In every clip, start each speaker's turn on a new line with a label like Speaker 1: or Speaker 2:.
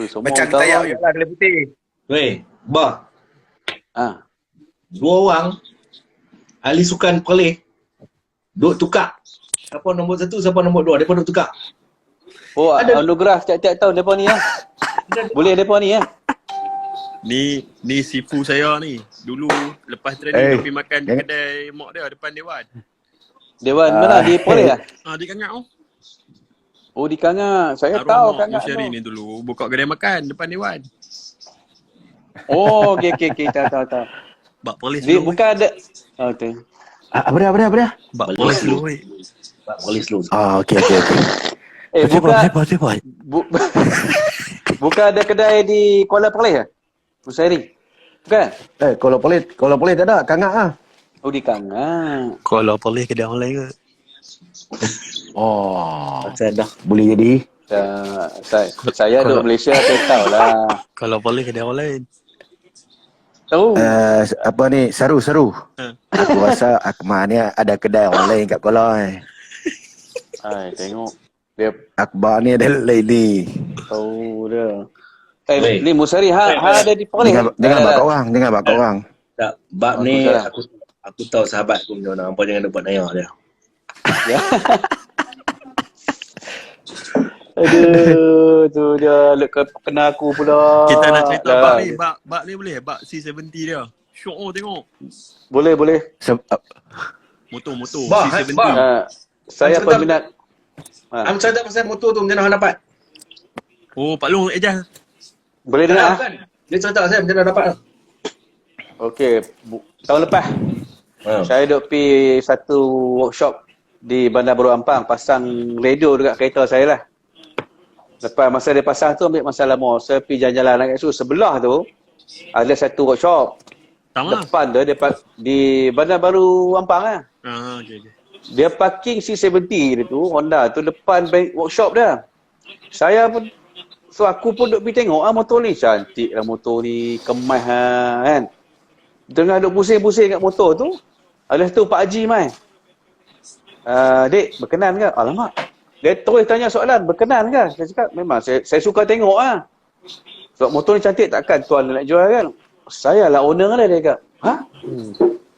Speaker 1: Semua
Speaker 2: Macam
Speaker 1: utara
Speaker 2: tayak
Speaker 1: je.
Speaker 2: je lah Kelai Putih.
Speaker 3: Weh, bah.
Speaker 1: Ah.
Speaker 3: 2 orang ahli sukan Perlis duk tukar. Siapa nombor 1, siapa nombor 2. Mereka duk tukar.
Speaker 1: Oh,
Speaker 3: Ada.
Speaker 1: anugerah tiap-tiap tahun depa ni ya. Boleh depa ni ya.
Speaker 4: Ni sifu saya ni. Dulu lepas training dia pergi makan di kedai mak dia depan Dewan.
Speaker 1: Dewan mana di Perlis ah?
Speaker 4: Di Kangak tu.
Speaker 1: Oh di Kangak. Saya
Speaker 4: Arwah
Speaker 1: tahu
Speaker 4: mak
Speaker 1: Kangak
Speaker 4: Yusyari
Speaker 1: tu.
Speaker 4: ni dulu buka kedai makan depan Dewan.
Speaker 1: Oh, okey tahu.
Speaker 4: Bak Perlis
Speaker 1: Dia
Speaker 4: dulu.
Speaker 1: bukan ada. Oh, tu.
Speaker 2: Apa dia?
Speaker 4: Bak Perlis dulu.
Speaker 3: Perlis lu.
Speaker 2: Okey.
Speaker 1: Bukan
Speaker 2: Betul.
Speaker 1: bukan ada kedai di Kuala Perlis ah? Musairi. Bukan?
Speaker 2: Kalau boleh tak ada, Kangak ah.
Speaker 1: Oh di Kangak.
Speaker 4: Kalau Perlis kedai online ke?
Speaker 2: Oh,
Speaker 3: Saya dah.
Speaker 2: boleh jadi.
Speaker 1: Saya duduk Malaysia, saya tahu lah.
Speaker 4: Kalau Perlis kedai online.
Speaker 1: Tahu.
Speaker 2: Apa ni, seru. Aku rasa Akmal ni ada kedai online kat Kuala.
Speaker 1: Hai, tengok. Dia
Speaker 2: Akbar ni ada lady.
Speaker 1: tahu dia.
Speaker 3: Weh.
Speaker 1: Ni Musari ada di Perlis.
Speaker 2: Jangan bak kau orang.
Speaker 3: Tak, bab ni aku tahu sahabat aku macam mana. Apa jangan buat naya dia.
Speaker 1: Ya. Aduh, tu dia kena aku pula.
Speaker 4: Kita nak cerita
Speaker 1: Dah.
Speaker 4: bak ni. Bak ni boleh? Bak C70 dia. Syok tengok.
Speaker 1: Boleh.
Speaker 4: Motor
Speaker 3: Bah,
Speaker 4: C70.
Speaker 3: bah.
Speaker 1: Saya
Speaker 3: Macam
Speaker 1: peminat.
Speaker 3: Am cerita pasal motor tu macam mana dapat?
Speaker 4: Oh, Pak Long Ejaz.
Speaker 1: Boleh dengar?
Speaker 3: Kan? Dia cerita saya macam mana dapat.
Speaker 1: Okey, tahun lepas saya duk pergi satu workshop di Bandar Baru Ampang, pasang radio dekat kereta saya lah. Lepas masa dia pasang tu ambil masa lama. Saya pergi jalan-jalan kat situ. Sebelah tu ada satu workshop.
Speaker 4: Sama.
Speaker 1: Depan tu di Bandar Baru Ampang lah.
Speaker 4: Okey.
Speaker 1: Dia parking C70 dia tu, Honda tu depan workshop dia. Saya pun, so aku pun duk pergi tengok motor ni. Cantik lah motor ni, kemas kan. Tengah duk pusing-pusing kat motor tu, ada tu Pak Haji mai. Dek, berkenan ke? Alamak. Dia terus tanya soalan, berkenan ke? Saya cakap, memang saya suka tengok lah. Sebab motor ni cantik, takkan tuan nak jual kan? Saya lah owner dia kata. Ha?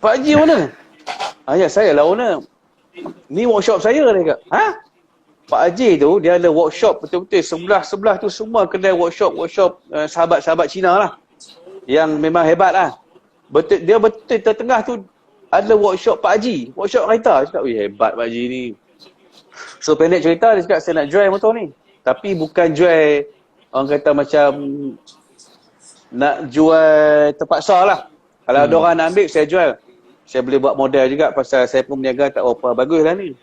Speaker 1: Pak Haji owner? Ya, saya lah owner. Ni workshop saya dia kata. Ha? Pak Haji tu, dia ada workshop betul-betul. Sebelah tu semua kedai workshop sahabat-sahabat Cina lah. Yang memang hebat lah. Dia betul tengah tu ada workshop Pak Haji. Workshop kereta. Dia cakap, hebat Pak Haji ni. So pendek cerita, dia cakap saya nak jual motor ni. Tapi bukan jual, orang kata macam nak jual terpaksa lah. Kalau ada orang nak ambil, saya jual. Saya boleh buat model juga pasal saya pun berniaga tak apa bagus lah ni.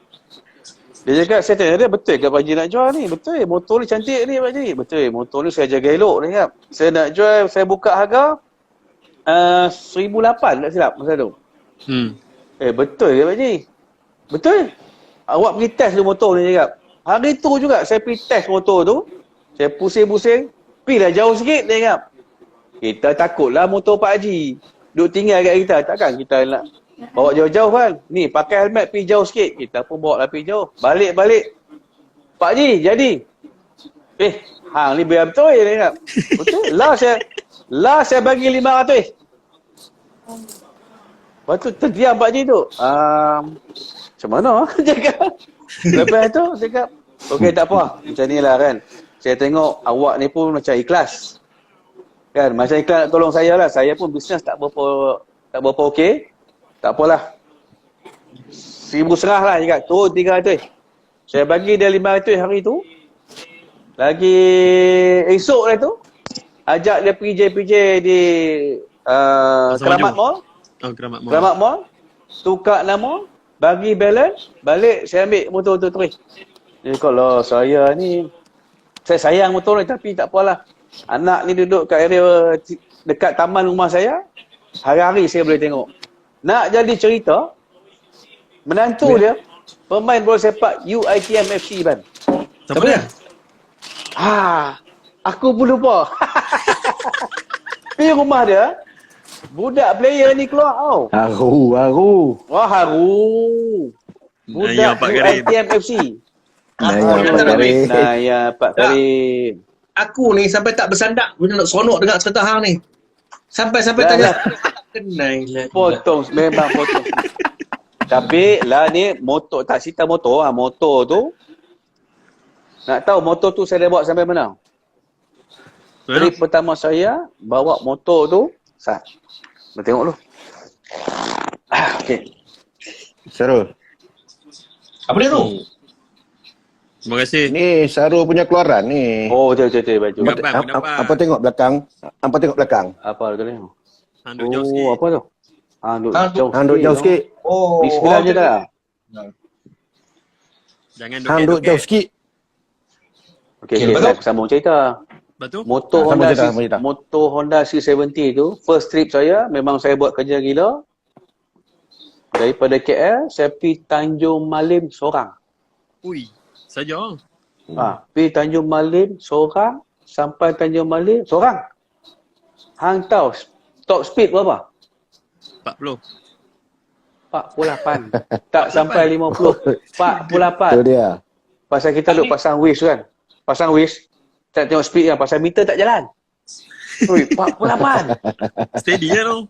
Speaker 1: Dia cakap, saya tanya dia, betul ke Pak Haji nak jual ni? Betul, motor ni cantik ni Pak Haji. Betul, motor ni saya jaga elok ni kan. Saya nak jual, saya buka harga 1,800 tak silap masa tu. Betul ke Pak Haji? Betul. Awak pergi test dulu motor ni cakap. Hari tu juga saya pergi test motor tu. Saya pusing-pusing. Pergilah jauh sikit dia cakap. Kita takutlah motor Pak Haji duk tinggal kat kita. Takkan kita nak bawa jauh-jauh kan. Ni pakai helmet pergi jauh sikit. Kita pun bawa lah pergi jauh. Balik. Pak Haji jadi. Hang ni biar betul dia cakap. Betul. Lah saya bagi 500. Lepas tu terdiam Pak Haji tu. Macam mana? Cakap. Lepas tu cakap, okey tak apa. Macam ni lah kan. Saya tengok awak ni pun macam ikhlas. Kan, macam ikhlas nak tolong saya lah. Saya pun bisnes tak berapa okey. Tak apalah. 1,500 lah cakap. Turun 300. Saya bagi dia 500 hari tu. Lagi esok lah tu. Ajak dia pergi JPJ di Keramat Mall. Keramat Mall. Tukar nama. Bagi balance, balik saya ambil motor tu terus. Kalau saya ni, saya sayang motor ni tapi tak apalah. Anak ni duduk kat area dekat taman rumah saya, hari-hari saya boleh tengok. Nak jadi cerita, menantu dia, pemain bola sepak UiTM FC Ban.
Speaker 4: Siapa dia?
Speaker 1: Aku pun lupa. Pergi rumah dia, budak player ni keluar tau.
Speaker 2: Haru.
Speaker 1: Wah, haru. Budak UiTM FC.
Speaker 2: Naya Pak Karim.
Speaker 1: Naya Pak Karim.
Speaker 3: Aku ni sampai tak bersandak bila nak seronok dengar cerita hang ni. Sampai-sampai
Speaker 1: Dah,
Speaker 3: tanya
Speaker 1: dah.
Speaker 3: kenai lah.
Speaker 1: Potong, memang potong. Tapi lah ni motor, tak cerita motor lah. Motor tu, nak tahu motor tu saya dah bawa sampai mana? Trip pertama saya, bawa motor tu, kita tengok dulu. Okay.
Speaker 2: Sarul.
Speaker 3: Apa dia tu?
Speaker 4: Terima kasih.
Speaker 2: Ni Sarul punya keluaran ni.
Speaker 1: Oh, betul baju.
Speaker 4: Dapat, dapat.
Speaker 2: Apa tengok belakang? Apa tengok belakang?
Speaker 1: Apa tu ni?
Speaker 4: Hang duk jauh sikit.
Speaker 1: Oh, apa tu? Duk jauh.
Speaker 2: Hang duk jauh sikit.
Speaker 3: Oh,
Speaker 1: Bismillah je dah.
Speaker 4: Jangan
Speaker 2: Hang duk jauh sikit.
Speaker 1: Okey,
Speaker 3: betul.
Speaker 1: aku sambung cerita.
Speaker 4: Betul?
Speaker 1: Motor
Speaker 2: sambung
Speaker 1: Honda
Speaker 2: cerita, sambung cerita.
Speaker 1: motor Honda C70 tu, first trip saya, memang saya buat kerja gila. Daripada KL, saya pergi Tanjung Malim seorang.
Speaker 4: Ui, saja.
Speaker 1: Pergi Tanjung Malim seorang, sampai Tanjung Malim seorang. Hang tahu top speed berapa?
Speaker 4: 40.
Speaker 1: 48. Tak sampai 50. 48.
Speaker 2: Tu dia.
Speaker 1: Pasal kita duk pasang wish kan. Pasang wish, tak tengok speed kan, pasal meter tak jalan. Ui, 48.
Speaker 4: Steady kan tu?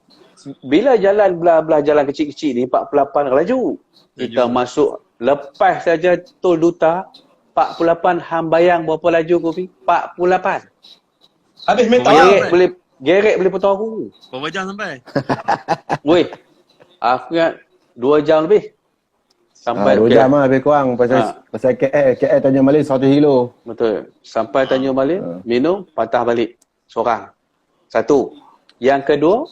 Speaker 1: Bila jalan belah-belah jalan kecil-kecil ni 48 laju. Kita masuk lepas saja tol Duta 48, hang bayang berapa laju kau pergi? 48.
Speaker 3: habis mental.
Speaker 1: Gerek boleh potong aku.
Speaker 4: Berapa jam sampai?
Speaker 1: Weh. Aku ingat 2 jam lebih. Sampai
Speaker 2: 2 jam lah lebih kurang pasal KL Tanjung Malim 100 kilo.
Speaker 1: Betul. Sampai Tanjung Malim, minum, patah balik. Seorang. Satu. Yang kedua,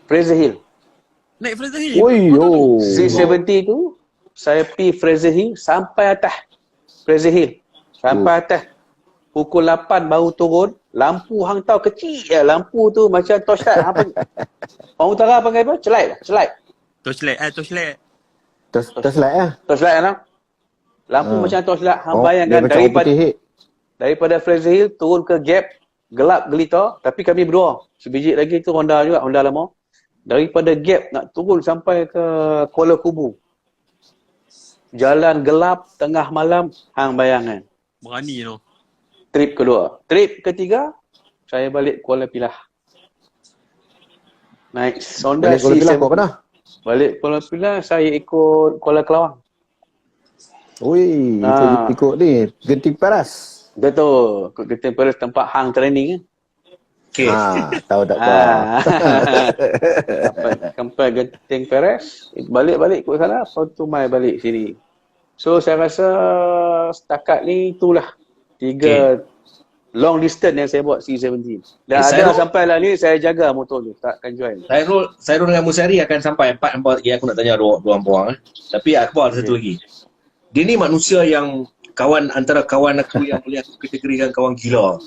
Speaker 1: Fraser Hill.
Speaker 4: Naik Fraser Hill?
Speaker 2: Oi yo.
Speaker 1: C70 tu, saya pergi Fraser Hill sampai atas. Fraser Hill. Sampai atas. Pukul 8 baru turun. Lampu hang tahu kecil je. Lampu tu macam torchlight. Orang utara panggil apa? Celite.
Speaker 4: Torchlight.
Speaker 2: Terslide lah.
Speaker 1: Torchlight kan? Lampu macam torchlight. Hang
Speaker 2: dia
Speaker 1: bayangkan
Speaker 2: macam orang putih.
Speaker 1: daripada Fraser Hill turun ke gap. Gelap gelita. Tapi kami berdua. Sebiji lagi tu Honda juga. Honda lama. Daripada gap nak turun sampai ke Kuala Kubu. Jalan gelap tengah malam, hang bayangkan.
Speaker 4: Berani tu.
Speaker 1: Trip kedua. Trip ketiga, saya balik Kuala Pilah. Naik Honda
Speaker 2: Balik Kuala Pilah
Speaker 1: C7.
Speaker 2: kau pernah?
Speaker 1: Balik Kuala Pilah, saya ikut Kuala Kelawang.
Speaker 2: Ui, ikut ni, Genting Paras.
Speaker 1: Betul. Ikut Genting Paras tempat hang training kan.
Speaker 3: Okay.
Speaker 2: Tahu tak kau.
Speaker 1: Sampai Genting Paras, balik ikut sana, lepas tu mai balik sini. So saya rasa setakat ni itulah 3 long distance yang saya buat C70. Dan ada sampai lah ni saya jaga motor tu, takkan jual.
Speaker 3: Sairul dengan Musari akan sampai 4 lagi aku nak tanya dua puang. Tapi Akbar ada satu lagi. Dia ni manusia yang antara kawan aku yang boleh aku kategorikan kawan gila.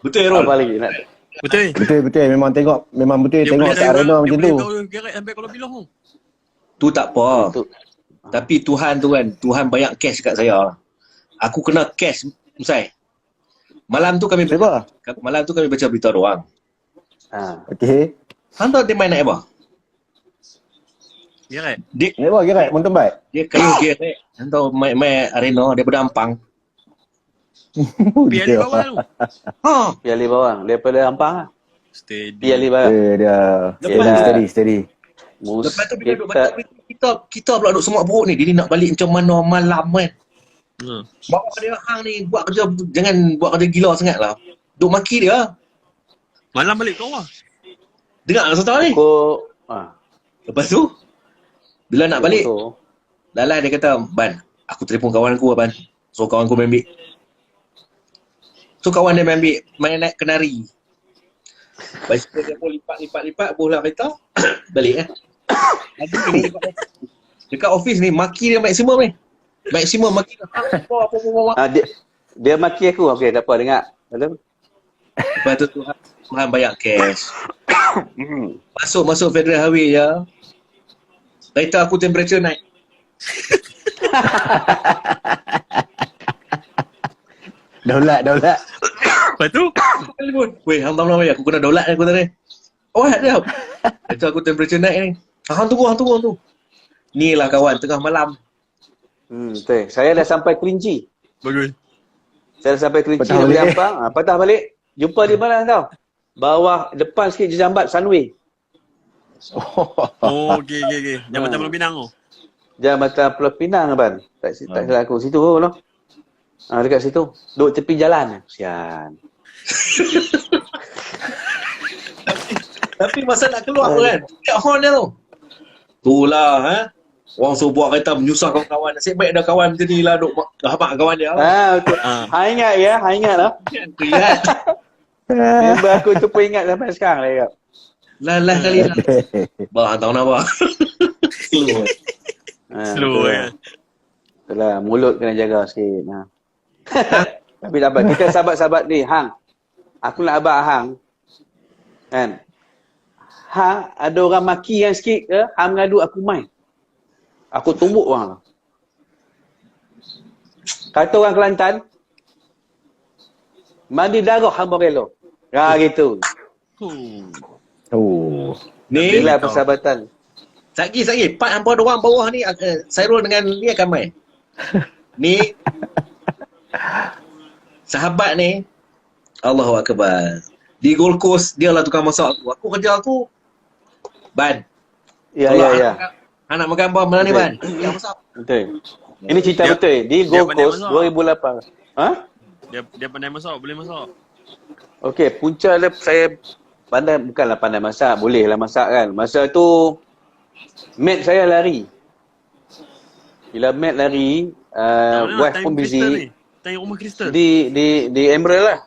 Speaker 3: Betul Errol?
Speaker 1: Apa lagi nak?
Speaker 4: Betul.
Speaker 2: Betul memang betul
Speaker 4: Dia
Speaker 2: tengok
Speaker 4: boleh
Speaker 2: kat arena macam tu.
Speaker 4: Dia boleh gerak sampai Kuala Pilah tu.
Speaker 3: Tu tak apa.
Speaker 1: Betul.
Speaker 3: Tapi Tuhan tu kan, Tuhan banyak cash kat saya. Aku kena cash, Musai. Malam tu kami baca berita doang.
Speaker 2: Okey.
Speaker 3: Hang tahu dia main naik apa?
Speaker 4: Gerak.
Speaker 3: Dia
Speaker 2: Ni apa gerak mountain bike?
Speaker 3: kayu gear naik. Hang tahu main arena daripada Ampang.
Speaker 4: Pergi alih bawah tu.
Speaker 1: Pergi alih bawah. Daripada Ampang lah.
Speaker 4: Steady.
Speaker 1: Pergi alih bawah.
Speaker 2: Dia steady.
Speaker 3: Lepas tu bila duduk baca berita, kita pula duduk semak buruk ni. Dia ni nak balik macam mana malam kan. Bawa dia hang ni buat kerja, jangan buat kerja gila sangat lah. Duk maki dia.
Speaker 4: Malam balik kau lah.
Speaker 3: Dengar tak ni? Lepas tu bila nak balik, Lalai dia kata, "Ban, aku telefon kawan aku Ban. So kawan aku main ambil." So kawan dia main ambil, main naik kenari. Basikal dia pun lipat bola kereta, balik kan. Lagi ni dekat office ni maki dia maksimum ni. Maksimum maki dia. Apa.
Speaker 1: Dia maki aku. Okey, tak apa dengar. Betul?
Speaker 3: Lepas tu Tuhan banyak cash. Masuk Federal Highway je. Kereta aku temperature naik.
Speaker 2: Daulat.
Speaker 4: Lepas tu?
Speaker 3: Telefon. Weh, hantar malam aku kena daulat aku tadi. Oh, ada. Kereta aku temperature naik ni. Hang tunggu. Ni lah kawan, tengah malam.
Speaker 1: Betul. Saya dah sampai Kerinci.
Speaker 4: Bagus.
Speaker 1: Saya dah sampai Kerinci,
Speaker 2: Patah
Speaker 1: nak beli
Speaker 2: balik.
Speaker 1: ampang. Patah balik. Jumpa di mana tau? Bawah, depan sikit je Jambat, Sunway.
Speaker 4: Oh, okey. Jambatan Pulau Pinang tu.
Speaker 1: Jambatan Pulau Pinang abang. Tak silap aku. Situ pun no? Dekat situ. Duduk tepi jalan. Sian.
Speaker 3: Tapi masa nak keluar tu kan, dekat horn dia tu. Itulah, orang suruh buat kereta menyusah kawan-kawan. Nasib baik ada kawan macam ni lah, duk rahmat kawan dia.
Speaker 1: Betul. Hang ingat ya? Hang ingat lah.
Speaker 3: Ingat.
Speaker 1: Member aku tu pun ingat sampai sekarang lah.
Speaker 3: Lah kali lah. Bah, tahu nak apa.
Speaker 4: Slow ya.
Speaker 1: Itulah, mulut kena jaga sikit. Tapi tak apa. Kita sahabat-sahabat ni, Hang. Aku nak abang Hang. Kan? Hang, ada orang maki yang sikit ke, Hang mengadu aku main. Aku tumbuk orang. Kata orang Kelantan, mandi darah hamba rela. Gitu.
Speaker 2: Oh.
Speaker 3: Ni,
Speaker 1: Inilah persahabatan.
Speaker 3: Sagi. Part hampa orang bawah ni, Sairul dengan ni akan main. Ni, sahabat ni, Allahu Akbar. Di Gold Coast, dia lah tukang masak aku. Aku kerja aku, Ban.
Speaker 1: Ya.
Speaker 3: Anak makan apa malam ni, Ban? Yang masak.
Speaker 1: Betul. Ini cerita
Speaker 4: Dia-
Speaker 1: betul. Di
Speaker 4: dia
Speaker 1: Gold
Speaker 4: pandai
Speaker 1: Coast
Speaker 4: masak.
Speaker 1: 2008. Ha?
Speaker 4: Dia pandai masak, boleh masak.
Speaker 1: Okey, punca dia saya bukanlah pandai masak, bolehlah masak kan. Masa tu mate saya lari. Bila mate lari, wife pun busy.
Speaker 4: Tanya rumah Crystal.
Speaker 1: Di Emerald lah.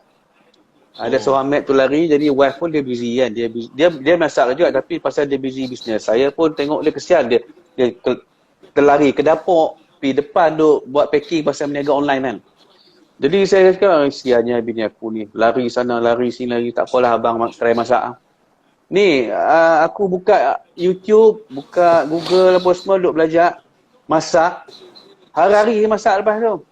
Speaker 1: Ada seorang mate tu lari, jadi wife pun dia busy kan. Dia masak juga tapi pasal dia busy bisnes. Saya pun tengok dia kesian, dia terlari ke dapur, pergi depan duk buat packing pasal meniaga online kan. Jadi saya cakap, siannya bini aku ni. Lari sana, lari sini, lari. Tak apalah abang try masak. Ni, aku buka YouTube, buka Google apa semua, duk belajar masak. Hari-hari masak lepas tu.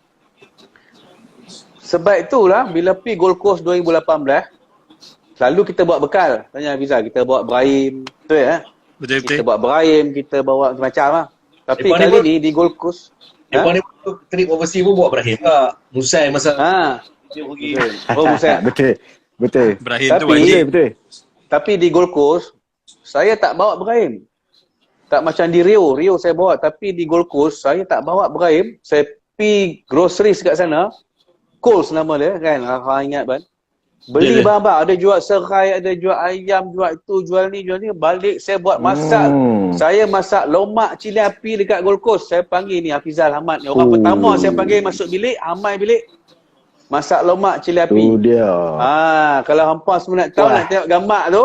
Speaker 1: Sebab itulah, bila pergi Gold Coast 2018, selalu kita buat bekal. Tanya Hafiza, kita buat Brahim. Betul ya?
Speaker 4: Betul.
Speaker 1: Kita buat Brahim, kita bawa macam-macam lah. Tapi
Speaker 3: Lepas ni
Speaker 1: kali
Speaker 3: pun-
Speaker 1: ni di Gold Coast,
Speaker 3: Lepas ni trip overseas pun buat berakhir tak? Musai masa dia pergi.
Speaker 1: Oh, Musa.
Speaker 2: Betul.
Speaker 4: Ibrahim tu
Speaker 1: Tapi-
Speaker 4: wajib.
Speaker 2: Betul.
Speaker 1: Tapi di Gold Coast, saya tak bawa Brahim. Tak macam di Rio. Rio saya bawa. Tapi di Gold Coast, saya tak bawa Brahim. Saya pergi groceries kat sana. Coles nama dia kan. Hang ingat kan? Beli
Speaker 3: Dia-
Speaker 1: barang-barang. Ada jual serai, ada jual ayam, jual itu, jual ni, jual ni. Balik saya buat masak. Saya masak lomak cili api dekat Gold Coast. Saya panggil ni Hafizal Ahmad ni. Orang pertama saya panggil masuk bilik, Hamai bilik. Masak lomak cili api.
Speaker 2: Tu dia.
Speaker 1: Kalau hampa semua nak tahu, nak tengok gambar tu,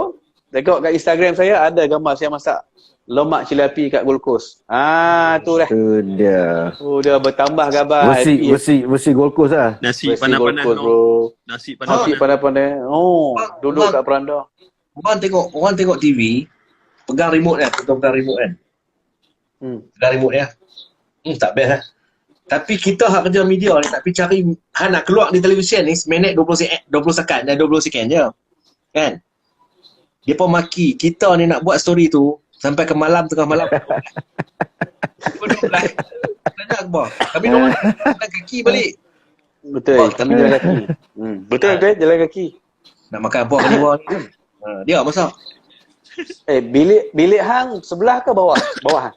Speaker 1: tengok kat Instagram saya ada gambar saya masak lomak cili api kat Gold Coast. Tu dah.
Speaker 2: Tu dia.
Speaker 1: Dia bertambah gambar.
Speaker 2: Versi Gold Coast lah.
Speaker 4: Nasi
Speaker 1: Versi
Speaker 4: panas-panas
Speaker 1: Gold Coast,
Speaker 4: tu.
Speaker 1: bro.
Speaker 4: Nasi
Speaker 1: Nasi
Speaker 4: panas-panas.
Speaker 1: pandai-pandai. Duduk kat beranda.
Speaker 3: Orang tengok TV, pegang remote kan, pegang remote kan. Pegang remote ya. Tak best lah. Tapi kita hak kerja media ni, tak pergi cari nak keluar di televisyen ni seminit 20 second dan 20 second je. Kan? Dia pun maki, kita ni nak buat story tu sampai ke malam, tengah malam. Tanya Akbar. Kami orang jalan kaki balik.
Speaker 1: Betul, kami jalan kaki. Betul, jalan kaki.
Speaker 3: Nak makan apa kat luar ni. Dia masak.
Speaker 1: Bilik hang sebelah ke bawah? Bawah.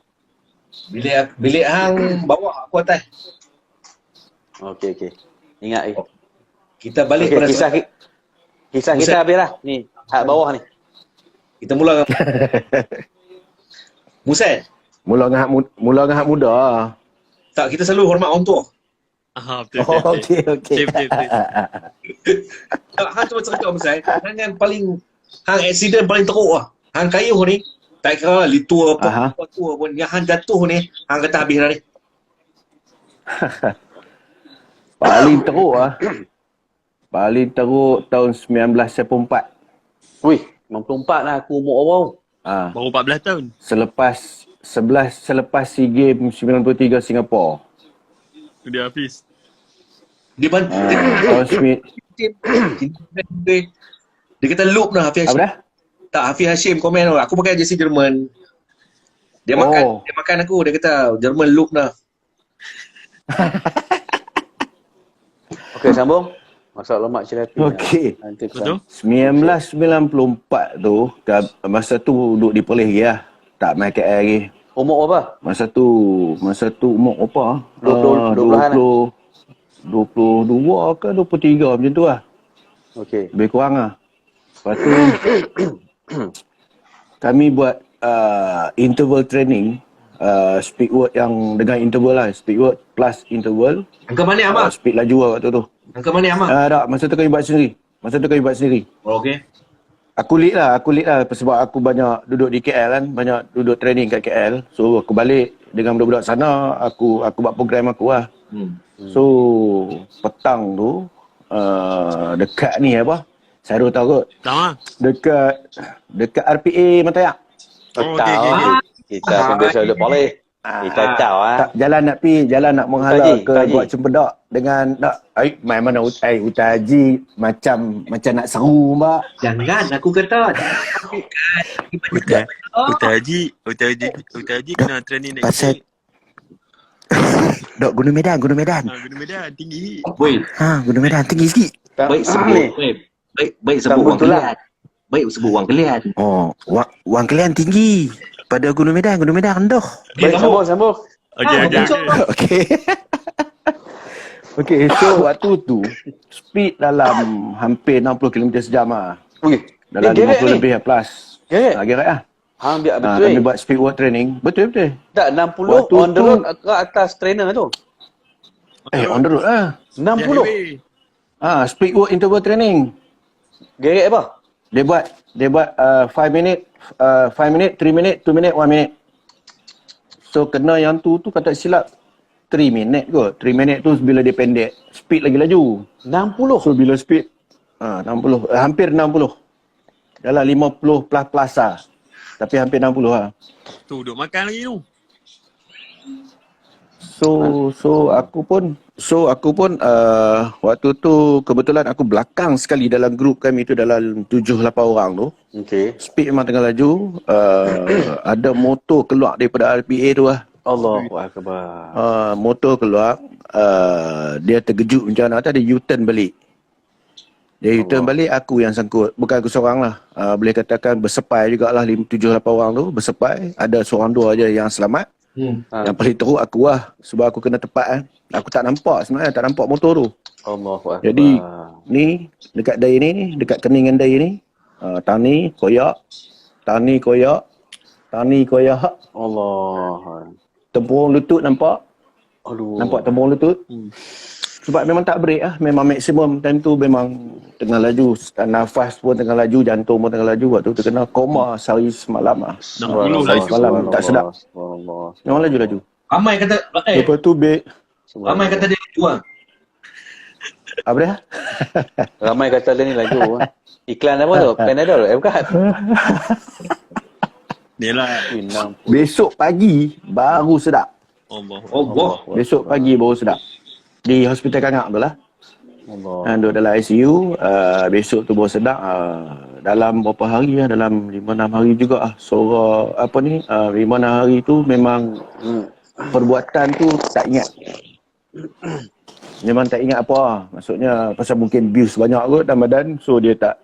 Speaker 3: Bilik hang bawah, aku atas.
Speaker 1: Okey. Ingat
Speaker 3: Kita balik
Speaker 1: okay,
Speaker 3: pada
Speaker 1: kisah kita habis lah. Ni, hak bawah ni.
Speaker 3: kita mula dengan Musen.
Speaker 2: Mula dengan hak muda.
Speaker 3: Tak, kita selalu hormat orang tua.
Speaker 4: Betul.
Speaker 2: Okey.
Speaker 4: Betul.
Speaker 3: Hang cuma cerita Musen. Hang yang paling, hang accident paling teruk lah. Hang kayu ni, tak kira lah litua apa tua pun. Yang hang jatuh ni, hang kata habis dah ni.
Speaker 2: Paling teruk lah. Paling teruk tahun 1994.
Speaker 1: Wih, 94 lah aku umur awal.
Speaker 4: Baru 14 tahun.
Speaker 2: Selepas SEA Games 93 Singapura.
Speaker 4: Tu dia Hafiz.
Speaker 3: Dia bantu.
Speaker 2: Tahun
Speaker 3: Dia kata loop lah Hafiz
Speaker 2: apa
Speaker 3: Hashim.
Speaker 2: dah?
Speaker 3: Tak, Hafiz Hashim komen tu. Aku pakai jersey Jerman. Dia makan aku. Dia kata Jerman loop lah.
Speaker 1: sambung. Masak lemak cili api.
Speaker 2: Okey.
Speaker 1: Nanti
Speaker 4: Betul?
Speaker 2: 1994 tu, masa tu duduk di Perlis lagi lah. Tak main KL lagi.
Speaker 1: Umur apa?
Speaker 2: Masa tu umur apa?
Speaker 1: 20-an
Speaker 2: 22 ke 23 macam tu lah.
Speaker 1: Okey.
Speaker 2: Lebih kurang lah. Lepas tu kami buat interval training, speed work yang dengan interval lah. Speed work plus interval.
Speaker 3: Angka mana Ahmad?
Speaker 2: Speed laju lah waktu tu.
Speaker 3: Angka mana Ahmad?
Speaker 2: Tak, masa tu kami buat sendiri.
Speaker 3: Oh, okey.
Speaker 2: Aku lead lah sebab aku banyak duduk di KL kan, banyak duduk training kat KL. So aku balik dengan budak-budak sana, aku buat program aku lah. So petang tu dekat ni apa? Saya tahu kot.
Speaker 4: Tahu lah.
Speaker 2: Dekat RPA Matayak.
Speaker 4: Oh,
Speaker 1: Tahu.
Speaker 4: okey.
Speaker 1: Kita kan biasa duduk boleh. Kita tahu
Speaker 2: Tak, jalan nak menghalau ke buat cempedak dengan main mana Hutan Haji macam nak seru mbak.
Speaker 3: Jangan, aku kata.
Speaker 4: Hutan Haji kena training next
Speaker 2: Pasal
Speaker 4: week.
Speaker 2: Dok Gunung Medan.
Speaker 4: Gunung Medan tinggi.
Speaker 3: Woi,
Speaker 2: Gunung Medan tinggi sikit.
Speaker 3: baik sebut. Baik sebut wang kelian. Baik sebut wang kelian.
Speaker 2: Oh, wang kalian tinggi pada Gunung Medan rendah.
Speaker 1: Baik, sambung.
Speaker 4: Okey.
Speaker 2: Okey, so waktu tu speed dalam hampir 60 km sejam lah.
Speaker 1: Ui.
Speaker 2: Dalam 50 lebih lah plus.
Speaker 1: Geret.
Speaker 2: Geret lah.
Speaker 1: Hang biar betul.
Speaker 2: Kami buat speed work training. Betul.
Speaker 1: Tak 60
Speaker 2: Waktu
Speaker 1: on the
Speaker 2: tu-
Speaker 1: road ke atas trainer tu.
Speaker 2: On the road lah.
Speaker 1: 60.
Speaker 2: Speed work interval training.
Speaker 1: Geret apa?
Speaker 2: Dia buat 5 minit, 3 minit, 2 minit, 1 minit. So kena yang tu kata silap 3 minit kot. 3 minit tu bila dia pendek, speed lagi laju.
Speaker 1: 60.
Speaker 2: So bila speed 60, hampir 60. Dalam 50 plus lah. Tapi hampir 60 lah.
Speaker 4: Tu duduk makan lagi tu.
Speaker 2: So aku pun waktu tu kebetulan aku belakang sekali dalam grup kami tu dalam 7-8 orang tu.
Speaker 1: Okey.
Speaker 2: Speed memang tengah laju. Ada motor keluar daripada RPA tu lah.
Speaker 1: Allahu akbar.
Speaker 2: Motor keluar. Dia terkejut macam mana. Ada U-turn balik. Dia U-turn balik, aku yang sangkut. Bukan aku seorang lah. Boleh katakan bersepai jugalah 7-8 orang tu. Bersepai. Ada seorang dua aja yang selamat. Yang paling teruk aku lah. Sebab aku kena tepat kan. Aku tak nampak sebenarnya. Tak nampak motor tu.
Speaker 1: Allahu akbar.
Speaker 2: Jadi ni dekat dai ni, dekat keningan dai ni, tani koyak.
Speaker 1: Allah.
Speaker 2: Tempurung lutut nampak.
Speaker 1: Aduh.
Speaker 2: Nampak tempurung lutut. Sebab memang tak break lah. Memang maksimum time tu memang tengah laju. Nafas pun tengah laju, jantung pun tengah laju. Waktu tu kena koma sehari semalam lah.
Speaker 4: 60
Speaker 2: Sehari semalam tak sedap.
Speaker 1: Allah.
Speaker 2: Memang laju-laju.
Speaker 3: Amai kata,
Speaker 2: Lepas tu
Speaker 3: Amai kata dia laju lah.
Speaker 2: apa dia?
Speaker 1: Ramai kata dia ni laju. Iklan apa tu? Panadol? Bukan.
Speaker 4: Ni lah.
Speaker 2: Besok pagi baru sedap.
Speaker 4: Allah.
Speaker 2: Besok pagi baru sedap. Di hospital Kangak tu lah.
Speaker 1: Allah.
Speaker 2: Duduk dalam ICU. Besok tu baru sedap. Dalam berapa hari lah? Dalam 5-6 hari juga lah. Suara 5-6 hari tu memang perbuatan tu tak ingat. Memang tak ingat apa lah. Maksudnya pasal mungkin abuse banyak kot dalam badan. So dia tak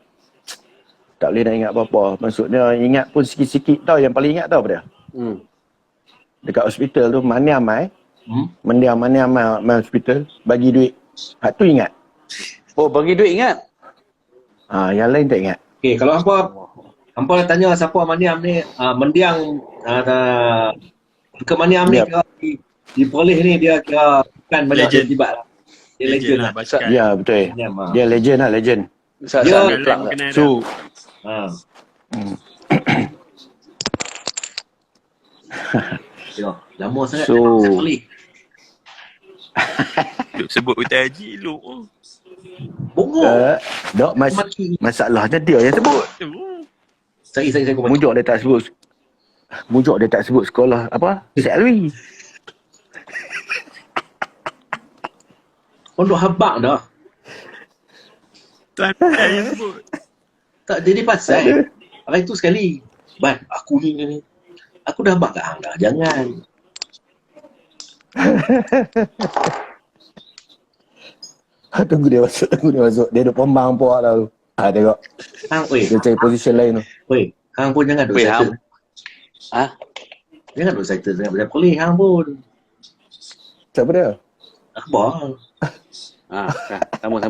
Speaker 2: boleh nak ingat apa-apa. Maksudnya ingat pun sikit-sikit tau. Yang paling ingat tau apa dia? Dekat hospital tu mana amai. Mendiam hospital bagi duit. Hak tu ingat.
Speaker 1: Oh, bagi duit ingat?
Speaker 2: Yang lain tak ingat.
Speaker 3: Okey, kalau hampa tanya siapa Maniam ni, mendiang ke Maniam ni kira di Perlis ni dia kira kan banyak
Speaker 4: Legend.
Speaker 3: terlibat lah. Dia legend lah.
Speaker 4: basikal.
Speaker 2: Ya betul.
Speaker 3: Maniam lah.
Speaker 2: Dia legend lah, legend.
Speaker 3: Dia
Speaker 4: Kenal
Speaker 2: So
Speaker 3: Tengok, lama sangat
Speaker 2: So-
Speaker 3: saya Perlis.
Speaker 4: Duk sebut Hutan Haji elok.
Speaker 3: Bongok.
Speaker 2: Dok masalahnya dia yang sebut.
Speaker 3: Saya komen.
Speaker 2: Mujuk dia tak sebut sekolah apa? Syed
Speaker 3: Pondok Habak dah.
Speaker 4: Tuan yang sebut.
Speaker 3: Tak jadi pasal. Hari tu sekali. Ban, aku ni. Aku dah habak kat hang dah. Jangan.
Speaker 2: Tunggu dia masuk. Dia duduk pembang puak lah tu. Tengok. Dia cari position lain tu.
Speaker 3: Hang pun jangan duduk settle. Jangan duduk settle sangat banyak boleh hang pun.
Speaker 2: Siapa dia?
Speaker 3: Akbar.
Speaker 1: Sambung.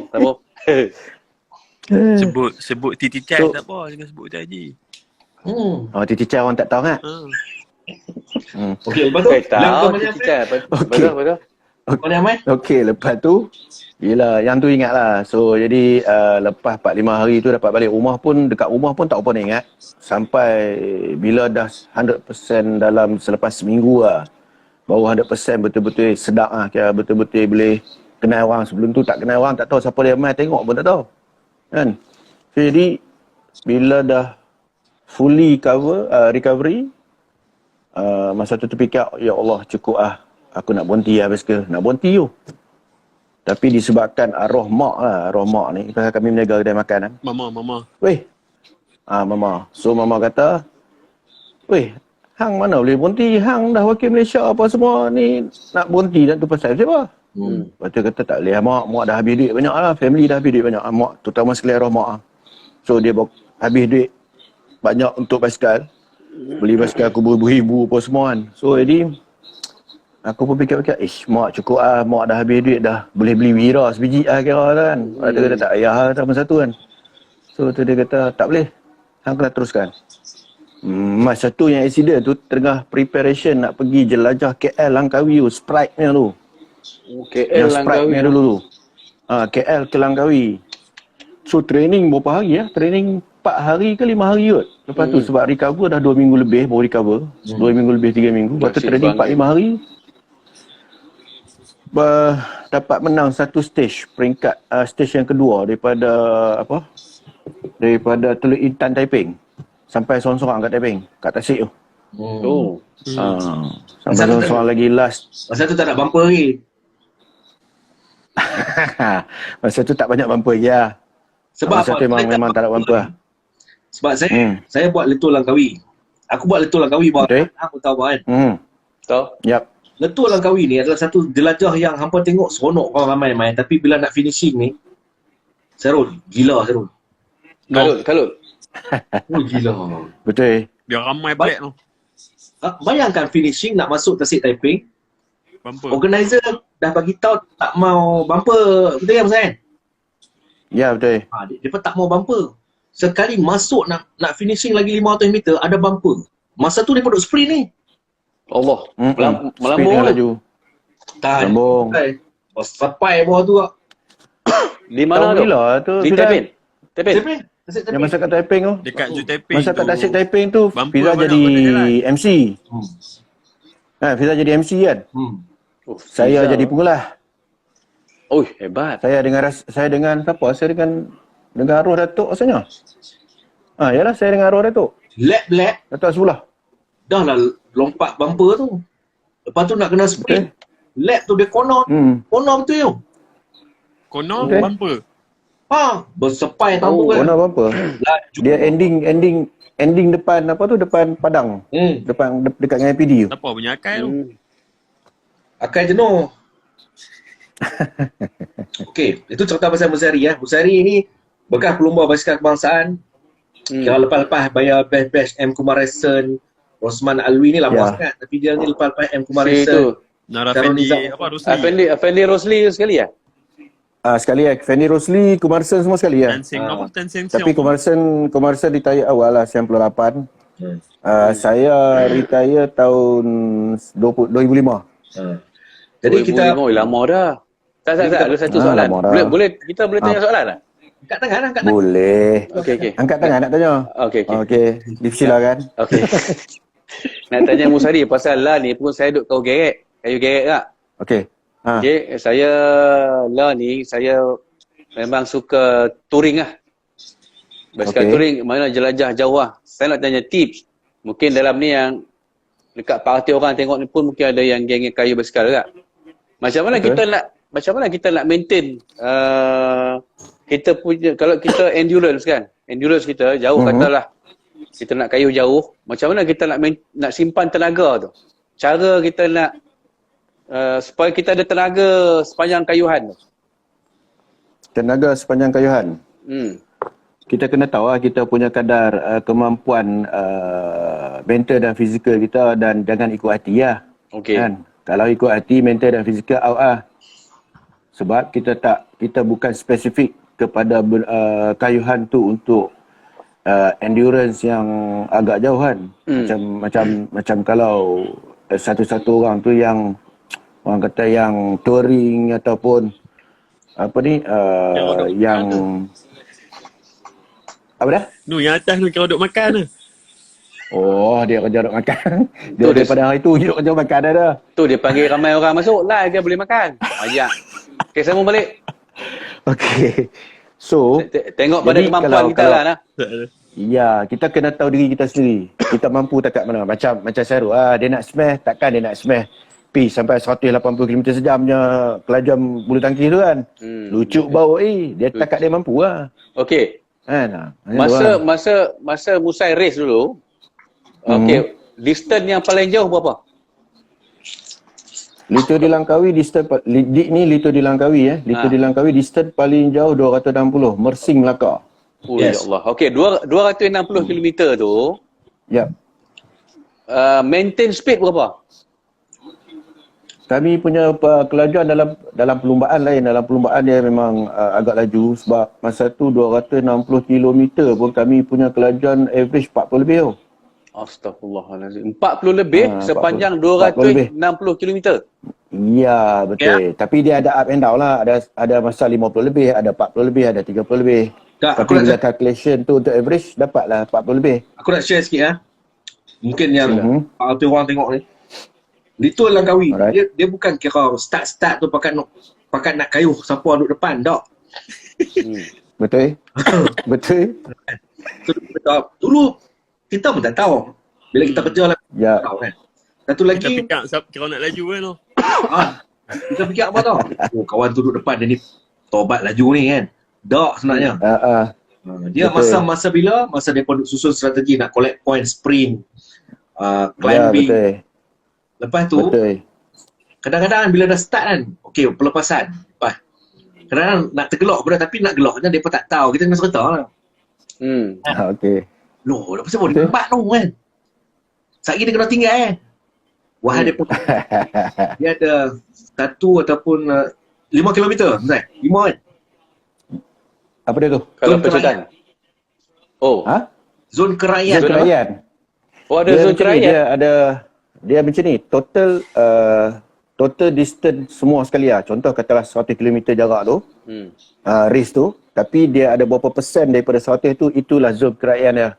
Speaker 1: Sambung.
Speaker 4: Sebut Titi Chan tak apa, jangan sebut Haji.
Speaker 2: Titi Chan orang tak tahu kan?
Speaker 3: Okey, lepas tu
Speaker 1: tahu Titi Chan. Betul.
Speaker 2: Okey, lepas tu yelah, yang tu ingat lah. So, jadi lepas 4-5 hari tu dapat balik rumah pun, dekat rumah pun tak apa nak ingat. Sampai bila dah 100% dalam selepas seminggu lah. Baru 100% betul-betul sedap lah. Kira betul-betul boleh kenal orang. Sebelum tu tak kenal orang, tak tahu siapa dia main tengok pun tak tahu. Kan? So, jadi bila dah fully recovery, masa tu terfikir, ya Allah cukup lah. Aku nak berhenti lah basikal. Nak berhenti tu. Tapi disebabkan arwah mak ni, pasal kami menjaga kedai makan kan.
Speaker 4: Mama.
Speaker 2: Mama. So mama kata, hang mana boleh berhenti? Hang dah wakil Malaysia apa semua ni nak berhenti dan tu pasal siapa? Lepas tu kata tak boleh mak dah habis duit banyak lah. Family dah habis duit banyak. Mak, terutama sekali arwah mak. So dia habis duit banyak untuk basikal. Beli basikal aku beribu-ribu apa semua kan. So jadi aku pun fikir, mak cukup lah, mak dah habis duit dah. Boleh beli Wira sebiji lah kira kan. Dia kata tak payah lah sama satu kan. So tu dia kata tak boleh. Hang kena teruskan. Masa tu yang accident tu tengah preparation nak pergi jelajah KL Langkawi tu, Sprite-nya tu.
Speaker 1: KL Langkawi
Speaker 2: dulu tu. KL ke Langkawi. So training berapa hari ya? Training 4 hari ke 5 hari kot. Lepas tu sebab recover dah 2 minggu lebih baru recover. 2 minggu lebih 3 minggu. Lepas tu training 4-5 hari. Dapat menang satu stage, peringkat stage yang kedua daripada Teluk Intan Taiping sampai sorang-sorang kat Taiping, kat Tasik tu. Sampai sorang-sorang lagi last.
Speaker 3: Masa tu tak nak bumper lagi.
Speaker 2: Masa tu tak banyak bumper lagi lah.
Speaker 3: Sebab
Speaker 2: masa tu memang tak ada bumper lah.
Speaker 3: Sebab saya buat Letul Langkawi. Aku buat Letul Langkawi bawa aku tahu kan.
Speaker 1: Tahu?
Speaker 2: Yap.
Speaker 3: Letul Langkawi ni adalah satu jelajah yang hampa tengok seronok orang ramai main, tapi bila nak finishing ni gila Serul.
Speaker 1: Kalut.
Speaker 3: Gila.
Speaker 2: Betul.
Speaker 4: Biar ramai balik tu.
Speaker 3: Bayangkan finishing nak masuk Tasik Taiping.
Speaker 4: Bumper.
Speaker 3: Organizer dah bagi tahu tak mau bumper. Betul kan Zain?
Speaker 2: Ya betul.
Speaker 3: Dia pun tak mau bumper. Sekali masuk nak finishing lagi 500 meter ada bumper. Masa tu dia duduk sprint ni.
Speaker 1: Allah. Melambung
Speaker 2: laju.
Speaker 3: Tak.
Speaker 2: Melambung.
Speaker 3: Sampai bawah tu.
Speaker 1: Di mana tu? Di Taiping.
Speaker 2: Yang masa kat Taiping tu.
Speaker 4: Dekat Ju Taiping.
Speaker 2: Masa kat Tasik Taiping tu, Fiza jadi MC. Fiza jadi MC kan? Saya jadi pengulas.
Speaker 1: Oh, hebat.
Speaker 2: Saya dengan siapa? Saya dengan arwah Datuk rasanya. Yalah saya dengan arwah Datuk.
Speaker 3: Lap
Speaker 2: Datuk sebelah.
Speaker 3: Dah lah lompat bumper tu. Lepas tu nak kena sprint. Lap tu dia konon. Konon betul tu.
Speaker 4: Konon bumper.
Speaker 3: Bersepai tahu kan.
Speaker 2: Konon bumper. Dia ending depan depan Padang. Dekat dengan MPD tu.
Speaker 4: Apa punya akal tu?
Speaker 3: Akal jenuh. Okey, itu cerita pasal Musari ya. Musari ni bekas pelumba basikal kebangsaan. Kira lepas-lepas bayar best M Kumarasen, Rosman Alwi ni lama sangat, tapi dia ni lepas-lepas M Kumarasen.
Speaker 4: Nara Fendi
Speaker 1: Fendi Rosli sekali ya?
Speaker 2: Sekali ya. Fendi Rosli, Kumarsen semua sekali ya.
Speaker 4: Tan Seng
Speaker 2: Tapi Kumarsen retire awal lah 98. Saya retire tahun 2005.
Speaker 3: Jadi kita
Speaker 1: lama dah. Tak ada satu soalan. Kita boleh tanya soalan tak?
Speaker 3: Angkat tangan.
Speaker 2: Boleh.
Speaker 1: Okey.
Speaker 2: Angkat tangan nak tanya. Okey. Dipersilakan.
Speaker 1: Okey. Nak tanya Musari pasal lah ni pun saya duk tahu kayu gerek tak?
Speaker 2: Okey.
Speaker 1: Okey, saya memang suka touring lah. Basikal touring, mana jelajah jauh lah. Saya nak tanya tips. Mungkin dalam ni yang dekat parti orang tengok ni pun mungkin ada yang geng kayu basikal tak? Macam mana kita nak maintain kita punya, kalau kita endurance kita jauh katalah kita nak kayu jauh, macam mana kita nak simpan tenaga tu? Cara kita nak supaya kita ada tenaga sepanjang kayuhan.
Speaker 2: Tenaga sepanjang kayuhan. Kita kena tahu lah kita punya kadar kemampuan mental dan fizikal kita, dan jangan ikut hati lah.
Speaker 1: Okey.
Speaker 2: Kan? Kalau ikut hati, mental dan fizikal out lah. Sebab kita bukan spesifik kepada kayuhan tu untuk endurance yang agak jauh kan. Macam kalau satu-satu orang tu yang orang kata yang touring ataupun apa ni yang apa dah?
Speaker 4: Nu yang atas tu kau duk makan tu.
Speaker 2: Oh, dia kerja duk makan. Dia daripada hari tu dia duk kerja makan dah.
Speaker 1: Tu dia panggil ramai orang masuk, live dia boleh makan. Ajak. Okey, sambung balik.
Speaker 2: Okey. So,
Speaker 1: Tengok pada kemampuan kita lah.
Speaker 2: Ya, kita kena tahu diri kita sendiri. Kita mampu tak kat mana. Macam Syarul, dia nak smash, takkan dia nak smash pi sampai 180 km sejam punya kelajuan bulu tangkis tu kan. Lucu bau dia takat dia mampu lah.
Speaker 1: Okey.
Speaker 2: Kan?
Speaker 1: Masa Musai race dulu, okey, distance yang paling jauh berapa?
Speaker 2: Lito Dilangkawi distance Lito Dilangkawi Lito Dilangkawi distance paling jauh 260 Mersing Melaka.
Speaker 1: Oh ya Allah. Okey, 260 km tu.
Speaker 2: Ya.
Speaker 1: Maintain speed berapa?
Speaker 2: Kami punya kelajuan dalam perlumbaan lain. Dalam perlumbaan dia memang agak laju sebab masa tu 260 km pun kami punya kelajuan average 40 lebih tau.
Speaker 1: Astagfirullahalazim. 40 lebih sepanjang 260 km.
Speaker 2: Ya, betul. Tapi dia ada up and down lah. Ada masa 50 lebih, ada 40 lebih, ada 30 lebih. Tapi bila calculation tu untuk average dapatlah 40 lebih.
Speaker 3: Aku nak share sikit Mungkin yang orang tengok ni. Lito Langkawi, dia bukan kira start tu pakat nak kayuh siapa duduk depan, tak.
Speaker 2: Betul. Betul.
Speaker 3: Dulu kita pun tak tahu. Bila kita kerja lah, tahu kan. Satu lagi
Speaker 4: kita fikir kira nak laju kan tu.
Speaker 3: Kita fikir apa tau? Kawan tu duduk depan dia ni tobat laju ni kan. Tak sebenarnya. Dia masa bila? Masa dia pun susun strategi nak collect point sprint, climbing.
Speaker 2: Betul.
Speaker 3: Lepas tu, kadang-kadang bila dah start kan, okey, pelepasan. Lepas, kadang-kadang nak tergelak pula, tapi nak gelaknya dia pun tak tahu. Kita kena serta lah.
Speaker 2: Okey.
Speaker 3: Loh, lepas tu dia lambat tu kan. Sekali dia kena tinggal Wah, dia pun. Dia ada 1 ataupun 5 km, Zai. 5 kan?
Speaker 2: Apa dia tu?
Speaker 1: Kalau pecutan.
Speaker 3: Zon kerayan.
Speaker 2: Zon kerayan.
Speaker 1: Oh, ada zon kerayan.
Speaker 2: Dia macam ni, total distance semua sekali lah. Contoh katalah 100 km jarak tu, race tu, tapi dia ada berapa persen daripada 100 tu, itulah zon kerayan dia.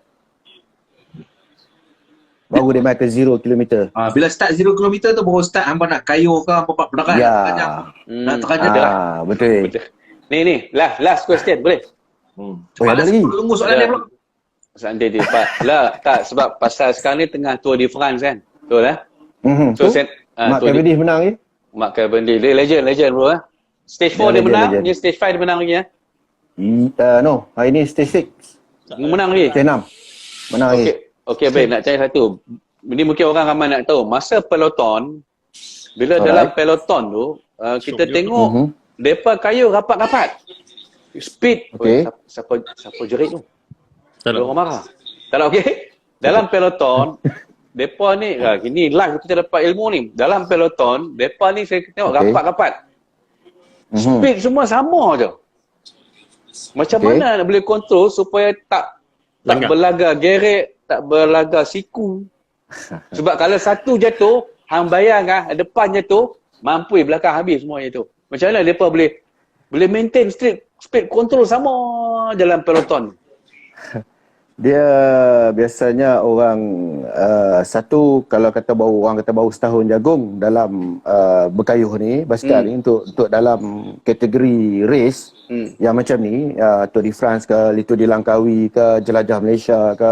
Speaker 2: Baru dia main ke 0 km.
Speaker 3: Bila start 0 km tu baru start hamba nak kayuh ke apa belakang.
Speaker 2: Ya.
Speaker 3: Nak terajak dah.
Speaker 2: Betul.
Speaker 1: Ni, last question, boleh?
Speaker 2: Ada lagi.
Speaker 3: Tunggu soalan dia belum.
Speaker 1: Santai dia, Pak. Tak, sebab pasal sekarang ni tengah Tour de France kan? Betul lah?
Speaker 2: So, Mark Cavendish menang ni?
Speaker 1: Mark Cavendish. Dia legend bro lah. Stage 4 dia menang, ni stage 5 dia menang lagi
Speaker 2: No, hari ni stage 6.
Speaker 1: Dia menang lagi?
Speaker 2: Stage 6. Menang lagi.
Speaker 1: Okey, baik. Nak cari satu. Ini mungkin orang ramai nak tahu. Masa peloton, bila dalam peloton tu, kita tengok mereka kayu rapat-rapat. Speed. Siapa jerit tu? Orang marah. Tak nak, okey? Dalam peloton, mereka ni, ini live kita dapat ilmu ni. Dalam peloton, mereka ni saya tengok rapat-rapat. Speed semua sama je. Macam mana nak boleh kontrol supaya tak berlagak geret, tak berlagak siku. Sebab kalau satu jatuh, hang bayang depan jatuh, mampu belakang habis semuanya tu. Macam mana mereka boleh maintain speed control sama dalam peloton?
Speaker 2: Dia biasanya orang satu kalau orang kata baru setahun jagung dalam berkayuh ni, basikal ni untuk dalam kategori race yang macam ni, Tour de France ke, Lito Dilangkawi ke, Jelajah Malaysia ke,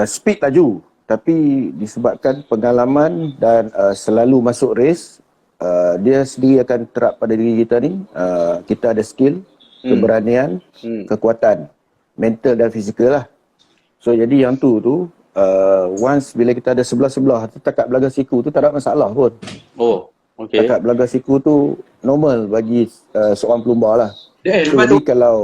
Speaker 2: speed laju, tapi disebabkan pengalaman dan selalu masuk race, dia sendiri akan terap pada diri kita ni, kita ada skill, keberanian, kekuatan mental dan fizikal lah. So jadi yang tu once bila kita ada sebelah-sebelah setakat belaga siku tu tak ada masalah pun.
Speaker 1: Okey.
Speaker 2: Takat belaga siku tu normal bagi seorang pelumba lah. So,
Speaker 3: lepas
Speaker 2: jadi
Speaker 3: tu,
Speaker 2: kalau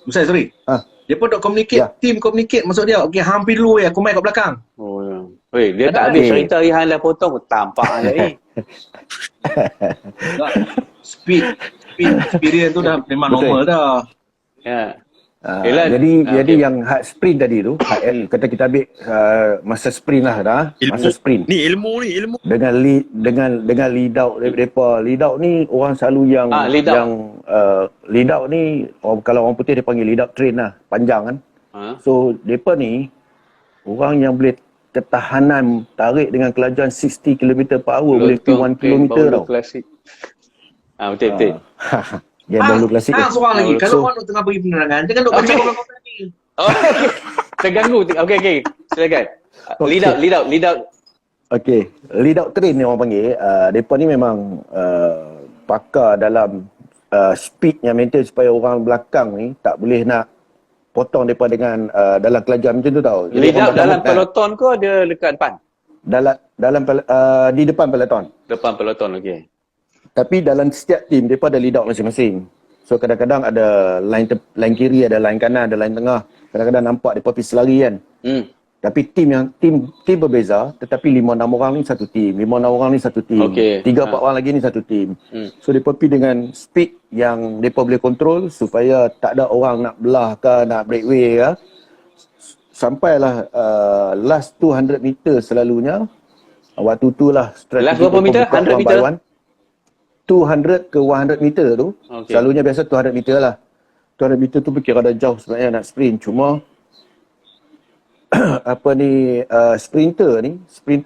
Speaker 3: Ustaz, sorry.
Speaker 2: ah
Speaker 3: Dia pun dok communicate,
Speaker 2: Ya.
Speaker 3: team communicate maksud dia. Okey, hampir dulu aku main kat belakang.
Speaker 1: Oh ya. Weh, dia
Speaker 3: Ada
Speaker 1: tak
Speaker 3: kan?
Speaker 1: habis
Speaker 2: Okey.
Speaker 1: cerita Ihan dah potong tampak aja ni.
Speaker 3: Tak. Speed experience tu dah memang
Speaker 2: Betul.
Speaker 3: normal dah.
Speaker 1: Ya.
Speaker 2: jadi
Speaker 1: okey.
Speaker 2: yang hard sprint tadi tu, kata kita ambil masa sprint lah dah, masa sprint.
Speaker 4: Ni ilmu.
Speaker 2: Dengan lead out depa. Lead out ni orang selalu yang
Speaker 1: lead out.
Speaker 2: yang lead out ni kalau orang putih dia panggil lead out train lah, panjang kan.
Speaker 1: Ha?
Speaker 2: So depa ni orang yang boleh ketahanan tarik dengan kelajuan 60 km per hour boleh pergi 1 km tau.
Speaker 1: Klasik. Betul.
Speaker 2: Dia dahulu klasik.
Speaker 3: Seorang lagi.
Speaker 1: Oh,
Speaker 3: Kalau orang duk tengah bagi penerangan, jangan duk baca komen-komen ni.
Speaker 1: Oh, terganggu. Okey. Silakan. Lead out.
Speaker 2: Okey, lead out train ni orang panggil. Depa ni memang pakar dalam speed yang maintain supaya orang belakang ni tak boleh nak potong depa dengan dalam kelajuan macam tu tau. Jadi
Speaker 1: Lead
Speaker 2: orang
Speaker 1: out dalam
Speaker 2: pertama,
Speaker 1: peloton ke ada dekat depan?
Speaker 2: di depan peloton.
Speaker 1: Depan peloton, okey.
Speaker 2: Tapi dalam setiap tim depa ada lead out masing-masing. So kadang-kadang ada line kiri, ada line kanan, ada line tengah. Kadang-kadang nampak depa pergi selari kan. Tapi tim berbeza, tetapi 5-6 orang ni satu tim, 5-6 orang ni satu tim,
Speaker 1: Okey.
Speaker 2: 3-4 orang lagi ni satu tim. So depa pergi dengan speed yang depa boleh kontrol supaya tak ada orang nak belah ke, nak breakaway ke. Sampailah last 200 meter selalunya. Waktu tu lah
Speaker 1: Last berapa meter? 100 meter?
Speaker 2: 200 ke 100 meter tu.
Speaker 1: Okey.
Speaker 2: Selalunya biasa 200 meter lah. 200 meter tu berkira dah jauh sebenarnya nak sprint. Cuma sprinter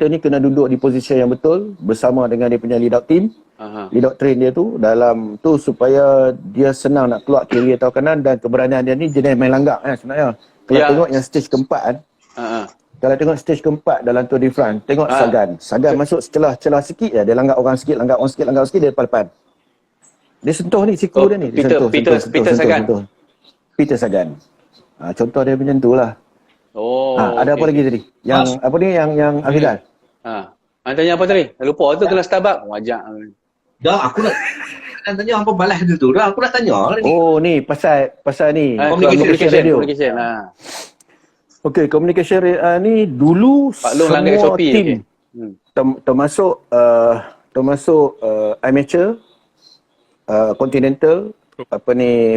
Speaker 2: ni kena duduk di posisi yang betul bersama dengan dia punya lead out team. Lead out train dia tu dalam tu supaya dia senang nak keluar kiri atau kanan, dan keberanian dia ni jenis main langgak kan sebenarnya. Kalau tengok yang stage keempat kan. Kalau tengok stage keempat dalam Tour de France, tengok Sagan masuk celah sikit je, dia langgar orang sikit, dia depan. Dia sentuh ni siku dia ni.
Speaker 1: Peter Sagan.
Speaker 2: Peter Sagan. Contoh dia macam tu lah. Ada apa lagi tadi? Yang apa ni yang Akhidal?
Speaker 1: Tanya apa tadi? Lupa tu kena Starbucks. Wajak.
Speaker 3: Dah, aku nak tanya apa balas dia tu. Dah, aku nak tanya ni.
Speaker 2: Oh ni pasal ni
Speaker 1: Communication.
Speaker 2: Okey, communication ni dulu
Speaker 1: Pak Long langgar
Speaker 2: semua
Speaker 1: SOP.
Speaker 2: tim termasuk amateur, continental,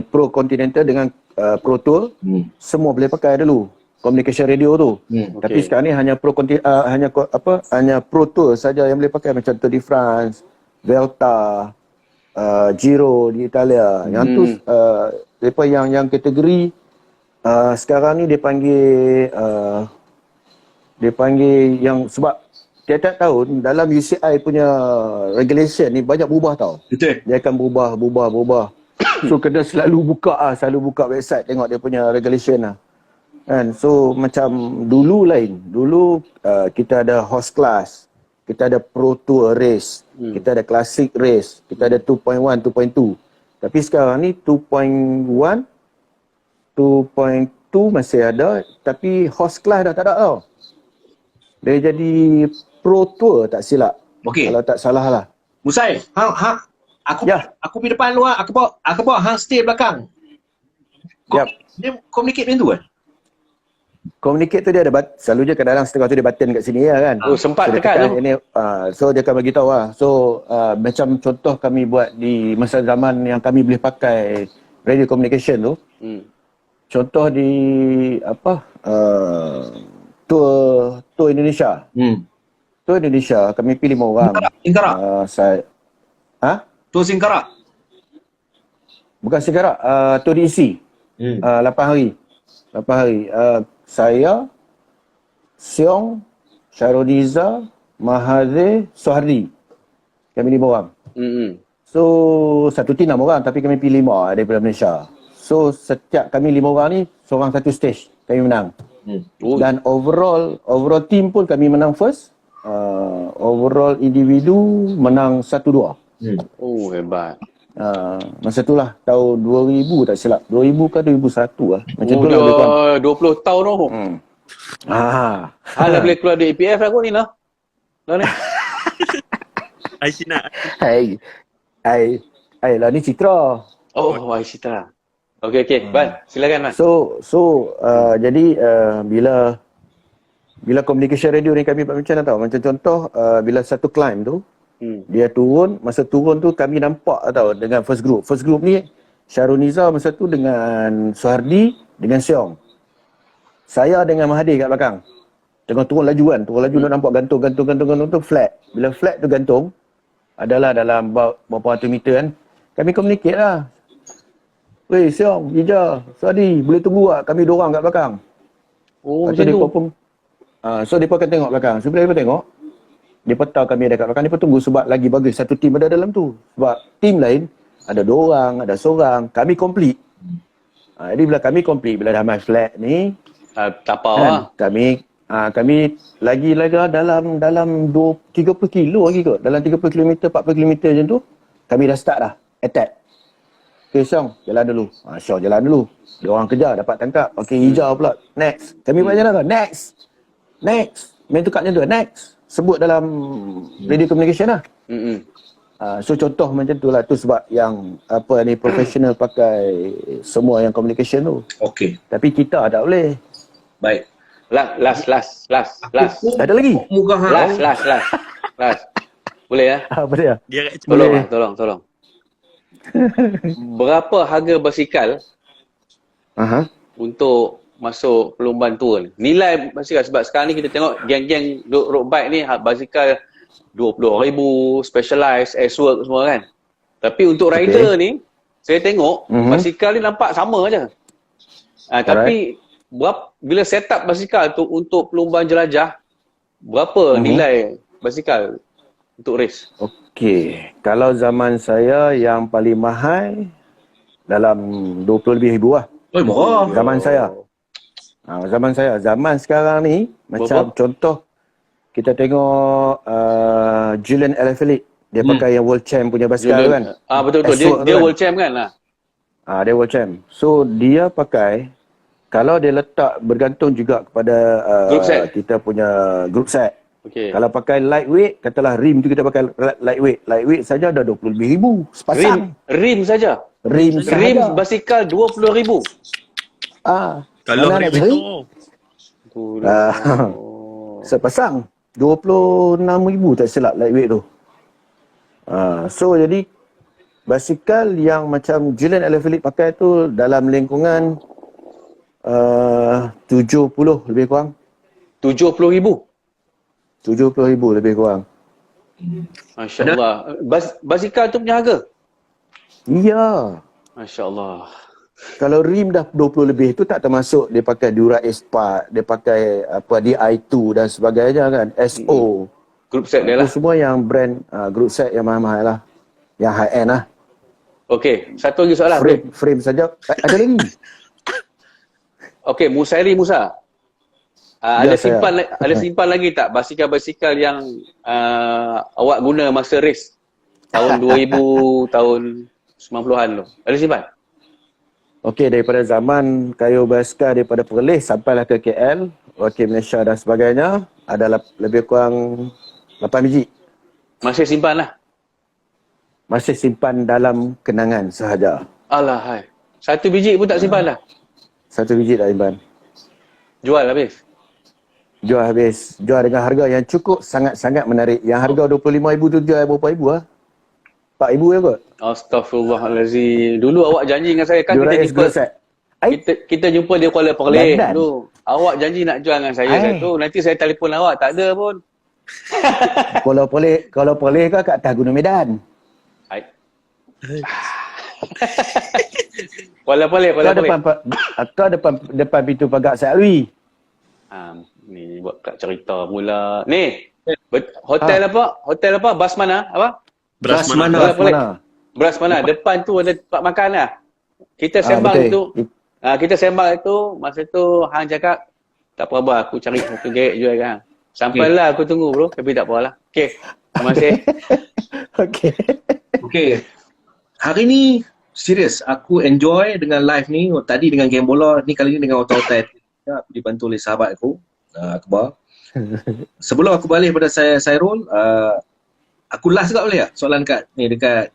Speaker 2: pro continental dengan pro tour, semua boleh pakai dulu communication radio tu. Tapi sekarang ni hanya pro tour saja yang boleh pakai, macam Tour de France, Vuelta, Giro di Italia. Yang tu depa yang kategori sekarang ni dia panggil yang, sebab tiap-tiap tahun dalam UCI punya regulation ni banyak berubah tau.
Speaker 3: Betul.
Speaker 2: Dia akan berubah. So kena selalu buka website tengok dia punya regulation lah. Kan? So macam dulu lain. Dulu kita ada horse class, kita ada pro tour race, kita ada classic race, kita ada 2.1, 2.2. Tapi sekarang ni 2.1, 2.2 masih ada, tapi horse class dah tak ada tau. Dia jadi pro tour tak silap.
Speaker 3: Okey.
Speaker 2: Kalau tak salah lah.
Speaker 3: Musai, aku pergi depan luar, aku bawa hang stay belakang.
Speaker 2: Yap.
Speaker 3: Dia communicate macam tu kan?
Speaker 2: Communicate tu dia ada selalunya kadang-kadang setengah tu dia button kat sini lah kan.
Speaker 1: Sempat
Speaker 2: so,
Speaker 1: dekat tu.
Speaker 2: Ini, so dia akan bagi tahu lah. So macam contoh kami buat di masa zaman yang kami boleh pakai radio communication tu. Contoh di Tour Indonesia. Tour Indonesia kami pilih 5 orang.
Speaker 3: Singkarak. Tour Singkarak.
Speaker 2: Bukan Singkarak, Tour DEC. 8 hari. Saya, Siong, Syarodiza, Mahathir, Sohardi. Kami 5 orang. So satu tim 6 orang, tapi kami pilih 5 daripada Malaysia. So setiap kami 5 orang ni seorang satu stage kami menang. Dan overall team pun kami menang first. Overall individu menang 1-2.
Speaker 1: Oh, hebat.
Speaker 2: Masa tu lah tahun 2000 tak silap. 2000 ke 2001 lah. Macam tu lah lebih kurang.
Speaker 1: 20 tahun tu. Dah boleh keluar dari EPF aku ni lah. Dah ni.
Speaker 4: Aisyina.
Speaker 2: Hai lah ni Citra.
Speaker 1: Oh, Aisyita. Okey. Ban, silakan Ban.
Speaker 2: Jadi bila communication radio ni kami buat macam mana tahu? Macam contoh bila satu climb tu dia turun, masa turun tu kami nampak tahu dengan first group. First group ni Syarul Niza masa tu dengan Suhardi dengan Seong. Saya dengan Mahathir kat belakang. Tengah turun laju kan. Turun laju nak nampak gantung tu flat. Bila flat tu gantung adalah dalam berapa ratus meter kan. Kami communicate lah. Weh, Seong, Ija, Suhardi, boleh tunggu tak? Kami dorang kat belakang.
Speaker 1: Oh,
Speaker 2: macam
Speaker 1: tu.
Speaker 2: So, mereka akan tengok belakang. So, bila mereka tengok, mereka tahu kami ada kat belakang. Mereka tunggu sebab lagi bagus satu tim ada dalam tu. Sebab tim lain, ada 2 orang, ada seorang. Kami complete. Jadi bila kami complete, bila dah main flat ni,
Speaker 1: tapau
Speaker 2: kan, kami lagi dalam 30 kilo lagi kot. Dalam 30 km, 40 km macam tu, kami dah start dah. Attack. Okay, Syong, jalan dulu. Syong jalan dulu. Dia orang kejar, dapat tangkap. Okay, hijau pula. Next. Kami buat jalan tu. Next. Main tukar macam tu. Next. Sebut dalam radio communication lah. So, contoh macam tu lah. Tu sebab yang professional pakai semua yang communication tu.
Speaker 3: Okey.
Speaker 2: Tapi kita tak boleh.
Speaker 3: Baik.
Speaker 1: Last.
Speaker 2: Ada lagi?
Speaker 1: Last. Boleh ya?
Speaker 2: Boleh lah.
Speaker 4: Dia
Speaker 1: Tolong. Berapa harga basikal untuk masuk perlombaan tour ni? Nilai basikal sebab sekarang ni kita tengok geng-geng road bike ni basikal 20,000, Specialized, S-Work semua kan. Tapi untuk rider ni saya tengok basikal ni nampak sama aja. Tapi bila set up basikal tu untuk perlombaan jelajah, berapa nilai basikal untuk race?
Speaker 2: Okey, kalau zaman saya yang paling mahal dalam 20 lebih ribu lah.
Speaker 3: Oh, murah.
Speaker 2: Zaman saya. Zaman sekarang ni macam contoh kita tengok Julian Alaphilippe, dia pakai yang World Champ punya basikal kan.
Speaker 1: Betul. Dia World Champ kan lah.
Speaker 2: Dia World Champ. So dia pakai, kalau dia letak bergantung juga kepada kita punya group set.
Speaker 1: Okay.
Speaker 2: Kalau pakai lightweight, katalah rim tu kita pakai lightweight. Lightweight saja dah 20 lebih ribu sepasang.
Speaker 1: Rim saja?
Speaker 2: Rim
Speaker 1: basikal 20,000.
Speaker 4: Kalau rim itu.
Speaker 2: Sepasang 26,000 tak silap lightweight tu. So jadi basikal yang macam Julian Alaphilippe pakai tu dalam lingkungan 70 lebih kurang.
Speaker 1: 70,000
Speaker 2: lebih kurang.
Speaker 1: Masya Allah. Basikal tu punya harga?
Speaker 2: Ya.
Speaker 1: Masya Allah.
Speaker 2: Kalau rim dah 20 lebih tu tak termasuk dia pakai Dura Espart, dia pakai DI2 dan sebagainya kan, SO.
Speaker 1: Group set dia lah.
Speaker 2: Semua yang brand group set yang mahal-mahal lah. Yang high end lah.
Speaker 1: Okey, satu lagi soalan.
Speaker 2: Frame saja. Ada lagi.
Speaker 1: Okey, Musa. Ada simpan lagi tak basikal-basikal yang awak guna masa race tahun 2000, tahun 90-an tu? Ada simpan?
Speaker 2: Okey, daripada zaman kayu basikal daripada Perlis sampailah ke KL, Wakil Malaysia dan sebagainya, ada lebih kurang 8 biji.
Speaker 1: Masih simpan lah?
Speaker 2: Masih simpan dalam kenangan sahaja.
Speaker 1: Alah, hai. 1 biji pun tak simpan dah?
Speaker 2: 1 biji tak simpan.
Speaker 1: Jual habis?
Speaker 2: Jual habis. Jual dengan harga yang cukup sangat-sangat menarik. Yang harga 25,000 tu jual berapa ribu lah? 4,000 ya kot?
Speaker 1: Astaghfirullahalazim. Dulu awak janji dengan saya kan kita jumpa di Kuala Perlis tu. Awak janji nak jual dengan saya tu. Nanti saya telefon awak, tak ada pun.
Speaker 2: Kuala Perlis ke kat atas Gunung Medan?
Speaker 1: Kuala Perlis.
Speaker 2: Atau depan pintu pagar Syed Alwi.
Speaker 1: Ni buat kat cerita pula. Ni, hotel apa? Basmana apa? Brasmana. Depan tu ada tempat makan lah. Kita sembang itu, masa tu hang cakap tak apa aku cari satu gerek jual kan. Sampailah aku tunggu bro, tapi tak apalah. Okey. Terima kasih.
Speaker 3: Okey. Hari ni serius aku enjoy dengan live ni. Tadi dengan game bola, ni kali ni dengan otak-otak. Aku dibantu oleh sahabat aku, Akbar. Sebelum aku balik pada Sairul, Aku last juga boleh tak? Soalan dekat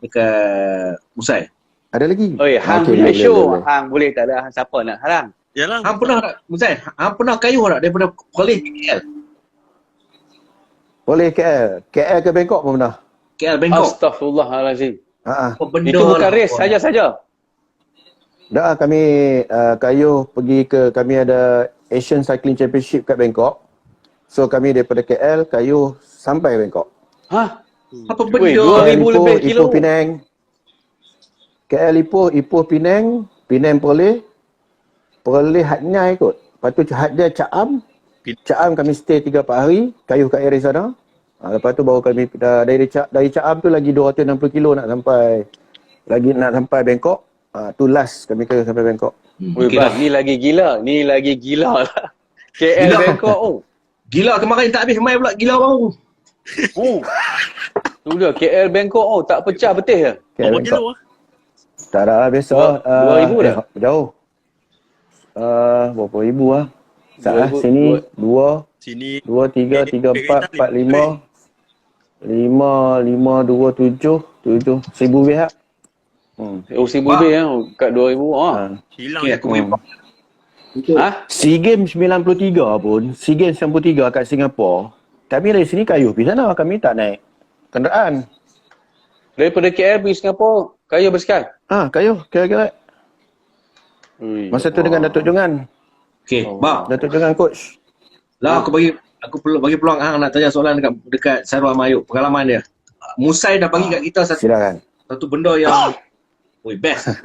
Speaker 3: Musai.
Speaker 2: Ada lagi?
Speaker 1: Oi, hang
Speaker 2: Okey,
Speaker 1: punya
Speaker 2: boleh,
Speaker 1: show.
Speaker 2: boleh.
Speaker 1: Hang boleh tak ada siapa nak halang.
Speaker 4: Yalah.
Speaker 3: Hang pernah tak, Musai? Hang pernah kayuh tak daripada Perlis ke KL?
Speaker 2: Boleh KL. KL ke Bangkok pun pernah.
Speaker 3: KL Bangkok.
Speaker 1: Astaghfirullahalazim.
Speaker 2: Ha.
Speaker 3: Apa benda
Speaker 1: Itu bukan
Speaker 3: lah.
Speaker 1: race saja-saja.
Speaker 2: Dah kami kayuh pergi ke, kami ada Asian Cycling Championship kat Bangkok. So kami daripada KL kayuh sampai Bangkok.
Speaker 1: Hah?
Speaker 3: Apa
Speaker 1: Weh,
Speaker 3: benda?
Speaker 1: 2000 lebih kilo.
Speaker 2: Ipoh Penang. KL Ipoh Penang, Penang Perlis Hat Nyai kot. Lepas tu Hat dia Caam. Caam kami stay 3-4 hari, kayuh kat area sana. Lepas tu baru kami dari Caam tu lagi 260 kilo nak sampai Bangkok. Tu last kami kayuh sampai Bangkok.
Speaker 1: Weh,
Speaker 3: Okey
Speaker 1: Bas,
Speaker 3: lah.
Speaker 1: ni lagi gila lah. KL
Speaker 3: Gila.
Speaker 1: Bangkok oh.
Speaker 3: Gila kemarin tak habis mai pula gila baru.
Speaker 1: Oh. Tu dia KL Bangkok oh, tak pecah betih ke?
Speaker 2: KL
Speaker 4: Berapa
Speaker 2: Bangkok.
Speaker 4: kilo lah?
Speaker 2: Tak ada lah, biasa.
Speaker 1: 2,000 dah?
Speaker 2: Jauh. Berapa ribu lah.
Speaker 1: 2,000,
Speaker 2: Sini 2,
Speaker 4: Sini
Speaker 2: 2, 3, 3, 4, 4, 5, 5, 5, 2, 7, 7, 1,000 lebih tak?
Speaker 1: Oh, 1,000 lebih kat 2,000
Speaker 4: hilang.
Speaker 3: Okey, aku bagi
Speaker 1: Ha?
Speaker 2: SEA Games 93 pun, SEA Games 93 kat Singapura, kami dari sini kayuh pergi sana, kami tak naik kenderaan.
Speaker 1: Daripada KL pergi Singapura, kayu bersekal.
Speaker 2: Kayuh, kira-kira. Masa tu dengan Datuk Jongan.
Speaker 3: Okey, bang.
Speaker 2: Datuk Jongan coach.
Speaker 3: Lah aku perlu bagi peluang hang nak tanya soalan dekat Sarul Amayuk, pengalaman dia. Musai dah bagi kat kita
Speaker 2: Silakan.
Speaker 3: satu benda yang best.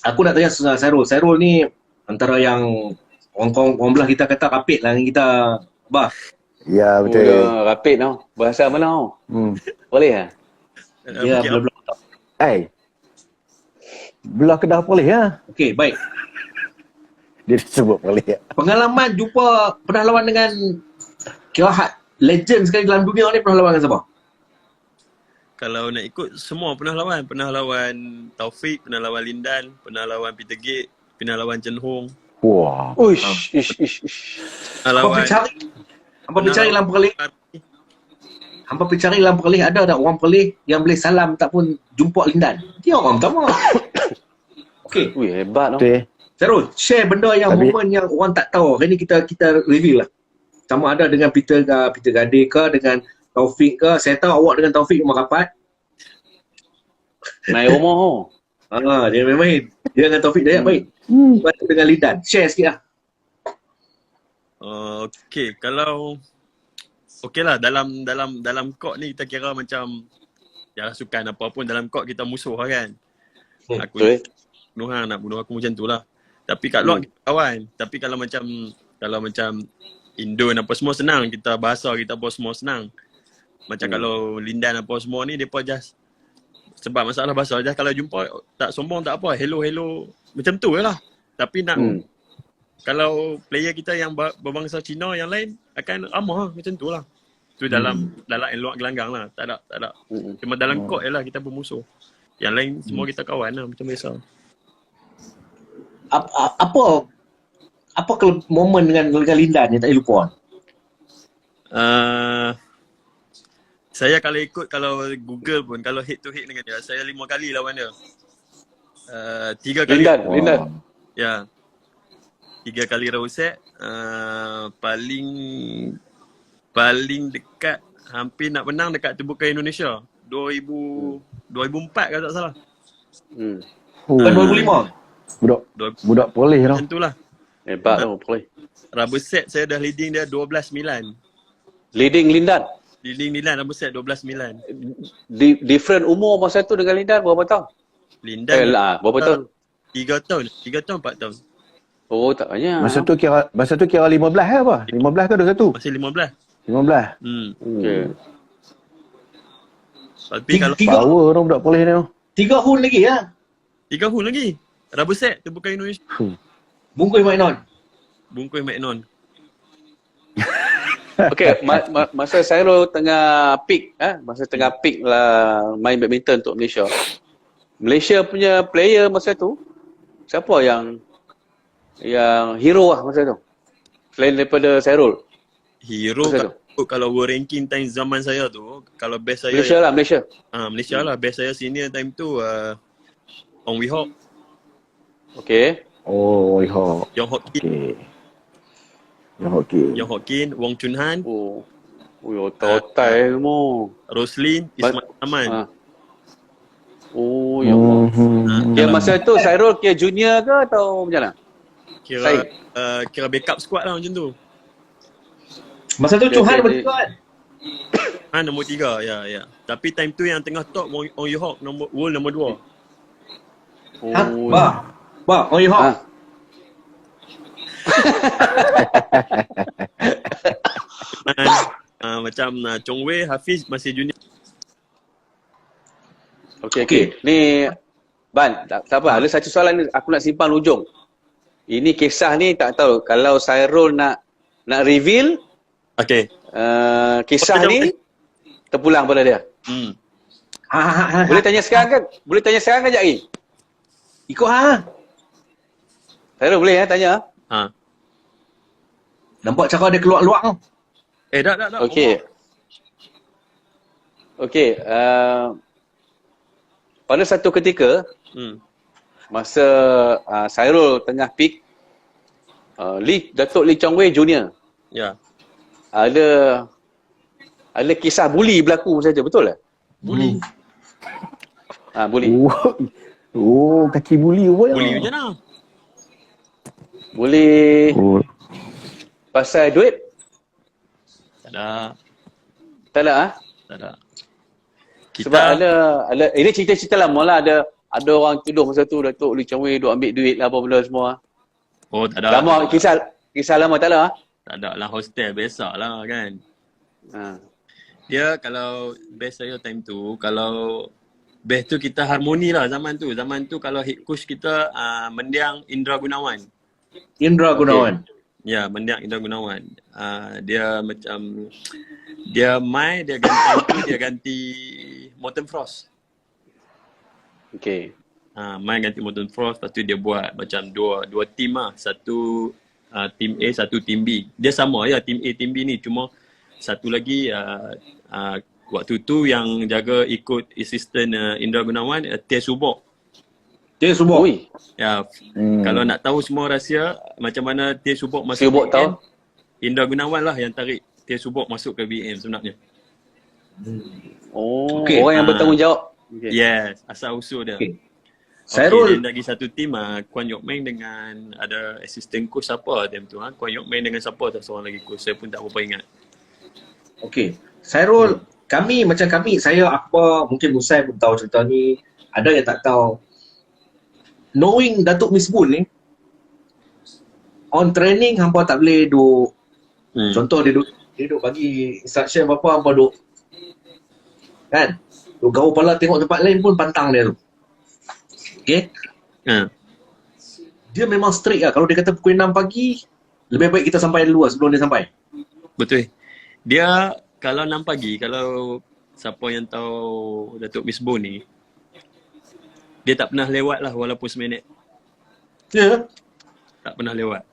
Speaker 3: Aku nak tanya Sarul. Sarul ni antara yang orang belah kita kata rapid lah dengan kita. Bah.
Speaker 2: Ya, betul.
Speaker 1: Rapid tau. Bahasa mana tau? Boleh lah?
Speaker 3: Dia belah-belah.
Speaker 2: Belah Kedah Perlis ya.
Speaker 3: Okey, baik.
Speaker 2: Dia sebut Perlis.
Speaker 3: Pengalaman jumpa pernah lawan dengan kira legend sekali dalam dunia ni, pernah lawan dengan siapa?
Speaker 4: Kalau nak ikut semua pernah lawan. Pernah lawan Taufik, pernah lawan Lindan, pernah lawan Peter Gate, pernah lawan Chen Hong.
Speaker 2: Wah.
Speaker 1: Uish,
Speaker 4: Pernah lawan
Speaker 3: Hampa pergi cari dalam Perlis. Hampa pergi cari dalam Perlis, ada tak orang Perlis yang boleh salam tak pun jumpa Lindan? Dia orang pertama. Okey.
Speaker 1: Ui, hebat tau.
Speaker 2: Betul.
Speaker 3: Sarul, share benda yang momen yang orang tak tahu. Hari ni kita reveal lah. Sama ada dengan Peter Gade ke, dengan Taufik ke. Saya tahu awak dengan Taufik memang rapat.
Speaker 1: Naik rumah tau.
Speaker 3: Dia main. Dia dengan Taufik dia baik. Lepas tu dengan Lindan. Share sikit lah.
Speaker 4: Okey, kalau okey lah dalam court ni kita kira macam jalan sukan apa pun dalam court kita musuh lah kan. Aku nak bunuh aku macam tu lah. Tapi kat luar kita kawan. Tapi kalau macam Indo apa semua senang, kita bahasa kita apa semua senang. Macam kalau Lindan apa semua ni depa just sebab masalah bahasa just kalau jumpa tak sombong tak apa, hello macam tu je lah. Tapi nak kalau player kita yang berbangsa Cina yang lain akan ramah macam tu lah. Tu dalam luar gelanggang lah. Tak ada. Cuma dalam court je lah kita bermusuh. Yang lain semua kita kawan lah macam biasa.
Speaker 3: Apa momen dengan Lindan yang tak boleh lupa?
Speaker 4: Saya kalau Google pun kalau head to head dengan dia, saya 5 kali lawan dia. 3 kali
Speaker 1: Lindan.
Speaker 4: Ya. 3 kali round set. Paling dekat hampir nak menang dekat Terbuka Indonesia 2004 kalau tak salah.
Speaker 3: Bukan 2005.
Speaker 2: Budak Perlis tau.
Speaker 4: Macam tu lah.
Speaker 1: Hebat tau, boleh.
Speaker 4: Rubber set saya dah leading dia 12-9.
Speaker 1: Leading Lindan.
Speaker 4: Leading Lindan rubber set 12-9.
Speaker 1: Different umur masa tu dengan Lindan berapa tahun?
Speaker 4: Lindan
Speaker 1: berapa tahun?
Speaker 4: 3 tahun, 4 tahun.
Speaker 1: Oh, tak banyak.
Speaker 2: Masa tu kira 15 ke apa? 15 ke 21?
Speaker 4: Masih 15.
Speaker 2: 15.
Speaker 1: Okay.
Speaker 4: Tapi kalau
Speaker 2: Power tu budak Perlis ni.
Speaker 3: 3 hole lagi ya.
Speaker 4: 3 hole lagi. Rubber set Terbuka Indonesia.
Speaker 3: Bungkus Magnon.
Speaker 4: Bungkus Magnon.
Speaker 1: Okay, masa Sairul tengah peak, masa tengah peak lah main badminton untuk Malaysia. Malaysia punya player masa tu, siapa yang hero lah masa tu? Selain daripada Sairul.
Speaker 4: Hero kalau world ranking time zaman saya tu, kalau best saya
Speaker 1: Malaysia lah, Malaysia.
Speaker 4: Malaysia lah, best saya senior time tu Ong Wee Hock,
Speaker 1: Okay.
Speaker 2: Oh, Ihok.
Speaker 4: Yong Hock Kin,
Speaker 2: Okay.
Speaker 4: Yong Hock Kin, Wong Chun Han,
Speaker 1: Oh. Otak-otak semua.
Speaker 4: Roslyn, Ismail Aman.
Speaker 1: Oh, ya Allah. Kira masa tu Sairul kira junior ke atau macam mana?
Speaker 4: Kira backup squad lah macam tu.
Speaker 3: Masa tu Chuhan nombor 3 kan?
Speaker 4: Nombor 3, ya. Tapi time tu yang tengah top Ong Wee Hock world nombor 2.
Speaker 3: Ong Wee Hock.
Speaker 4: Macam Chong Wei, Hafiz masih junior.
Speaker 1: Okey. Ni Ban, tak apa. Ada satu soalan ni aku nak simpan ujung. Ini kisah ni tak tahu kalau Sairul nak reveal
Speaker 4: Okey.
Speaker 1: Kisah ni terpulang pada dia. Boleh tanya sekarang kan? Boleh tanya sekarang kan, Jaki?
Speaker 3: Ikut
Speaker 1: Sairul boleh tanya.
Speaker 3: Nampak cara dia keluar-luar tau.
Speaker 4: Dah.
Speaker 1: Okey. Pada satu ketika, masa Sairul tengah peak, Datuk Lee Chong Wei Junior.
Speaker 4: Ya.
Speaker 1: Ada kisah buli berlaku masa tu, betul tak?
Speaker 4: Buli.
Speaker 1: Buli.
Speaker 2: Oh, kaki buli apa ya?
Speaker 4: Buli macam mana?
Speaker 1: Buli pasal duit?
Speaker 4: Tak ada.
Speaker 1: Tak ada Sebab ada ini cerita-cerita lama lah, ada orang tuduh masa tu Datuk Lee Chong Wei duk ambil duit lah apa benda semua.
Speaker 4: Oh, tak ada.
Speaker 1: Lama kisah lama tak ada.
Speaker 4: Tak ada lah, hostel biasa lah kan. Dia kalau best saya time tu, kalau best tu kita harmoni lah zaman tu. Zaman tu kalau head coach kita Mendiang Indra Gunawan. Ya, Mendiang Indra Gunawan. Dia macam dia ganti Morten Frost.
Speaker 1: Okey.
Speaker 4: Mai ganti Morten Frost, lepas tu dia buat macam dua team lah. Satu team A, satu team B. Dia sama ya, team A, team B ni. Cuma satu lagi waktu tu yang jaga ikut assistant Indra Gunawan, Tia Subok. Ya, kalau nak tahu semua rahsia macam mana Tia Subok masuk BM, tahu? Indra Gunawan lah yang tarik Tia Subok masuk ke BM sebenarnya.
Speaker 1: Orang yang bertanggungjawab.
Speaker 4: Yes, asal usul dia.
Speaker 3: Sairul
Speaker 4: dan lagi satu tim Kuan Yok Meng dengan ada assistant coach siapa time tu Kuan Yok Meng dengan siapa tu seorang lagi coach, saya pun tak berapa ingat.
Speaker 3: Sairul, saya Akbar, mungkin Musai pun tahu cerita ni, ada yang tak tahu. Knowing Datuk Misbun ni, on training hampa tak boleh duduk. Contoh dia duduk bagi instruction apa-apa, hampa duduk. Kan? Duduk gaul kepala tengok tempat lain pun pantang dia tu. Dia memang strict lah. Kalau dia kata pukul 6 pagi, lebih baik kita sampai dulu lah sebelum dia sampai.
Speaker 4: Betul. Dia kalau 6 pagi, kalau siapa yang tahu Datuk Misbun ni, dia tak pernah lewat lah walaupun seminit.
Speaker 3: Ya.
Speaker 4: Tak pernah lewat.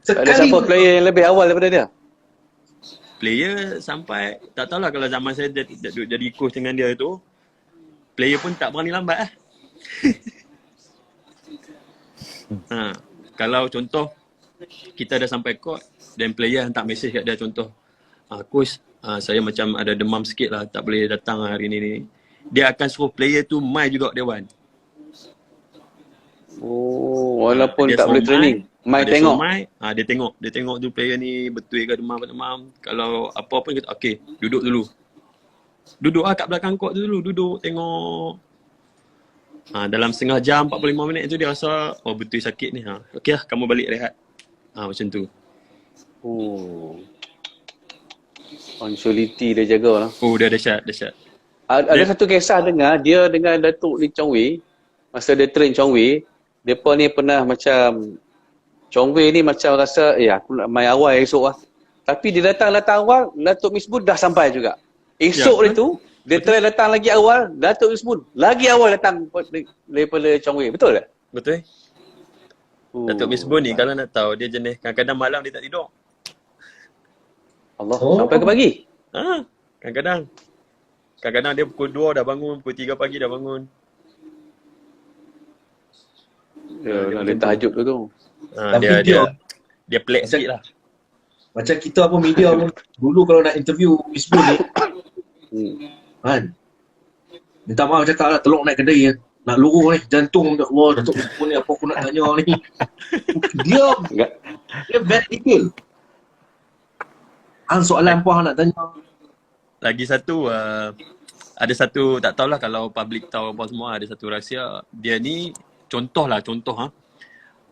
Speaker 1: Ada siapa player yang lebih awal daripada dia?
Speaker 4: Player sampai, tak tahulah kalau zaman saya jadi coach dengan dia tu, player pun tak berani lambat lah. Kalau contoh kita dah sampai court dan player hantar mesej kat dia, contoh coach saya macam ada demam sikit lah, tak boleh datang hari ni. Dia akan suruh player tu mai juga dewan.
Speaker 1: Walaupun tak boleh training, mai tengok.
Speaker 4: Dia tengok tu player ni betul ke demam. Kalau apa pun kata okey, duduk dulu. Duduk kat belakang court tu dulu, duduk tengok. Dalam setengah jam 45 minit tu dia rasa betul sakit ni. Okey lah, kamu balik rehat. Macam tu.
Speaker 1: Punctuality dia jaga lah.
Speaker 4: Dia dahsyat.
Speaker 1: Ada satu kisah dengar dia dengan Datuk Lee Chong Wei, masa dia train Chong Wei, depa ni pernah macam Chong Wei ni macam rasa aku nak main awal esok lah. Tapi dia datang awal, Datuk Misbun dah sampai juga. Esok dia tu dia try datang lagi awal, Datuk Misbun lagi awal datang daripada Chong Wei. Betul tak?
Speaker 4: Betul. Datuk Misbun ni kalau nak tahu, dia jenis kadang-kadang malam dia tak tidur.
Speaker 1: Allah, sampai ke pagi?
Speaker 4: Kadang-kadang dia pukul 2 dah bangun, pukul 3 pagi dah bangun.
Speaker 1: Dia tahajud tu.
Speaker 4: Dia pelik sikit lah.
Speaker 3: Macam kita apa media pun dulu kalau nak interview Miss Boon ni kan, minta maaf cakap lah, tolong naik kedai nak luruh ni, jantung ya Allah, Datuk Miss Boon ni apa aku nak tanya ni. Dia very detail. Soalan apa nak tanya.
Speaker 4: Lagi satu, ada satu, tak tahulah kalau public tahu apa semua, ada satu rahsia. Dia ni contoh,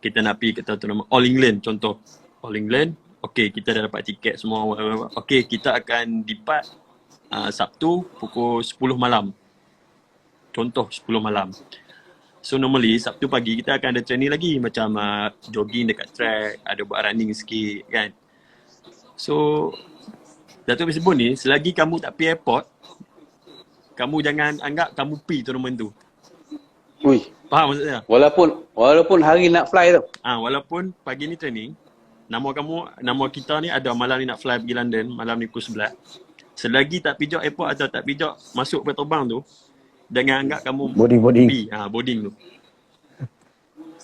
Speaker 4: kita nak pergi kata tu nama All England, contoh All England. Okey, kita dah dapat tiket semua. Okey, kita akan depart Sabtu pukul 10 malam. Contoh 10 malam. So normally Sabtu pagi kita akan ada training lagi, macam jogging dekat track, ada buat running sikit kan. So Datuk Miss Boon ni, selagi kamu tak pergi airport, kamu jangan anggap kamu pergi tournament tu.
Speaker 1: Ui.
Speaker 4: Faham maksud saya?
Speaker 1: Walaupun hari nak fly tu.
Speaker 4: Walaupun pagi ni training, nama kita ni ada malam ni nak fly pergi London, malam ni pukul 11. Selagi tak pijak airport atau tak pijak masuk penerbang tu, jangan anggap kamu
Speaker 2: boarding.
Speaker 4: Boarding tu.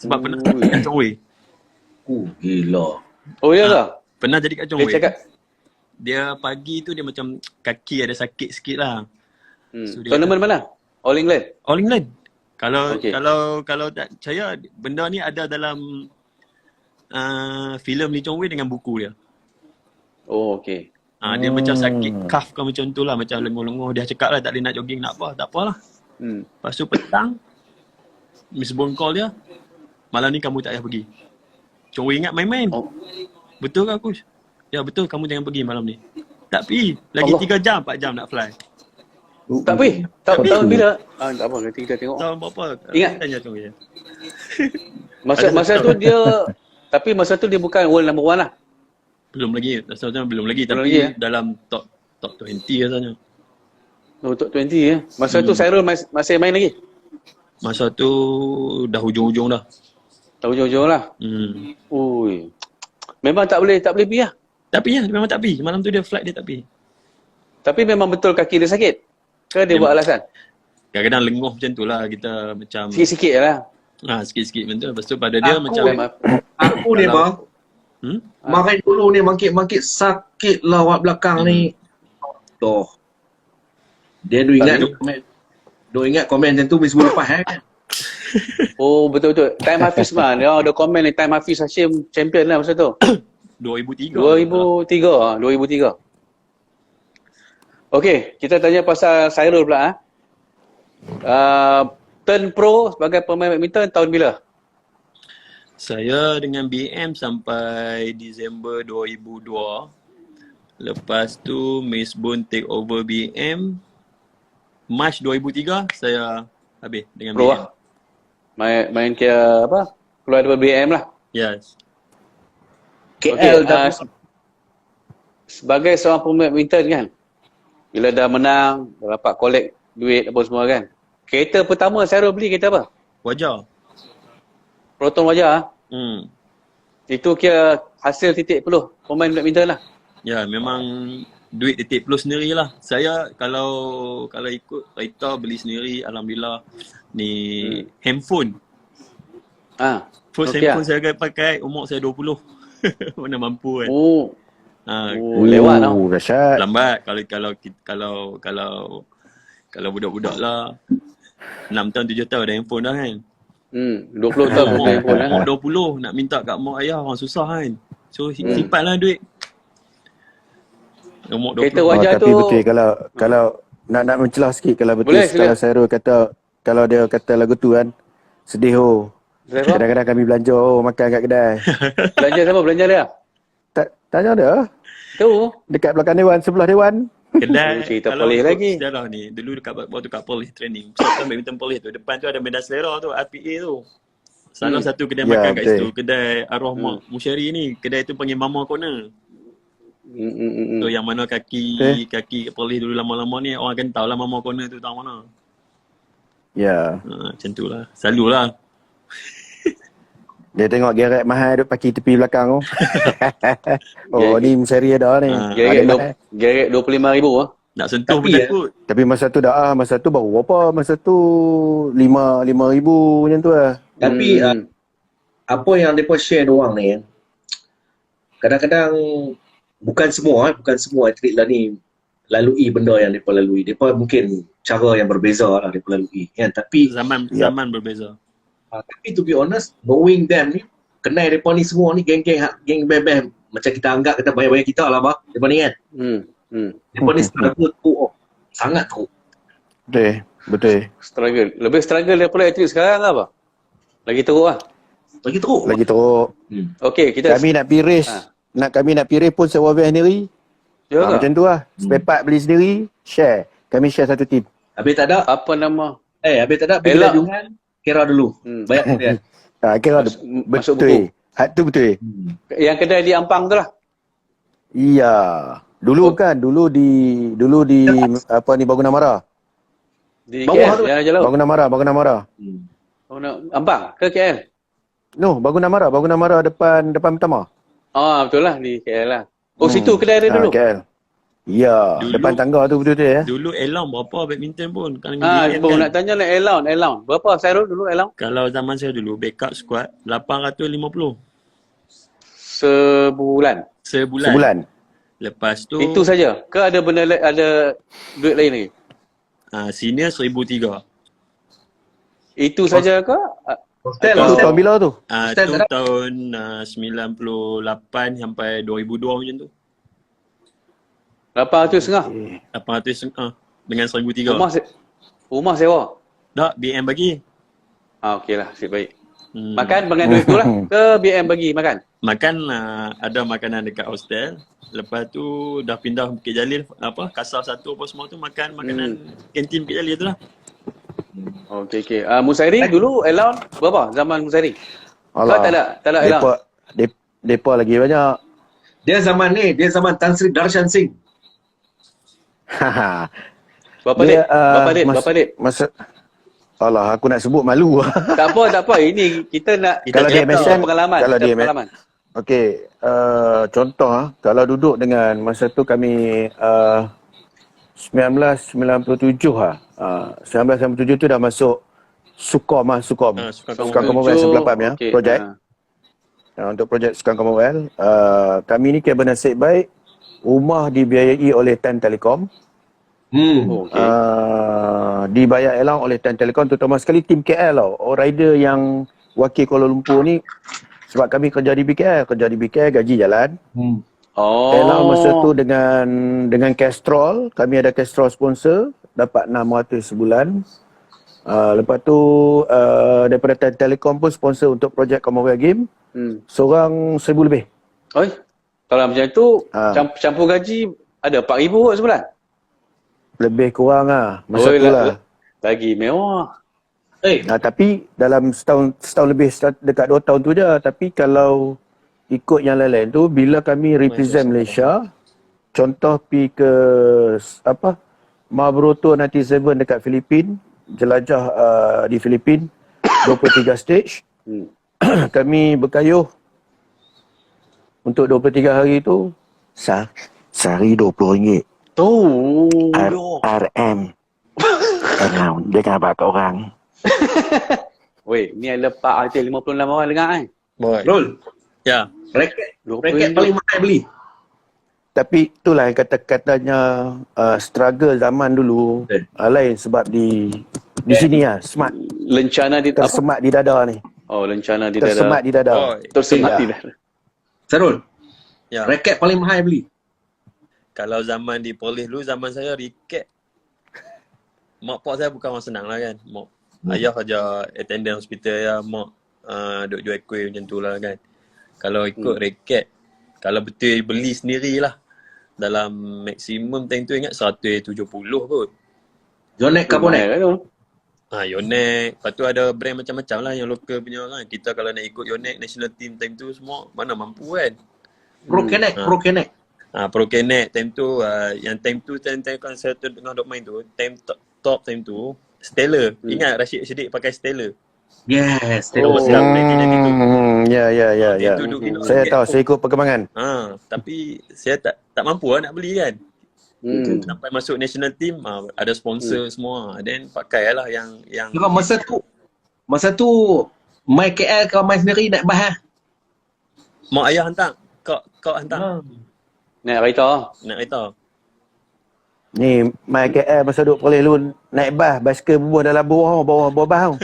Speaker 4: Sebab pernah kat Chong Wei.
Speaker 3: Gila.
Speaker 1: Oh ya ke?
Speaker 4: Pernah jadi kat Chong Wei.
Speaker 1: Cakap.
Speaker 4: Dia pagi tu dia macam kaki ada sakit sikit lah.
Speaker 1: So, tournament mana? All England?
Speaker 4: All England. Kalau tak percaya, benda ni ada dalam filem Lee Chong Wei dengan buku dia.
Speaker 1: Oh, okey.
Speaker 4: Dia macam sakit calf ke macam tu lah, macam lenguh-lenguh. Dia cakap lah tak boleh nak jogging, nak apa, tak apalah. Lepas tu petang, Miss Boon call dia, malam ni kamu tak payah pergi. Chong Wei ingat main-main. Betul ke aku? Ya betul, kamu jangan pergi malam ni. Tak pergi. Lagi 3 jam, 4 jam nak fly.
Speaker 1: Tak pergi? Tahun bila? Tak apa, nanti kita tengok.
Speaker 4: Tahun berapa?
Speaker 1: Ingat?
Speaker 4: Tanya Chong Wei.
Speaker 1: Masa tu dia, tapi masa tu dia bukan world number 1 lah.
Speaker 4: Belum lagi, rasanya belum lagi, tapi
Speaker 1: lagi,
Speaker 4: dalam top 20 rasanya.
Speaker 1: Oh, top 20 ya. Masa tu Cyril masih main lagi?
Speaker 4: Masa tu dah hujung-hujung dah.
Speaker 1: Dah hujung-hujung lah. Ui. Memang tak boleh pergi lah.
Speaker 4: Tak pergi lah, memang tak pergi. Malam tu dia flight dia tak pergi.
Speaker 1: Tapi memang betul kaki dia sakit? Ke dia buat alasan?
Speaker 4: Kadang-kadang lenguh macam tu lah, kita macam
Speaker 1: sikit-sikit lah.
Speaker 4: Sikit-sikit macam tu. Lepas tu pada dia macam
Speaker 3: aku ni bang, makan dulu ni mangkit-mangkit sakit lah awak belakang ni. Toh. Dia ingat komen macam tu Miss Boon lepas kan.
Speaker 1: Oh betul-betul. Time Hafiz man. Dia ada komen ni, Time Hafiz Hashim champion lah masa tu.
Speaker 4: 2003.
Speaker 1: Okey, kita tanya pasal Cyril pula. Turn pro sebagai pemain badminton tahun bila?
Speaker 4: Saya dengan BM sampai Disember 2002. Lepas tu Miss Boon take over BM. March 2003 saya habis dengan
Speaker 1: pro
Speaker 4: BM.
Speaker 1: Lah. Main kira apa? Keluar daripada BM lah.
Speaker 4: Yes.
Speaker 1: KL sebagai seorang pemain badminton kan, bila dah menang, dah dapat collect duit apa semua kan, kereta pertama saya beli kereta apa?
Speaker 4: Wajar.
Speaker 1: Proton Wajar. Itu kira hasil titik peluh pemain badminton lah.
Speaker 4: Ya, memang duit titik peluh sendiri lah. Saya kalau ikut kereta beli sendiri, alhamdulillah. Ni handphone. First handphone saya pakai umur saya 20. Mana mampu kan.
Speaker 1: Lewat tau.
Speaker 2: Dahsyat.
Speaker 4: Lambat kalau budak-budak lah 6 tahun 7 tahun ada handphone dah kan.
Speaker 1: 20 tahun ada handphone lah.
Speaker 4: Umur 20 nak minta kat mak ayah orang susah kan. So simpan lah duit. Umur 20.
Speaker 1: Kereta Wajar
Speaker 2: tapi
Speaker 1: tu.
Speaker 2: betul kalau nak mencelah sikit, kalau betul
Speaker 1: boleh,
Speaker 2: kalau Cyril kata, kalau dia kata lagu tu kan, sedih kadang-kadang kami belanja makan kat kedai.
Speaker 1: Belanja siapa? Belanja dia?
Speaker 2: Tanya dia.
Speaker 1: Tu.
Speaker 2: Dekat belakang dewan, sebelah dewan.
Speaker 4: Kedai
Speaker 1: cerita
Speaker 4: kalau
Speaker 1: Perlis lagi.
Speaker 4: Sejarah ni, dulu dekat waktu kat Perlis training. Pusat badminton Perlis tu, depan tu ada medan selera tu, RPA tu. Salah satu kedai makan kat situ, kedai arwah Musyari ni. Kedai tu panggil Mama Corner. So yang mana kaki Perlis dulu lama-lama ni, orang akan tahu lah Mama Corner tu tahu mana.
Speaker 2: Ya.
Speaker 4: Macam tu lah. Selalulah.
Speaker 2: Dia tengok Gerard mahal duk parking tepi belakang tu. Oh, ni Musari ada ni.
Speaker 1: Gerek 25,000 lah.
Speaker 4: Nak sentuh pun
Speaker 3: Tapi,
Speaker 4: takut.
Speaker 2: Tapi masa tu masa tu baru berapa? Masa tu 5,000 macam tu lah.
Speaker 3: Tapi apa yang mereka share diorang ni, kadang-kadang bukan semua atlet lah ni lalui benda yang mereka lalui. Mereka mungkin cara yang berbeza lah mereka lalui. Kan? Tapi
Speaker 4: Zaman berbeza.
Speaker 3: tapi to be honest, knowing them ni, kenal mereka ni semua ni geng bem macam kita anggap kita bayar-bayar kita lah bah. Mereka ni kan. Mereka ni struggle teruk. Sangat teruk.
Speaker 2: Betul.
Speaker 1: Struggle. Lebih struggle daripada atlet sekarang lah, apa? Lagi teruk lah.
Speaker 3: Lagi teruk.
Speaker 1: Okey, kita...
Speaker 2: Kami nak pergi race. Kami nak pergi race pun sewa van sendiri. Macam tu lah. Spare part beli sendiri, share. Kami share satu team.
Speaker 3: Habis tak ada,
Speaker 1: Apa nama?
Speaker 3: habis tak ada, beli jungan, kira dulu. Bayar dia.
Speaker 2: Kira
Speaker 1: masuk
Speaker 2: betul. Had tu betul.
Speaker 1: Yang kedai di Ampang tu lah.
Speaker 2: Iya. Dulu dulu di apa ni Bangunan Mara.
Speaker 1: Di KL, yang Jalan.
Speaker 2: Bangunan Mara.
Speaker 1: Ampang ke KL?
Speaker 2: No, Bangunan Mara depan pertama.
Speaker 1: Betul lah, di KL lah. Oh, situ kedai dia dulu?
Speaker 2: KL. Ya, depan tangga tu betul-betul ya.
Speaker 4: Dulu allowance berapa badminton pun.
Speaker 1: Baru nak tanya nak allowance. Berapa Sairul dulu allowance?
Speaker 4: Kalau zaman saya dulu, backup squad 850.
Speaker 1: Sebulan.
Speaker 4: Lepas tu
Speaker 1: Itu saja? Ke ada benda ada duit lain lagi?
Speaker 4: senior 1,300.
Speaker 1: Itu saja ke?
Speaker 3: Hostel.
Speaker 2: Tahun bila tu?
Speaker 4: Itu tahun 98 sampai 2002 macam tu.
Speaker 1: 850?
Speaker 4: 800 dengan 1,300.
Speaker 1: Rumah sewa?
Speaker 4: Tak, BM bagi.
Speaker 1: Okeylah, nasib baik. Makan dengan duit tu lah? Ke BM bagi makan?
Speaker 4: Makan ada makanan dekat hostel. Lepas tu dah pindah Bukit Jalil, Kasar 1 apa semua tu makan makanan kantin Bukit Jalil tu lah.
Speaker 1: Okey. Musairi dulu allowance berapa zaman Musairi? Kau tak ada allowance?
Speaker 2: Depa lagi banyak.
Speaker 3: Dia zaman Tan Sri Darshan Singh.
Speaker 1: Berapa dek?
Speaker 2: Masa alah, aku nak sebut malu.
Speaker 1: Tak apa. Ini kita nak
Speaker 2: kalau dia MSN,
Speaker 1: pengalaman. Pengalaman.
Speaker 2: Okey, contoh kalau duduk dengan masa tu kami 1997 1997 tu dah masuk Sukom. Sukan Commonwealth sebelah PAM ya, projek. Untuk projek Sukan Commonwealth, kami ni kira bernasib baik, rumah dibiayai oleh Tan Telekom. Dibayar allowance oleh Tan Telekom, terutama sekali tim KL tau. Rider yang wakil Kuala Lumpur ni, sebab kami kerja di BKL gaji jalan. Allowance masa tu dengan Castrol, kami ada Castrol sponsor, dapat 600 sebulan. Lepas tu daripada Tan Telekom pun sponsor untuk projek Commonwealth Game. Seorang 1,000 lebih.
Speaker 1: Oi. Kalau macam tu campur gaji ada 4,000 kot sebulan.
Speaker 2: Lebih kurang masa tu lah.
Speaker 1: Lagi mewah.
Speaker 2: Tapi dalam setahun lebih, dekat 2 tahun tu je. Tapi kalau ikut yang lain-lain tu, bila kami represent Malaysia, contoh pergi ke Marlboro Tour 97 dekat Filipin, jelajah di Filipin 23 stage. Kami berkayuh untuk 23 hari tu sehari RM20. RM. Dia kan dapat kat orang.
Speaker 1: Weh, ni ada Pak Arti 56 orang dengar kan?
Speaker 3: Rol.
Speaker 4: Ya.
Speaker 3: Raket paling mahal beli.
Speaker 2: Tapi itulah yang kata-katanya struggle zaman dulu lain sebab di sini smart.
Speaker 1: Lencana di
Speaker 2: tersemat di dada ni.
Speaker 1: Lencana di dada.
Speaker 2: Tersemat di dada.
Speaker 1: Tersemat di dada.
Speaker 3: Sarul.
Speaker 4: Ya.
Speaker 3: Raket paling mahal beli.
Speaker 4: Kalau zaman di polis dulu, zaman saya raket. Mak pak saya bukan orang senang lah kan. Mak ayah saja attendant hospital ya, mak duk jual kuih macam tu lah kan. Kalau ikut raket, kalau betul beli sendirilah, dalam maksimum time tu ingat 170 kot.
Speaker 3: Yonex Carbonet.
Speaker 4: Yonex. Lepas tu ada brand macam-macam lah yang lokal punya kan. Kita kalau nak ikut Yonex national team time tu semua, mana mampu kan.
Speaker 3: Prokenek.
Speaker 4: Prokenek time tu, yang time tu kan saya tengah duk main tu, time top time tu Stellar. Ingat Rashid Siddiq pakai Stellar.
Speaker 3: Yes,
Speaker 4: Oh, siap lagi gitu.
Speaker 2: Ya.
Speaker 4: Dia duduk tengok
Speaker 2: Saya
Speaker 4: sikit.
Speaker 2: tahu, saya ikut perkembangan.
Speaker 4: Tapi saya tak mampu nak beli kan. Sampai masuk national team, ada sponsor semua. Then pakailah yang
Speaker 3: Kau masa tu main KL kau main sendiri naik bas
Speaker 4: mak ayah hantar. Kau hantar.
Speaker 1: Naik kereta.
Speaker 2: Ni, mai KL masa duduk Perlis lu naik bas, basikal berbuah dalam bawah bas tau.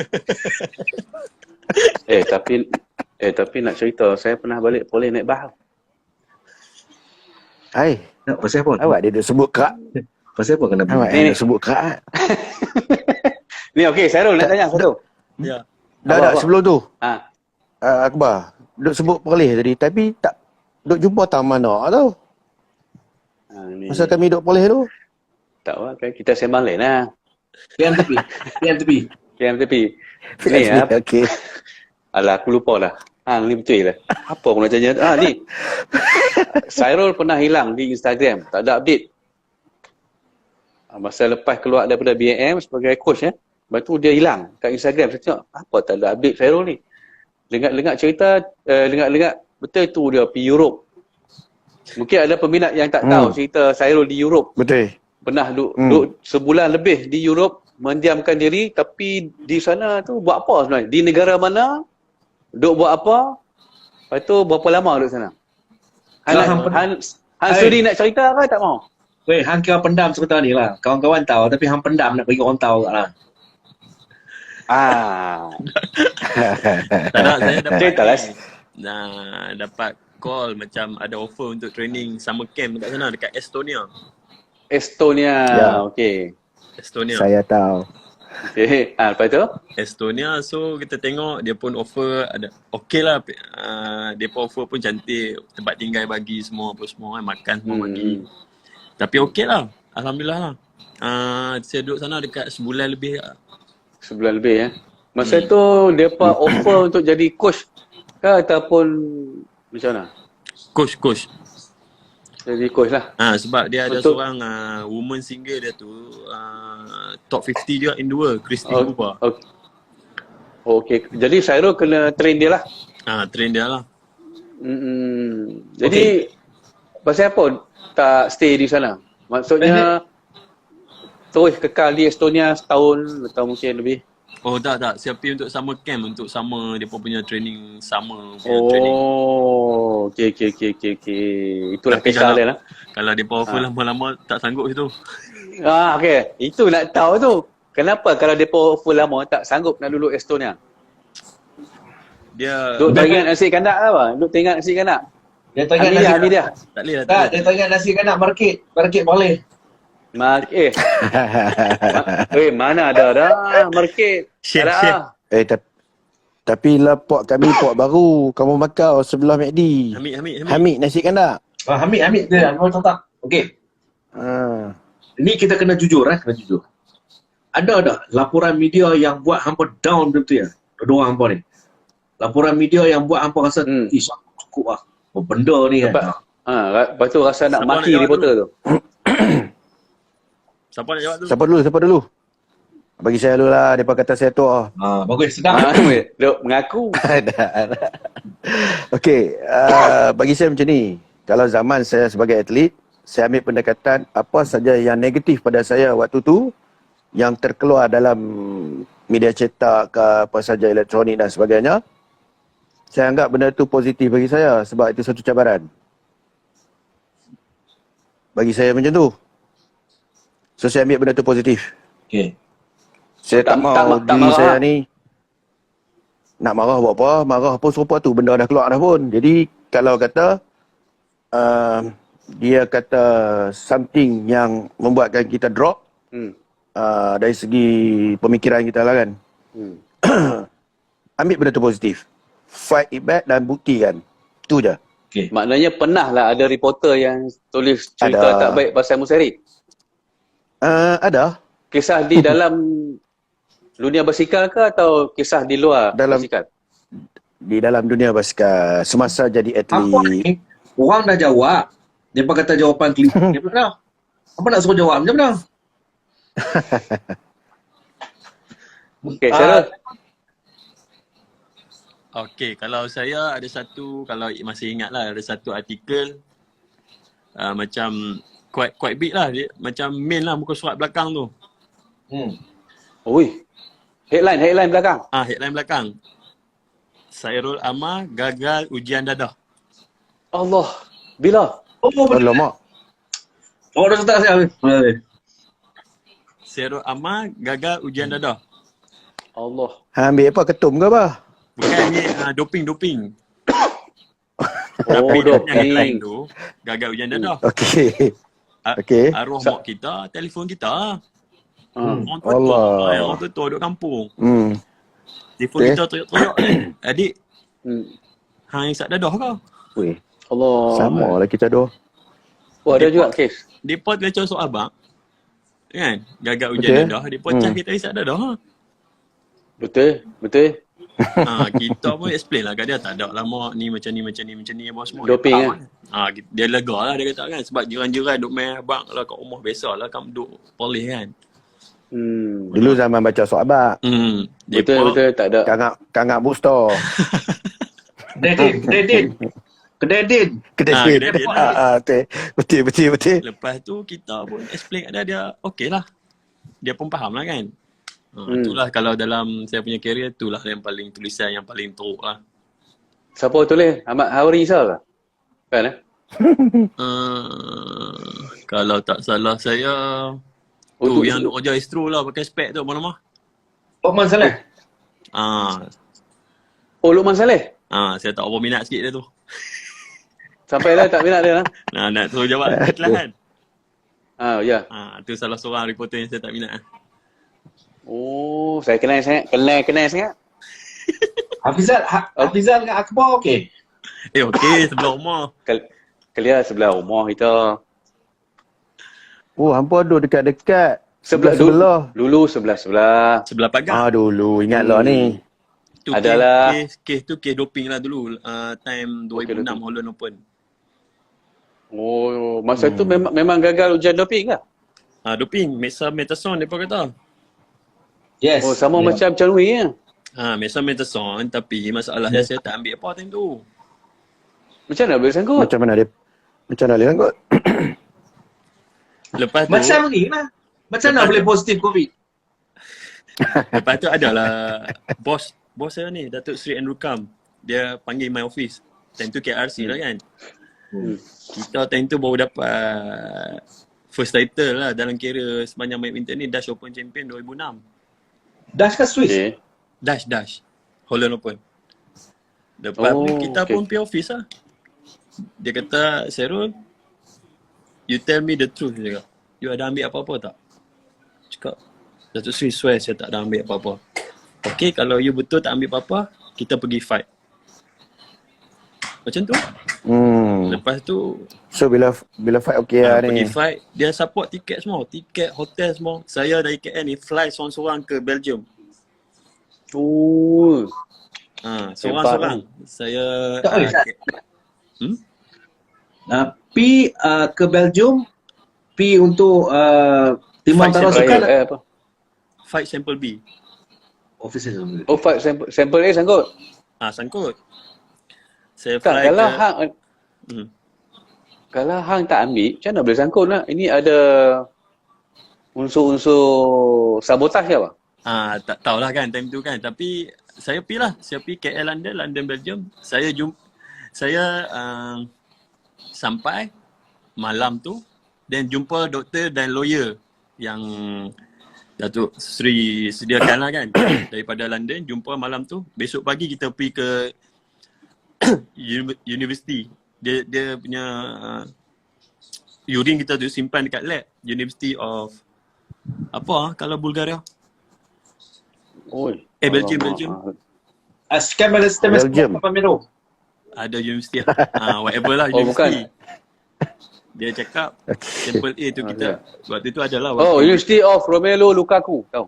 Speaker 1: Tapi nak cerita, saya pernah balik Perlis naik bas.
Speaker 2: Hai,
Speaker 3: pasal apa?
Speaker 2: awak dia duk sebut kerak.
Speaker 3: Pasal apa kena
Speaker 2: Awak
Speaker 1: Ni.
Speaker 2: duk sebut kerak.
Speaker 1: Ni okey, Sarul nak tanya satu.
Speaker 4: Ya.
Speaker 2: Dah sebelum tu.
Speaker 1: Ha.
Speaker 2: Akbar, duk sebut Perlis tadi, tapi tak duk jumpa taman mana tau.
Speaker 1: Ni.
Speaker 2: Masa kami duk Perlis tu.
Speaker 1: Tak apa, kan kita sembang lain lah.
Speaker 3: PM tepi.
Speaker 1: Ni
Speaker 2: Okey.
Speaker 1: Alah, aku lupa lah. Ni betul lah. Apa aku nak tanya? Ni. Sairul pernah hilang di Instagram. Tak ada update. Masa lepas keluar daripada BAM sebagai coach lepas tu dia hilang kat Instagram. Saya tengok, apa tak ada update Sairul ni? Lengat-lengat cerita, lengat-lengat betul tu dia pergi Europe. Mungkin ada peminat yang tak tahu cerita Sairul di Europe.
Speaker 2: Betul.
Speaker 1: Pernah duduk sebulan lebih di Europe, mendiamkan diri, tapi di sana tu buat apa sebenarnya? Di negara mana? Duduk buat apa? Lepas tu berapa lama duduk sana? Han Suri nak cerita ke tak mau?
Speaker 3: Weh, hang kira pendam cerita ni lah. Kawan-kawan tahu tapi hang pendam nak bagi orang tahu kat lah.
Speaker 4: Tak nak, saya dapat
Speaker 1: Cerita lah.
Speaker 4: dapat call macam ada offer untuk training summer camp kat sana dekat Estonia.
Speaker 2: Ya.
Speaker 1: Okey.
Speaker 4: Estonia.
Speaker 2: Saya tahu.
Speaker 1: Okey. Lepas tu?
Speaker 4: Estonia, so kita tengok dia pun offer ada okey lah. Dia pun offer pun cantik, tempat tinggal bagi semua apa semua kan, makan semua bagi. Tapi okey lah, alhamdulillah lah. Saya duduk sana dekat sebulan lebih lah.
Speaker 1: Sebulan lebih Masa tu depa offer untuk jadi coach ke ataupun macam mana?
Speaker 4: Coach.
Speaker 1: Jadi coach lah.
Speaker 4: Sebab dia ada seorang woman singer dia tu top 50 juga in the world, Christy Cooper.
Speaker 1: Okey. Jadi Sairul kena train dia lah.
Speaker 4: Train dia lah.
Speaker 1: Jadi pasal apa tak stay di sana? Maksudnya terus kekal di Estonia setahun atau mungkin lebih?
Speaker 4: Oh tak. Saya pergi untuk summer camp, untuk summer dia pun punya training summer punya training.
Speaker 1: Okey. Itulah
Speaker 4: Tapi
Speaker 1: kisah dia lah.
Speaker 4: Kalau dia offer lama-lama tak sanggup situ.
Speaker 1: Okey. Itu nak tahu tu. Kenapa kalau depa offer lama tak sanggup nak duduk Estonia?
Speaker 4: Dia
Speaker 1: Duk teringat nasi kandak ke apa? Duk teringat nasi kandak?
Speaker 3: Dia teringat nasi kandak.
Speaker 1: Hamidah.
Speaker 4: tak boleh lah.
Speaker 3: Tak, dia teringat nasi kandak market boleh.
Speaker 1: Mana ada dah market.
Speaker 4: Chef.
Speaker 2: Tapi lah pok kami pok baru. Kamu Makau sebelah McD. Hamid nasi kandak.
Speaker 3: Hamid dia. Aku tak. Okey. Ini kita kena jujur kena jujur. Ada laporan media yang buat hampa down betul ya. Dua hampa ni. Laporan media yang buat hampa rasa cukup lah. Benda ni kan.
Speaker 1: Lepas tu rasa nak
Speaker 4: Siapa
Speaker 1: maki
Speaker 4: nak
Speaker 1: reporter tu.
Speaker 4: Siapa nak jawab tu?
Speaker 2: Siapa dulu? Bagi saya dulu lah. Mereka kata saya tua.
Speaker 3: Bagus, sedap.
Speaker 1: Duk mengaku.
Speaker 2: Okey. Bagi saya macam ni. Kalau zaman saya sebagai atlet, saya ambil pendekatan apa saja yang negatif pada saya waktu tu, yang terkeluar dalam media cetak ke apa saja elektronik dan sebagainya, saya anggap benda tu positif bagi saya sebab itu satu cabaran. Bagi saya macam tu. So saya ambil benda tu positif.
Speaker 3: Okey.
Speaker 2: Saya tak mau diri saya ni nak marah buat apa, marah apa serupa tu, benda dah keluar dah pun. Jadi kalau kata dia kata something yang membuatkan kita drop dari segi pemikiran kita lah kan. Ambil benda tu positif. Fight it back dan buktikan. Itu je.
Speaker 3: Okay.
Speaker 1: Maknanya pernah lah ada reporter yang tulis cerita tak baik pasal Musari.
Speaker 2: Ada.
Speaker 1: Kisah di dalam dunia basikal ke atau kisah di luar basikal?
Speaker 2: Di dalam dunia basikal. Semasa jadi atlet.
Speaker 3: Apa ni? Orang dah jawab. Dia kata jawapan klise. Dia benar. Apa nak suruh jawab? Macam mana?
Speaker 1: Okey, Sarul.
Speaker 4: Okey, kalau saya ada satu, kalau masih ingat lah, ada satu artikel macam quite big lah. Dia, macam main lah muka surat belakang tu.
Speaker 1: Oi. Headline belakang.
Speaker 4: Headline belakang. Sairul Amar gagal ujian dadah.
Speaker 1: Allah. Bila?
Speaker 2: Alamak.
Speaker 3: Oh, dah tak siap.
Speaker 4: Sairul Amar gagal ujian dadah.
Speaker 1: Allah.
Speaker 2: Ambil apa? Ketum ke apa?
Speaker 4: Bukan ni doping.
Speaker 1: Oh,
Speaker 4: Tapi dia punya headline
Speaker 1: doping.
Speaker 4: tu gagal ujian dadah.
Speaker 2: Okey. Okey.
Speaker 4: Arwah mak kita, telefon kita. Orang tua
Speaker 2: Allah.
Speaker 4: orang tua duduk kampung. Telefon
Speaker 2: Okay.
Speaker 4: kita toyok-toyok. Adik, hang isap dadah kau?
Speaker 2: Weh,
Speaker 1: Allah.
Speaker 2: sama lah kita dua.
Speaker 1: Oh, ada juga kes.
Speaker 4: Depa leceh soal abang. Kan? Gagal ujian dadah, depa cas kita isap dadah.
Speaker 1: Betul.
Speaker 4: Kita pun explain lah kat dia, tak ada lah mak ni macam ni apa semua.
Speaker 1: Doping
Speaker 4: Dia faham, dia lega lah dia kata kan, sebab jiran-jiran duk main abang lah kat rumah biasa lah kan duk polis kan.
Speaker 2: Dulu zaman baca soabat.
Speaker 1: Betul, tak ada.
Speaker 2: Kangak booster.
Speaker 3: Kedai din.
Speaker 2: Kedai
Speaker 4: kedai din lah.
Speaker 2: Betul.
Speaker 4: Lepas tu kita pun explain kat dia okey lah. Dia pun faham lah kan. Itulah kalau dalam saya punya career, itulah yang paling tulisan yang paling teruk lah.
Speaker 1: Siapa tulis? Ahmad Hawarisa ke? Kan
Speaker 4: Kalau tak salah saya tu yang duk kerja Astro lah pakai spek tu apa nama?
Speaker 3: Lokman Saleh.
Speaker 1: Oh, Luqman Saleh?
Speaker 4: Saya tak apa minat sikit dia tu.
Speaker 1: Sampai lah tak minat dia lah.
Speaker 4: Nak suruh jawab kan?
Speaker 1: Ya.
Speaker 4: Tu salah seorang reporter yang saya tak minat.
Speaker 1: Oh, saya kenal sangat.
Speaker 3: Hafizal dengan Akbar okey.
Speaker 4: Okey, sebelah rumah.
Speaker 1: Kelia sebelah rumah kita.
Speaker 2: Oh, hampa duduk dekat-dekat.
Speaker 1: Sebelah. Dulu sebelah.
Speaker 4: Sebelah pagar.
Speaker 2: Dulu ingatlah ni.
Speaker 4: Tu
Speaker 1: Adalah.
Speaker 4: kes tu kes doping lah dulu. Time 2006 Holland Open.
Speaker 1: Oh, masa tu memang gagal ujian doping ke?
Speaker 4: Doping, Metason mereka kata.
Speaker 3: Yes.
Speaker 1: Oh, sama macam Chanui ya.
Speaker 4: Metason, tapi masalahnya saya tak ambil apa time tu.
Speaker 1: Macam mana boleh sangkut?
Speaker 2: Macam mana dia sangkut?
Speaker 4: Lepas tu
Speaker 3: Macam ni lah. Macam mana boleh positif COVID?
Speaker 4: lepas tu adalah bos saya ni, Datuk Seri Andrew Kam. Dia panggil my office. Time tu KRC lah kan. Kita time tu baru dapat first title lah dalam kira sepanjang main winter ni, Dash Open Champion 2006.
Speaker 3: Dash ke Swiss?
Speaker 1: Okay.
Speaker 4: Dash Holland Open. Lepas tu kita pun pergi office lah. Dia kata, Serul, you tell me the truth. Dia cakap, you ada ambil apa-apa tak? Cakap, Datuk Seri swear saya tak ada ambil apa-apa. Okay, kalau you betul tak ambil apa-apa, kita pergi fight. Macam tu. Lepas tu
Speaker 2: So bila fight okey lah
Speaker 4: pergi
Speaker 2: ni.
Speaker 4: fight, dia support tiket semua, tiket, hotel semua. Saya dari KL ni fly seorang-seorang ke Belgium.
Speaker 1: Oh.
Speaker 4: Seorang-seorang. Saya
Speaker 3: Pi ke Belgium, pi untuk Timur
Speaker 4: Fight
Speaker 3: Antara
Speaker 4: sample
Speaker 3: Sukan.
Speaker 1: apa?
Speaker 4: fight sample B.
Speaker 3: Officer.
Speaker 1: Oh, fight sampel A sangkut.
Speaker 4: Sangkut. Saya
Speaker 1: Tak,
Speaker 4: fly
Speaker 1: kalau
Speaker 4: ke
Speaker 1: hang kalau hang tak ambil, macam mana boleh sangkut lah? Ini ada unsur-unsur sabotaj ke apa?
Speaker 4: tak tahulah kan time tu kan, tapi saya pergi lah. Saya pergi KL London Belgium. Saya sampai malam tu dan jumpa doktor dan lawyer yang Datuk Seri sediakan lah kan daripada London. Jumpa malam tu. Besok pagi kita pergi ke university. Dia punya urine kita tu simpan dekat lab University of kalau Bulgaria. Belgium.
Speaker 3: Sekian pada sistem
Speaker 2: Belgium.
Speaker 3: Pamero.
Speaker 4: Ada universiti whatever lah
Speaker 1: Oh,
Speaker 4: universiti.
Speaker 1: bukan.
Speaker 4: Dia cakap sample A tu kita waktu tu adalah
Speaker 1: University of Romelu Lukaku. Tahu.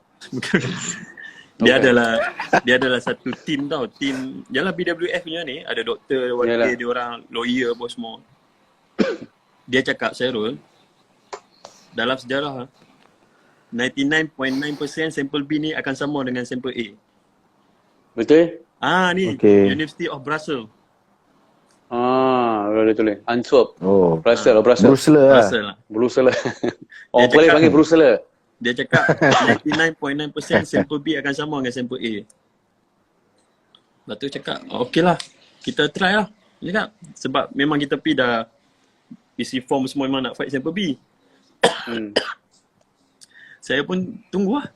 Speaker 4: Dia adalah satu team tau. Team yalah BWF punya ni ada doktor, wakil dia orang, lawyer apa semua. Dia cakap, Sairul, dalam sejarah 99.9% sampel B ni akan sama dengan sampel A.
Speaker 1: Betul?
Speaker 4: Ni
Speaker 2: Okey.
Speaker 4: University of Brussels.
Speaker 1: Boleh tulis. Antwerp.
Speaker 2: Oh.
Speaker 1: Brussels.
Speaker 2: Brussels lah.
Speaker 4: Brussels lah.
Speaker 1: Brussels. Orang
Speaker 4: Dia
Speaker 1: boleh
Speaker 4: cakap-
Speaker 1: panggil Brussels.
Speaker 4: Dia cakap 99.9% sampel B akan sama dengan sampel A. Lepas tu cakap, okey lah. Kita try lah. Dia cakap, sebab memang kita pergi dah isi form semua memang nak fight sampel B. Saya pun tunggu lah.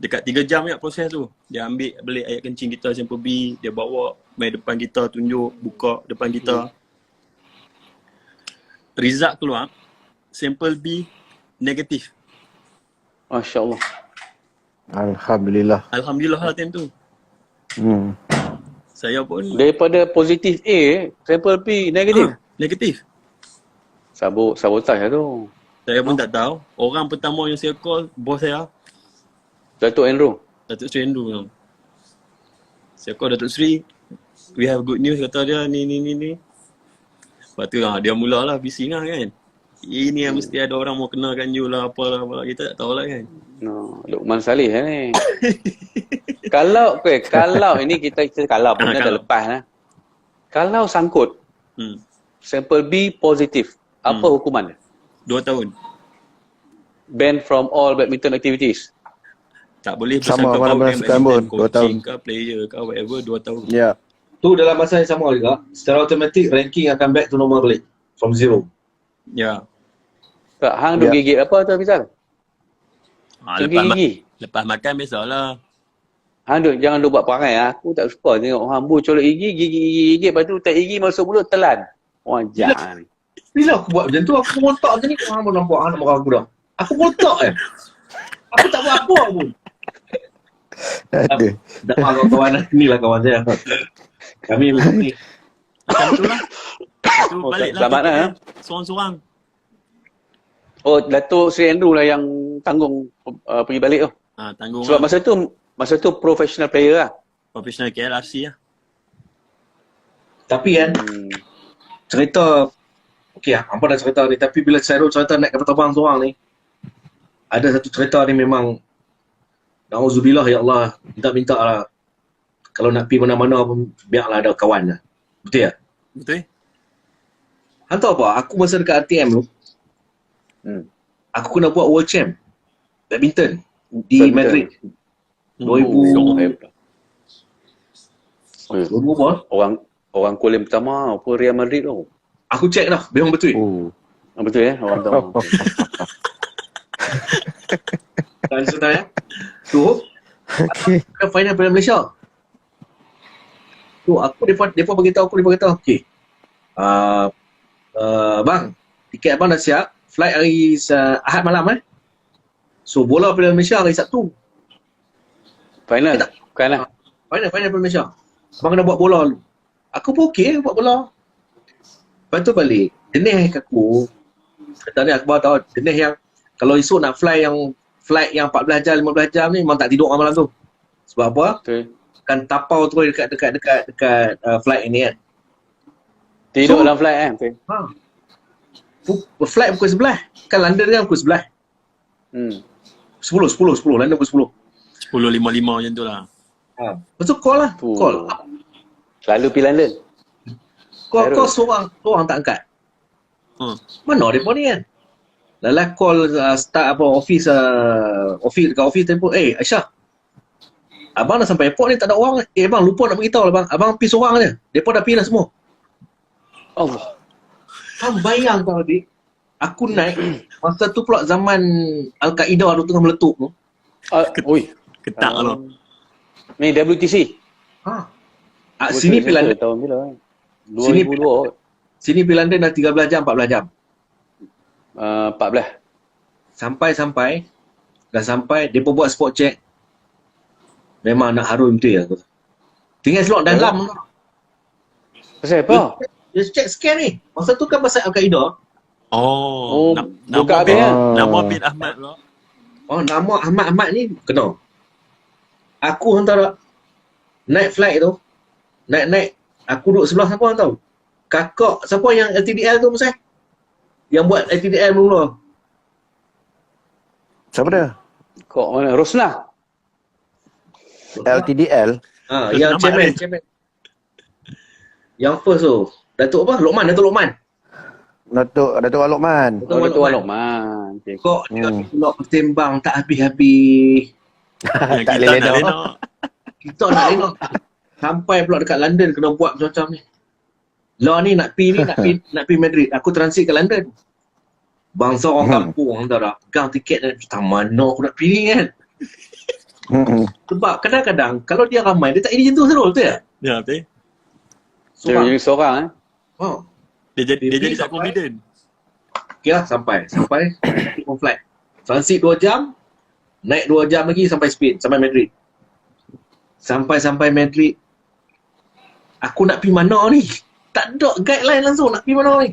Speaker 4: Dekat 3 jam ya proses tu. Dia ambil balik ayat kencing kita sampel B. Dia bawa main depan kita, tunjuk, buka depan kita. Result keluar. Sampel B negatif.
Speaker 1: Masya Allah.
Speaker 2: Alhamdulillah.
Speaker 4: Alhamdulillah lah time tu. Saya pun
Speaker 1: Daripada positif A, sampel B negatif.
Speaker 4: negatif.
Speaker 1: Sabotaj lah tu.
Speaker 4: Saya pun tak tahu. Orang pertama yang saya call, bos saya,
Speaker 1: Datuk Andrew.
Speaker 4: Datuk Sri Endu. Saya call Datuk Sri, we have good news, kata dia ni. Lepas tu dia mulalah bising lah kan. Ini yang mesti ada orang mau kenalkan you lah, apalah. Kita tak tahulah kan.
Speaker 1: No, Luqman Salih ni. kalau ini kita kalau pun dah
Speaker 4: kalau.
Speaker 1: lepas lah. Kalau sangkut sampel B positif, apa hukuman dia?
Speaker 4: 2 tahun.
Speaker 1: Ban from all badminton activities.
Speaker 4: Tak boleh
Speaker 2: Sama
Speaker 4: bersangka
Speaker 2: mana-mana
Speaker 4: pautkan
Speaker 2: sukan
Speaker 4: badminton,
Speaker 2: pun, 2 tahun.
Speaker 4: coaching ke, player ke, whatever, 2 tahun.
Speaker 2: Ya.
Speaker 3: Tu dalam masa yang sama juga, secara automatik ranking akan back to normal balik. From zero.
Speaker 4: Ya.
Speaker 1: Tak, hang duk
Speaker 2: Ya.
Speaker 1: gigit apa tu Fizal? Gigi.
Speaker 4: Lepas makan biasalah.
Speaker 1: Hang duk jangan duk buat perangai. Aku tak suka tengok orang bu colok gigi, lepas tu tak gigi masuk mulut telan. Wajar ni.
Speaker 3: Bila aku buat macam tu, aku montok macam ni, orang pun nampak anak marah aku dah. Aku montok Aku tak buat apa pun.
Speaker 2: Ada.
Speaker 3: Dah kawan-kawan ni lah kawan saya. Kami macam ni.
Speaker 4: Macam tu lah. Tu balik lah.
Speaker 1: selamat lah,
Speaker 4: Sorang-sorang.
Speaker 1: Oh, Datuk Sri Andrew lah yang tanggung pergi balik tu.
Speaker 4: Tanggung
Speaker 1: Sebab
Speaker 4: lah.
Speaker 1: masa tu professional player lah.
Speaker 4: Professional KLRC lah.
Speaker 3: Tapi kan, cerita, okey lah, hampa dah cerita ni. Tapi bila Syarul cerita naik kapal terbang seorang ni, ada satu cerita ni memang, na'udzubillah ya Allah, minta lah. Kalau nak pergi mana-mana pun, biarlah ada kawan lah. Betul tak?
Speaker 4: Betul?
Speaker 3: Han tahu apa? Aku masa dekat RTM tu, aku kena buat World Champ badminton di Madrid 2000 berapa?
Speaker 1: Orang Kuala pertama apa Real Madrid tu.
Speaker 3: Aku check dah, memang betul.
Speaker 1: Betul ya orang tahu.
Speaker 3: Dan sebenarnya tu final Piala Malaysia. Tu aku depa beritahu okey. Bang, tiket abang dah siap. Flight hari Ahad malam So bola Piala Malaysia hari Sabtu.
Speaker 1: Final. Bukan lah.
Speaker 3: Final Piala Malaysia. Abang kena buat bola dulu. Aku pun okey buat bola. Lepas tu balik. Jenis aku. Kata ni aku tahu jenis yang kalau esok nak flight yang 14 jam 15 jam ni memang tak tidur malam tu. Sebab apa?
Speaker 1: Betul.
Speaker 3: Kan tapau terus dekat flight ini kan.
Speaker 1: Tidur dalam flight kan. Betul.
Speaker 3: Flight pukul 11. Kan London kan pukul 11. 10 London pukul 10.
Speaker 4: 10.55 macam tu lah.
Speaker 3: Lepas tu call lah. Call.
Speaker 1: Selalu pergi London.
Speaker 3: Call seorang tak angkat. Mana dia pun ni kan? Lala call start apa office dekat office tempoh. Aisyah. Abang dah sampai airport ni tak ada orang. Abang lupa nak beritahu lah bang. Abang pergi seorang je. Depa dah pergi dah semua.
Speaker 1: Allah.
Speaker 3: Abang bayang kau adik. Aku naik. Masa tu pula zaman Al-Qaeda tu tengah meletup tu.
Speaker 4: Ketak lah.
Speaker 1: Ni WTC.
Speaker 3: Sini pergi London.
Speaker 1: Tahun bila? 2002.
Speaker 3: Sini pergi London dah 13 jam, 14 jam.
Speaker 1: 14.
Speaker 3: Sampai dah sampai depa buat spot check. Memang nak harum betul ya. Tinggal slot dalam.
Speaker 1: Pasal apa?
Speaker 3: Dia check scan ni. Masa tu kan pasal Al-Qaeda.
Speaker 1: Buka habis kan?
Speaker 4: Nama bin Ahmad pula.
Speaker 3: Nama Ahmad ni kena. Aku hantar naik flight tu. Naik. Aku duduk sebelah siapa tahu? Kakak siapa yang LTDL tu Musai? Yang buat LTDL mula.
Speaker 2: Siapa dia?
Speaker 1: Kok mana? Rosnah.
Speaker 2: LTDL.
Speaker 3: Yang chairman. Yang first tu. Datuk apa? Datuk Lokman.
Speaker 2: Datuk Alokman.
Speaker 1: Datuk Alokman. Okay.
Speaker 3: Kok dia pula bertembang tak habis-habis.
Speaker 4: Yang
Speaker 2: Tak
Speaker 4: kita
Speaker 2: boleh
Speaker 4: nak
Speaker 2: lenok.
Speaker 4: lenok.
Speaker 3: Kita nak tengok. Sampai pula dekat London kena buat macam-macam ni. Lah ni nak pi Madrid. Aku transit ke London. Bangsa orang kampung dah pegang tiket dan tak mana aku nak pilih kan. Sebab kadang-kadang kalau dia ramai dia tak jadi jentuh terus tu ya.
Speaker 4: Ya, betul.
Speaker 1: Jadi seorang
Speaker 3: Oh.
Speaker 4: Dia jadi tak
Speaker 3: sampai-
Speaker 4: confident.
Speaker 3: Okey lah sampai on flight. Transit 2 jam, naik 2 jam lagi sampai Spain, sampai Madrid. Sampai Madrid. Aku nak pergi mana ni? Tak ada guideline langsung nak pergi mana ni.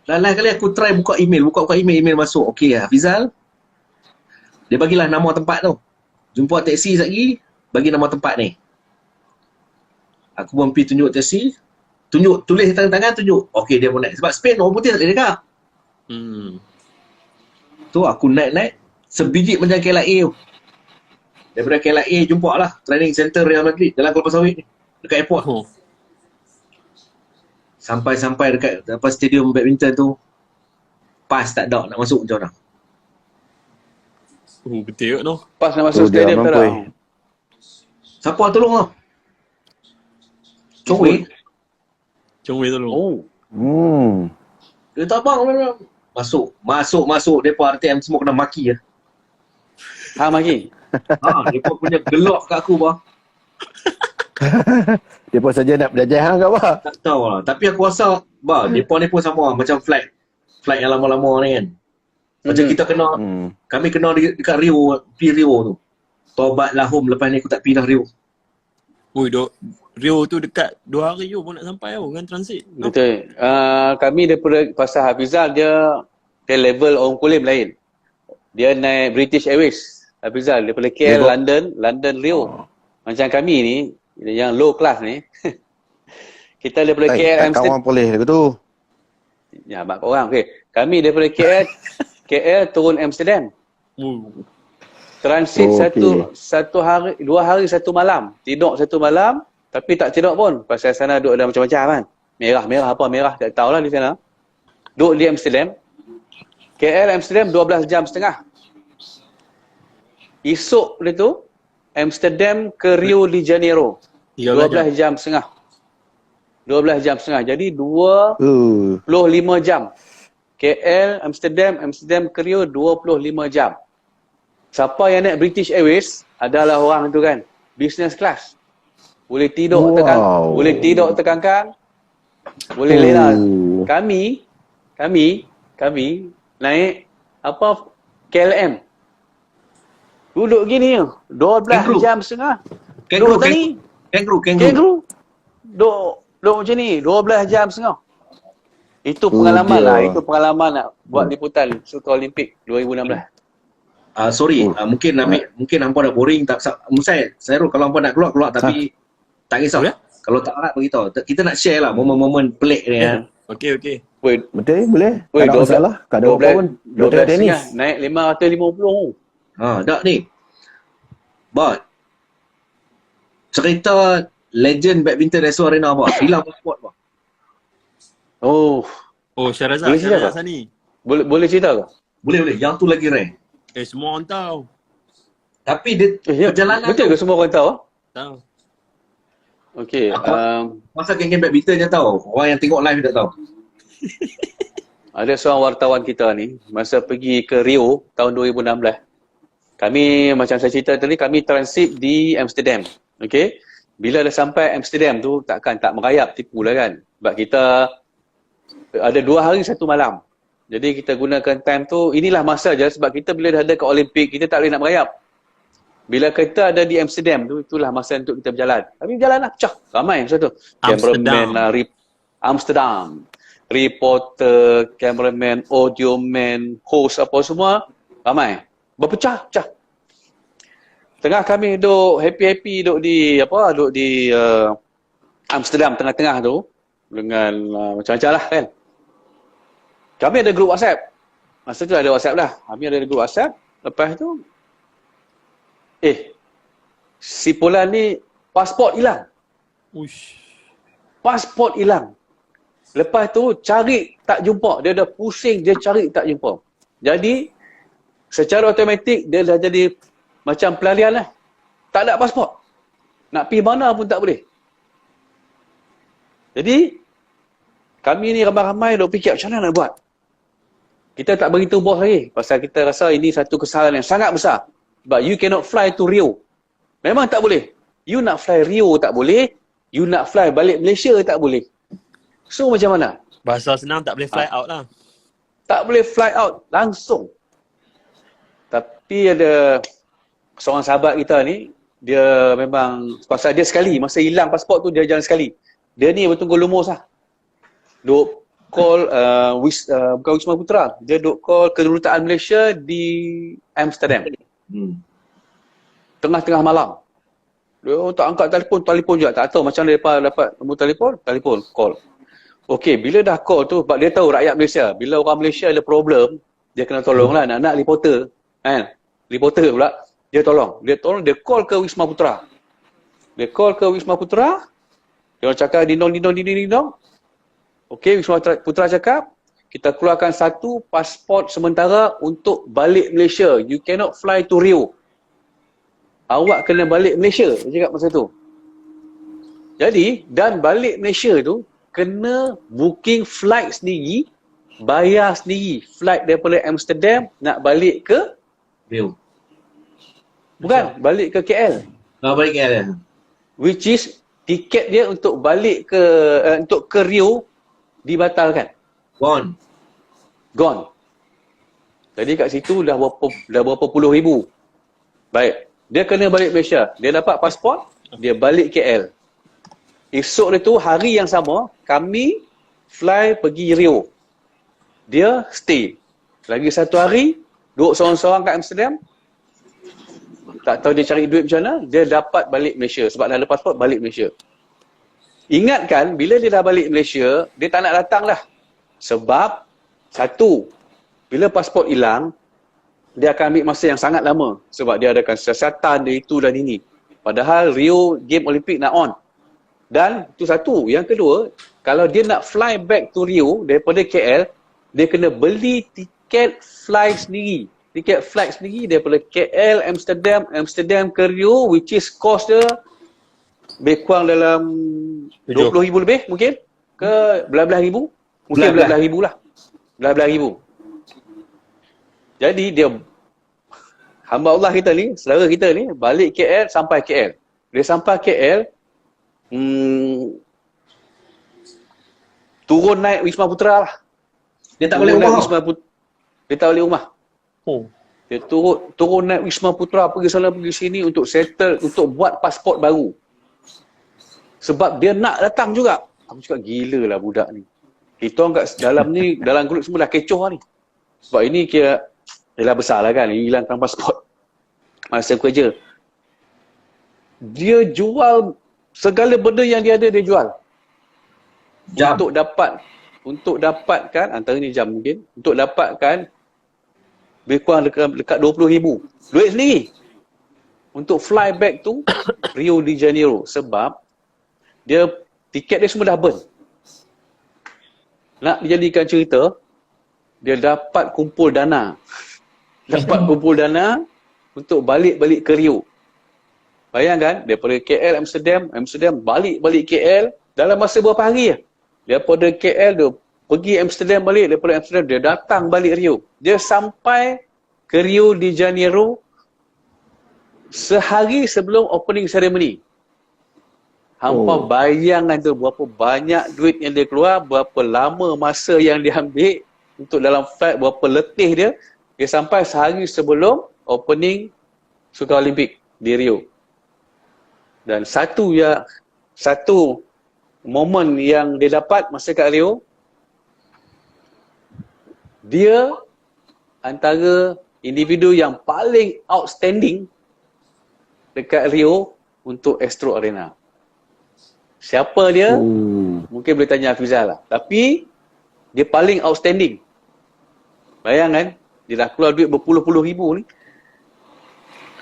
Speaker 3: Lain kali aku try buka email masuk. Okey, Hafizal. Dia bagilah nama tempat tu. Jumpa taksi lagi, bagi nama tempat ni. Aku pun pergi tunjuk taksi. Tulis tangan-tangan, tunjuk. Okey, dia pun naik. Sebab Spain orang putih tak boleh dekat. Tu aku naik. Sebiji macam KLIA tu. Daripada KLIA jumpa lah. Training center Real Madrid. Dalam Kelapa Sawit ni. Dekat airport. Sampai dekat stadium badminton tu. Pas tak ada nak masuk macam mana.
Speaker 4: Betul tu.
Speaker 1: Pas nak masuk
Speaker 2: dia
Speaker 1: stadium tak
Speaker 2: mampu.
Speaker 1: ada.
Speaker 3: Siapa tolong lah? Chong Wei.
Speaker 4: Chong Wei tolong.
Speaker 1: Oh.
Speaker 3: Dia tak abang. Masuk. Mereka RTM semua kena maki lah.
Speaker 1: Maki.
Speaker 3: Mereka punya gelak kat aku bah.
Speaker 2: Dia pun saja nak belajar hang kat apa?
Speaker 3: Tak tahu lah. Tapi aku rasa, mereka ni pun sama macam flight yang lama-lama ni kan. Macam kita kena, kami kena dekat Rio, pergi Rio tu. Tobatlah home, lepas ni aku tak pergi dah Rio.
Speaker 4: Ui, Rio tu dekat 2 hari je pun nak sampai kan transit.
Speaker 1: Betul. Kami daripada pasal Hafizal dia level orang kulim lain. Dia naik British Airways. Hafizal daripada KL London Rio. Macam kami ni yang low class ni. Kita daripada KL Amsterdam.
Speaker 2: Kawan boleh ke tu?
Speaker 1: Ya, mak korang. Okey. Kami daripada KL turun Amsterdam. Transit satu hari, 2 hari 1 malam. Tidur 1 malam, tapi tak tidur pun. Pasal sana duduk ada macam-macam kan. Merah tak tahulah di sana. Duduk di Amsterdam. KL Amsterdam 12 jam setengah. Esok dia tu Amsterdam ke Rio de Janeiro 12 jam setengah. 12 jam setengah. Jadi 25 jam. KL, Amsterdam ke Rio 25 jam. Siapa yang naik British Airways adalah orang tu kan, business class. Boleh tidur terkangkang. Boleh lena. Kami naik KLM. Duduk gini 12 jam setengah. Kangaroo. Duduk macam ni 12 jam setengah. Itu pengalaman lah. Itu pengalaman nak buat liputan Suka Olimpik 2016.
Speaker 3: Mungkin hampa dah boring tak saya kalau hampa nak keluar tapi tak kisah. Kalau tak nak beritahu. Kita nak share lah momen-momen pelik ni kan.
Speaker 4: Okey.
Speaker 2: Betul, boleh. Tak ada masalah. Tak ada apa pun.
Speaker 1: 12 tenis. Naik 550.
Speaker 3: Tak ni. Cerita legend badminton Reso Arena apa? Hilang sport apa?
Speaker 1: Oh,
Speaker 4: Syahrazad Sani.
Speaker 1: Boleh cerita ke?
Speaker 3: Boleh. Yang tu lagi rare.
Speaker 4: Semua orang tahu.
Speaker 3: Tapi dia perjalanan
Speaker 1: betul ke semua orang tahu?
Speaker 4: Tahu.
Speaker 1: Okey.
Speaker 3: Masa geng-geng badminton je tahu. Orang yang tengok live tak tahu.
Speaker 1: Ada seorang wartawan kita ni, masa pergi ke Rio tahun 2016. Kami, macam saya cerita tadi, kami transit di Amsterdam. Okey. Bila dah sampai Amsterdam tu, tak merayap, tipu lah kan. Sebab kita ada 2 hari 1 malam. Jadi kita gunakan time tu, inilah masa je sebab kita bila dah ada ke Olimpik, kita tak boleh nak merayap. Bila kita ada di Amsterdam tu, itulah masa untuk kita berjalan. Kami berjalan lah, pecah. Ramai masa tu. Cameraman, Amsterdam. Reporter, cameraman, audio man, host apa semua. Ramai. Berpecah. Tengah kami duduk happy-happy duduk di Amsterdam tengah-tengah tu. Dengan macam-macam lah kan. Kami ada grup WhatsApp. Masa tu ada WhatsApp lah. Kami ada grup WhatsApp. Lepas tu si Polan ni pasport hilang.
Speaker 4: Uish.
Speaker 1: Pasport hilang. Lepas tu cari tak jumpa. Dia dah pusing, dia cari tak jumpa. Jadi secara automatik dia dah jadi macam pelarian lah. Tak ada pasport. Nak pergi mana pun tak boleh. Jadi kami ni ramai-ramai duk fikir macam mana nak buat. Kita tak beritahu bos lagi. Pasal kita rasa ini satu kesalahan yang sangat besar. Sebab you cannot fly to Rio. Memang tak boleh. You nak fly Rio tak boleh. You nak fly balik Malaysia tak boleh. So macam mana?
Speaker 4: Bahasa senang tak boleh fly out lah.
Speaker 1: Tak boleh fly out langsung. Tapi ada seorang sahabat kita ni, dia memang, pasal dia sekali, masa hilang pasport tu dia jalan sekali. Dia ni betul-betul lumus lah. Duk call, bukan Wisma Putra. Dia duk call kedudukan Malaysia di Amsterdam. Tengah-tengah malam. Dia tak angkat telefon juga. Tak tahu macam mana dia dapat nombor telefon, call. Okey, bila dah call tu, sebab dia tahu rakyat Malaysia. Bila orang Malaysia ada problem, dia kena tolong lah. Nak reporter. Kan? Reporter pula. Dia tolong. Dia call ke Wisma Putra. Dia call ke Wisma Putra. Dia cakap dindong. Okey, Wisma Putra cakap, kita keluarkan satu pasport sementara untuk balik Malaysia. You cannot fly to Rio. Awak kena balik Malaysia. Dia cakap masa tu. Jadi, dan balik Malaysia tu, kena booking flight sendiri, bayar sendiri. Flight daripada Amsterdam nak balik ke
Speaker 3: Rio.
Speaker 1: Bukan, balik ke KL.
Speaker 3: Balik KL.
Speaker 1: Which is tiket dia untuk balik ke untuk ke Rio dibatalkan. Gone. Jadi kat situ dah berapa puluh ribu. Baik, dia kena balik Malaysia. Dia dapat pasport, dia balik KL. Esok dia tu hari yang sama, kami fly pergi Rio. Dia stay. Lagi satu hari, duduk seorang-seorang kat Amsterdam. Tak tahu dia cari duit macam mana, dia dapat balik Malaysia. Sebab dah ada pasport, balik Malaysia. Ingatkan, bila dia dah balik Malaysia, dia tak nak datang lah. Sebab, satu, bila pasport hilang, dia akan ambil masa yang sangat lama. Sebab dia adakan siasatan, dia itu dan ini. Padahal Rio Game Olimpik nak on. Dan itu satu. Yang kedua, kalau dia nak fly back to Rio daripada KL, dia kena beli tiket fly sendiri. Tiket flight sendiri daripada KL, Amsterdam ke Rio, which is cost dia lebih kurang dalam 20,000 lebih mungkin ke belas-belas ribu. Mungkin belas-belas ribu lah. Belas-belas ribu. Jadi dia, hamba Allah kita ni, saudara kita ni, balik KL sampai KL. Dia sampai KL, turun naik Wisma Putra lah.
Speaker 3: Dia tak boleh rumah.
Speaker 1: Dia tak boleh rumah. Dia turun naik Wisma Putra, pergi sana pergi sini untuk settle, untuk buat pasport baru. Sebab dia nak datang juga. Aku cakap gila lah budak ni. Kita orang kat dalam ni, dalam grup semua dah kecoh lah ni. Sebab ini kira, ialah besar lah kan, hilangkan pasport. Masa kerja. Dia jual segala benda yang dia ada, dia jual.
Speaker 3: Jam.
Speaker 1: Untuk dapatkan, antara ni jam mungkin, untuk dapatkan lebih kurang dekat 20,000 duit sendiri untuk fly back to Rio de Janeiro. Sebab dia tiket dia semua dah burn. Nak dijadikan cerita, dia dapat kumpul dana. Untuk balik ke Rio. Bayangkan, daripada KL Amsterdam balik KL dalam masa berapa hari ya? Daripada KL dia pergi Amsterdam balik, daripada Amsterdam dia datang balik Rio. Dia sampai ke Rio de Janeiro sehari sebelum opening ceremony. Hampa bayangkan tu berapa banyak duit yang dia keluar, berapa lama masa yang dia ambil untuk dalam flight, berapa letih dia. Dia sampai sehari sebelum opening Sukan Olimpik di Rio. Dan satu momen yang dia dapat masa kat Rio, dia antara individu yang paling outstanding dekat Rio untuk Astro Arena. Siapa dia? Mungkin boleh tanya Hafizal lah. Tapi dia paling outstanding. Bayangkan, dia dah keluar duit berpuluh-puluh ribu ni.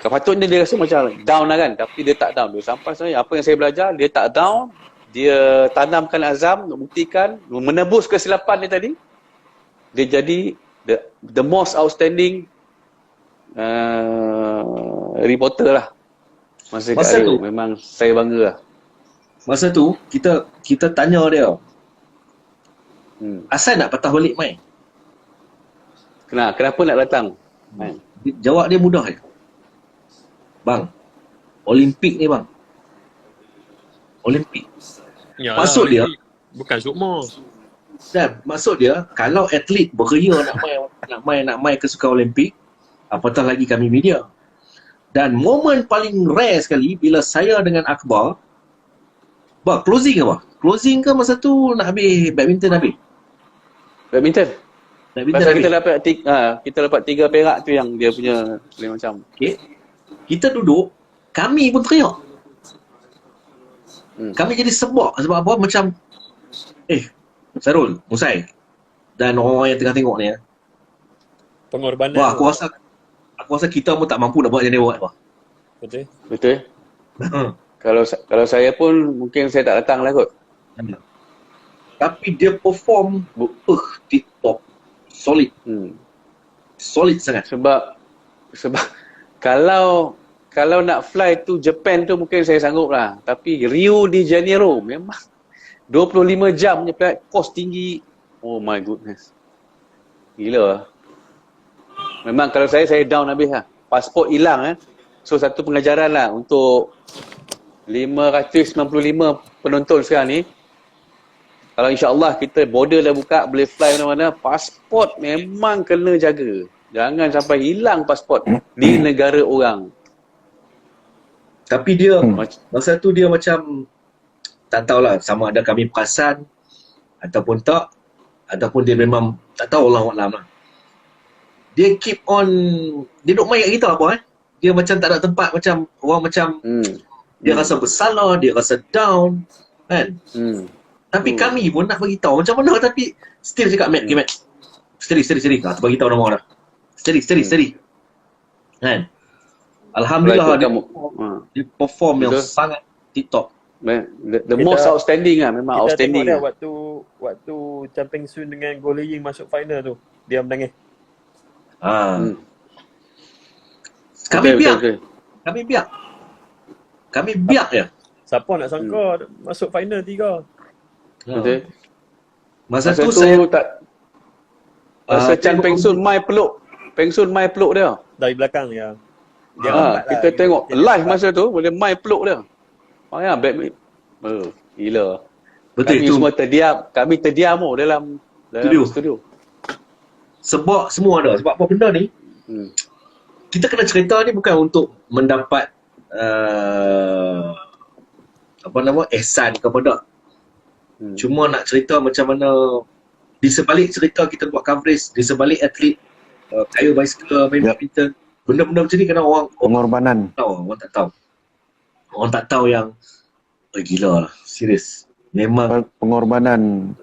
Speaker 1: Patutnya dia rasa macam down lah kan, tapi dia tak down. Dia sampai sana, apa yang saya belajar, dia tak down, dia tanamkan azam untuk buktikan, menebus kesilapan dia tadi. Dia jadi the most outstanding reporter lah. Masa tu memang saya bangga lah.
Speaker 3: Masa tu kita tanya dia, asal nak patah balik main?
Speaker 1: Kenapa nak datang?
Speaker 3: Jawab dia mudah je. Bang, Olimpik ni bang. Olimpik.
Speaker 4: Yalah,
Speaker 3: Maksud dia,
Speaker 4: bukan sukma.
Speaker 3: dan maksud dia, kalau atlet beria nak main ke Sukan Olimpik, apatah lagi kami media. Dan momen paling rare sekali bila saya dengan Akbar, closing ke Closing ke masa tu nak habis badminton habis?
Speaker 1: Badminton. Pasal
Speaker 3: habis.
Speaker 1: kita dapat 3 perak tu yang dia punya lain macam.
Speaker 3: Okay. Kita duduk, kami pun teriak. Kami jadi sebab apa? Macam, Sarul, Musai dan orang-orang yang tengah tengok ni,
Speaker 4: Pengorbanan.
Speaker 3: wah, aku rasa kita pun tak mampu nak buat yang dia buat.
Speaker 4: Betul.
Speaker 1: Kalau saya pun mungkin saya tak datang lah kot.
Speaker 3: Tapi dia perform tip-top. Solid. Solid sangat.
Speaker 1: Sebab kalau nak fly tu Japan tu mungkin saya sanggup lah. Tapi Rio de Janeiro memang 25 jam punya flight, kos tinggi. Oh my goodness. Gila lah. Memang kalau saya down habis lah. Pasport hilang So satu pengajaran lah untuk 595 penonton sekarang ni. Kalau insyaAllah kita border dah buka, boleh fly mana-mana, pasport memang kena jaga. Jangan sampai hilang pasport di negara orang.
Speaker 3: Tapi dia, masa tu dia macam, tak tahulah sama ada kami perasan ataupun tak, ataupun dia memang tak tahu Allah Alam lah. Dia keep on, dia duk main kat kita apa dia macam tak ada tempat, macam orang macam dia rasa bersalah, dia rasa down kan. Tapi kami pun nak bagi tahu macam mana, tapi still cakap Matt, okay Matt, steady tu bagi tahu nama orang dah, steady kan. Alhamdulillah dia perform yang sangat tip-top.
Speaker 1: The most outstanding lah, memang outstanding
Speaker 4: kita
Speaker 1: lah.
Speaker 4: Waktu Chan Peng Soon dengan Goh Lei Ying masuk final tu, dia menangis.
Speaker 3: Kami
Speaker 1: Okay.
Speaker 3: biar je.
Speaker 4: Siapa nak sangka masuk final 3.
Speaker 1: Betul.
Speaker 3: Masa tu saya
Speaker 1: tak Chan Peng Soon mai peluk. Peng Soon mai peluk dia.
Speaker 4: Dari belakang ya. Dia lambat lah.
Speaker 1: Kita tengok live masa tu boleh mai peluk dia. Gila.
Speaker 3: betul
Speaker 1: Kami
Speaker 3: itu.
Speaker 1: semua terdiam. Kami terdiam dalam studio.
Speaker 3: Sebab semua ada. Sebab apa benda ni? Kita kena cerita ni bukan untuk mendapat ihsan kepada. Cuma nak cerita macam mana di sebalik cerita kita buat coverage, di sebalik atlet kayu bicycle, main badminton, benda-benda macam ni kena orang
Speaker 2: Pengorbanan.
Speaker 3: orang tak tahu. Orang tak tahu yang gila lah, serius. Memang
Speaker 2: Pengorbanan